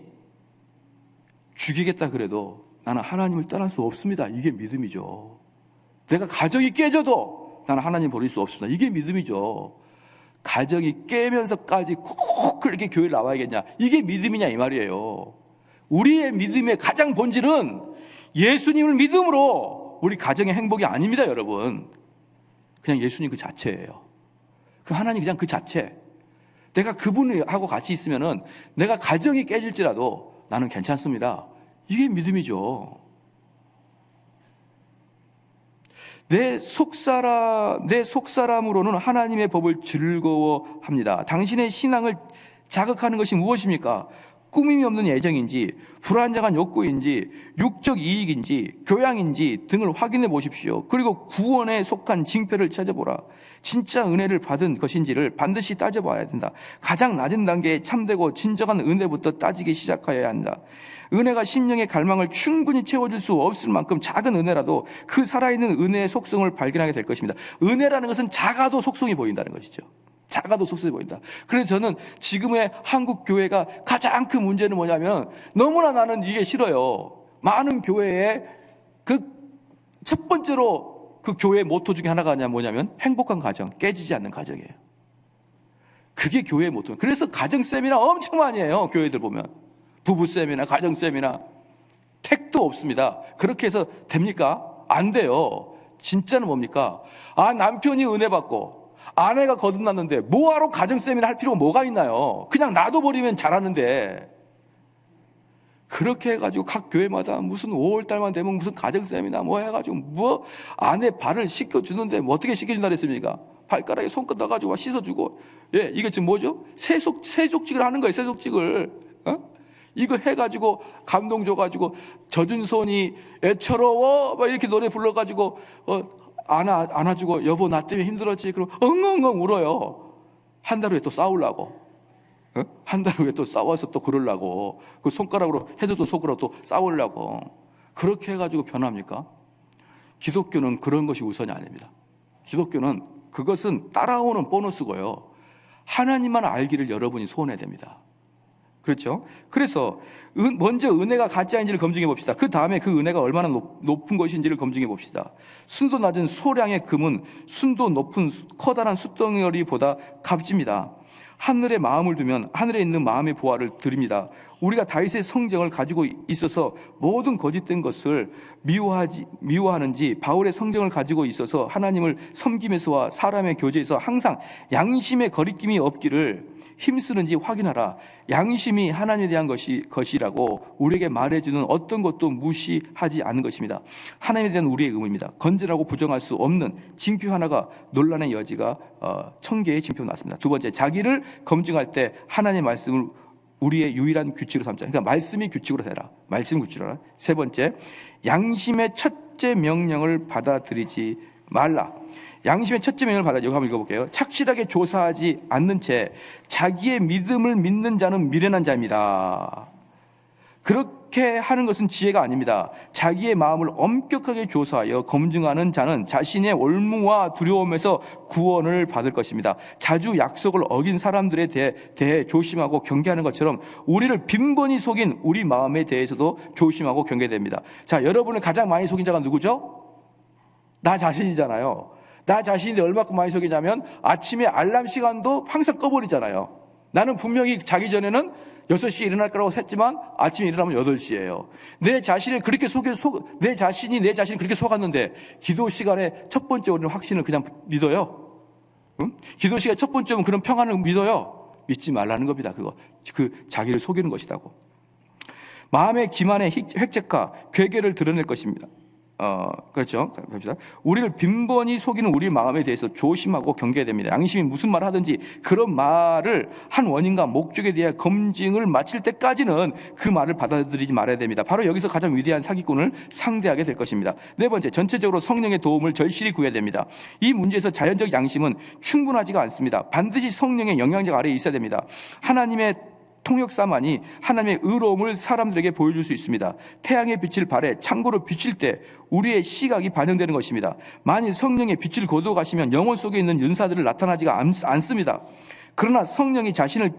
죽이겠다 그래도 나는 하나님을 떠날 수 없습니다. 이게 믿음이죠. 내가 가정이 깨져도 나는 하나님 버릴 수 없습니다. 이게 믿음이죠. 가정이 깨면서까지 꼭 그렇게 교회를 나와야겠냐, 이게 믿음이냐 이 말이에요. 우리의 믿음의 가장 본질은 예수님을 믿음으로 우리 가정의 행복이 아닙니다. 여러분, 그냥 예수님 그 자체예요. 그 하나님 그냥 그 자체. 내가 그분하고 같이 있으면은 내가 가정이 깨질지라도 나는 괜찮습니다. 이게 믿음이죠. 내 속사람으로는 하나님의 법을 즐거워합니다. 당신의 신앙을 자극하는 것이 무엇입니까? 꾸밈이 없는 애정인지, 불안정한 욕구인지, 육적 이익인지, 교양인지 등을 확인해 보십시오. 그리고 구원에 속한 징표를 찾아보라. 진짜 은혜를 받은 것인지를 반드시 따져봐야 된다. 가장 낮은 단계에 참되고 진정한 은혜부터 따지기 시작해야 한다. 은혜가 심령의 갈망을 충분히 채워줄 수 없을 만큼 작은 은혜라도 그 살아있는 은혜의 속성을 발견하게 될 것입니다. 은혜라는 것은 작아도 속성이 보인다는 것이죠. 작아도 속성이 보인다. 그래서 저는 지금의 한국 교회가 가장 큰 문제는 뭐냐면, 너무나 나는 이게 싫어요. 많은 교회에 그 첫 번째로 그 교회의 모토 중에 하나가 뭐냐면 행복한 가정, 깨지지 않는 가정이에요. 그게 교회의 모토. 그래서 가정 세미나 엄청 많이 해요. 교회들 보면 부부 세미나, 가정 세미나, 택도 없습니다. 그렇게 해서 됩니까? 안 돼요. 진짜는 뭡니까? 남편이 은혜 받고 아내가 거듭났는데 뭐하러 가정 세미나 할 필요가 뭐가 있나요? 그냥 놔둬버리면 잘하는데. 그렇게 해가지고 각 교회마다 무슨 5월달만 되면 무슨 가정세미나 뭐 해가지고 뭐 안에 발을 씻겨주는데 뭐 어떻게 씻겨준다 그랬습니까? 발가락에 손끝 넣어가지고 막 씻어주고, 예, 이게 지금 뭐죠? 세속직을 하는 거예요, 세속직을. 이거 해가지고 감동 줘가지고 젖은 손이 애처로워 막 이렇게 노래 불러가지고 안아주고 여보 나 때문에 힘들었지. 그리고 엉엉엉 울어요. 한 달 후에 또 싸우려고. 한 달 후에 또 싸워서 또 그러려고. 그 손가락으로 해줘도 속으로 또 싸우려고. 그렇게 해가지고 변합니까? 기독교는 그런 것이 우선이 아닙니다. 기독교는 그것은 따라오는 보너스고요. 하나님만 알기를 여러분이 소원해야 됩니다. 그렇죠? 그래서 먼저 은혜가 가짜인지를 검증해 봅시다. 그 다음에 그 은혜가 얼마나 높은 것인지를 검증해 봅시다. 순도 낮은 소량의 금은 순도 높은 커다란 숫덩어리보다 값집니다. 하늘에 마음을 두면 하늘에 있는 마음의 보화를 드립니다. 우리가 다윗의 성정을 가지고 있어서 모든 거짓된 것을 미워하는지 바울의 성정을 가지고 있어서 하나님을 섬김에서와 사람의 교제에서 항상 양심의 거리낌이 없기를 힘쓰는지 확인하라. 양심이 하나님에 대한 것이라고 우리에게 말해주는 어떤 것도 무시하지 않는 것입니다. 하나님에 대한 우리의 의무입니다. 건전하고 부정할 수 없는 징표 하나가 논란의 여지가 1000개의 징표가 났습니다. 두 번째, 자기를 검증할 때 하나님의 말씀을 우리의 유일한 규칙으로 삼자. 그러니까 말씀이 규칙으로 되라. 말씀 규칙으로 하라. 세 번째, 양심의 첫째 명령을 받아들이지 말라. 양심의 첫째 명령을 받아. 여기 한번 읽어볼게요. 착실하게 조사하지 않는 채 자기의 믿음을 믿는 자는 미련한 자입니다. 그렇게 하는 것은 지혜가 아닙니다. 자기의 마음을 엄격하게 조사하여 검증하는 자는 자신의 올무와 두려움에서 구원을 받을 것입니다. 자주 약속을 어긴 사람들에 대해 조심하고 경계하는 것처럼 우리를 빈번히 속인 우리 마음에 대해서도 조심하고 경계해야 됩니다. 자, 여러분을 가장 많이 속인 자가 누구죠? 나 자신이잖아요. 나 자신이 얼마큼 많이 속이냐면 아침에 알람 시간도 항상 꺼버리잖아요. 나는 분명히 자기 전에는 6시에 일어날 거라고 했지만 아침에 일어나면 8시예요. 내 자신을 그렇게 내 자신이 그렇게 속았는데 기도 시간에 첫 번째 우리는 확신을 그냥 믿어요. 응? 기도 시간에 첫 번째는 그런 평안을 믿어요. 믿지 말라는 겁니다. 그 자기를 속이는 것이라고. 마음의 기만의 획책과 괴계를 드러낼 것입니다. 그렇죠. 봅시다. 우리를 빈번히 속이는 우리 마음에 대해서 조심하고 경계해야 됩니다. 양심이 무슨 말을 하든지 그런 말을 한 원인과 목적에 대한 검증을 마칠 때까지는 그 말을 받아들이지 말아야 됩니다. 바로 여기서 가장 위대한 사기꾼을 상대하게 될 것입니다. 네 번째, 전체적으로 성령의 도움을 절실히 구해야 됩니다. 이 문제에서 자연적 양심은 충분하지가 않습니다. 반드시 성령의 영향력 아래에 있어야 됩니다. 하나님의 통역사만이 하나님의 의로움을 사람들에게 보여줄 수 있습니다. 태양의 빛을 발해 창고로 비칠 때 우리의 시각이 반영되는 것입니다. 만일 성령의 빛을 거두어 가시면 영혼 속에 있는 은사들을 나타나지가 않습니다. 그러나 성령이 자신을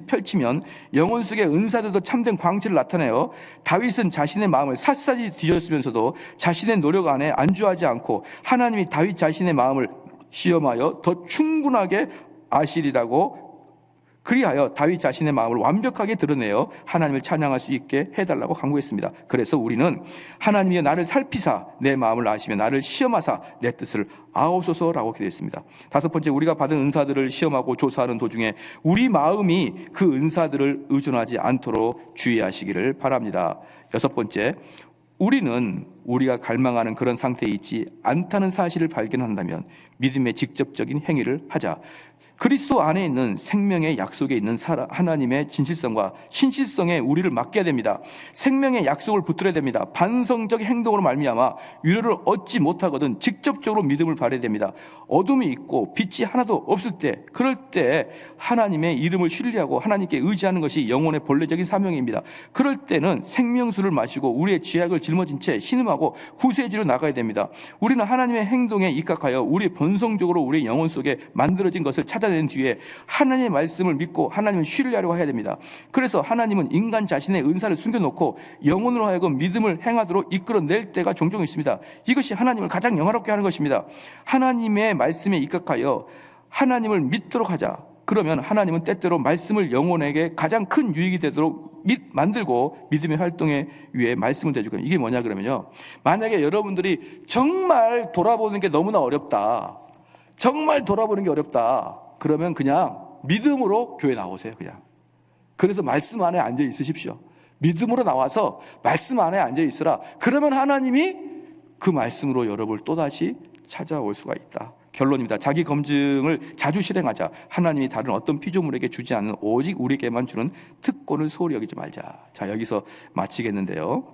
펼치면 영혼 속의 은사들도 참된 광채를 나타내요. 다윗은 자신의 마음을 샅샅이 뒤졌으면서도 자신의 노력 안에 안주하지 않고 하나님이 다윗 자신의 마음을 시험하여 더 충분하게 아시리라고 그리하여 다윗 자신의 마음을 완벽하게 드러내어 하나님을 찬양할 수 있게 해달라고 강구했습니다. 그래서 우리는 하나님이 나를 살피사 내 마음을 아시며 나를 시험하사 내 뜻을 아옵소서라고 기도했습니다. 다섯 번째, 우리가 받은 은사들을 시험하고 조사하는 도중에 우리 마음이 그 은사들을 의존하지 않도록 주의하시기를 바랍니다. 여섯 번째, 우리는 우리가 갈망하는 그런 상태에 있지 않다는 사실을 발견한다면 믿음의 직접적인 행위를 하자. 그리스도 안에 있는 생명의 약속에 있는 하나님의 진실성과 신실성에 우리를 맡겨야 됩니다. 생명의 약속을 붙들어야 됩니다. 반성적 행동으로 말미암아 위로를 얻지 못하거든 직접적으로 믿음을 발해야 됩니다. 어둠이 있고 빛이 하나도 없을 때, 그럴 때 하나님의 이름을 신뢰하고 하나님께 의지하는 것이 영혼의 본래적인 사명입니다. 그럴 때는 생명수를 마시고 우리의 죄악을 짊어진 채 신음하고 구세주로 나가야 됩니다. 우리는 하나님의 행동에 입각하여 우리 본성적으로 우리 영혼 속에 만들어진 것을 찾아낸 뒤에 하나님의 말씀을 믿고 하나님을 신뢰하려고 해야 됩니다. 그래서 하나님은 인간 자신의 은사를 숨겨놓고 영혼으로 하여금 믿음을 행하도록 이끌어낼 때가 종종 있습니다. 이것이 하나님을 가장 영화롭게 하는 것입니다. 하나님의 말씀에 입각하여 하나님을 믿도록 하자. 그러면 하나님은 때때로 말씀을 영혼에게 가장 큰 유익이 되도록 만들고 믿음의 활동에 위해 말씀을 대줄 거예요. 이게 뭐냐 그러면요, 만약에 여러분들이 정말 돌아보는 게 너무나 어렵다, 정말 돌아보는 게 어렵다, 그러면 그냥 믿음으로 교회 나오세요. 그래서 말씀 안에 앉아 있으십시오. 믿음으로 나와서 말씀 안에 앉아 있으라. 그러면 하나님이 그 말씀으로 여러분을 또다시 찾아올 수가 있다. 결론입니다. 자기 검증을 자주 실행하자. 하나님이 다른 어떤 피조물에게 주지 않는 오직 우리에게만 주는 특권을 소홀히 여기지 말자. 자, 여기서 마치겠는데요.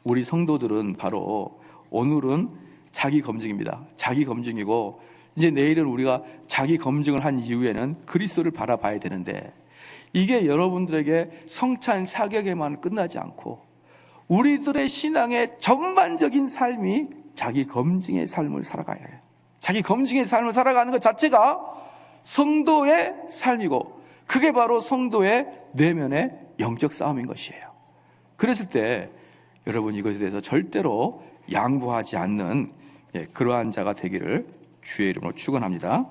우리 성도들은 바로 오늘은 자기 검증입니다. 자기 검증이고, 이제 내일은 우리가 자기 검증을 한 이후에는 그리스도를 바라봐야 되는데, 이게 여러분들에게 성찬 사격에만 끝나지 않고 우리들의 신앙의 전반적인 삶이 자기 검증의 삶을 살아가야 해요. 자기 검증의 삶을 살아가는 것 자체가 성도의 삶이고, 그게 바로 성도의 내면의 영적 싸움인 것이에요. 그랬을 때 여러분, 이것에 대해서 절대로 양보하지 않는 그러한 자가 되기를 주의 이름으로 축원합니다.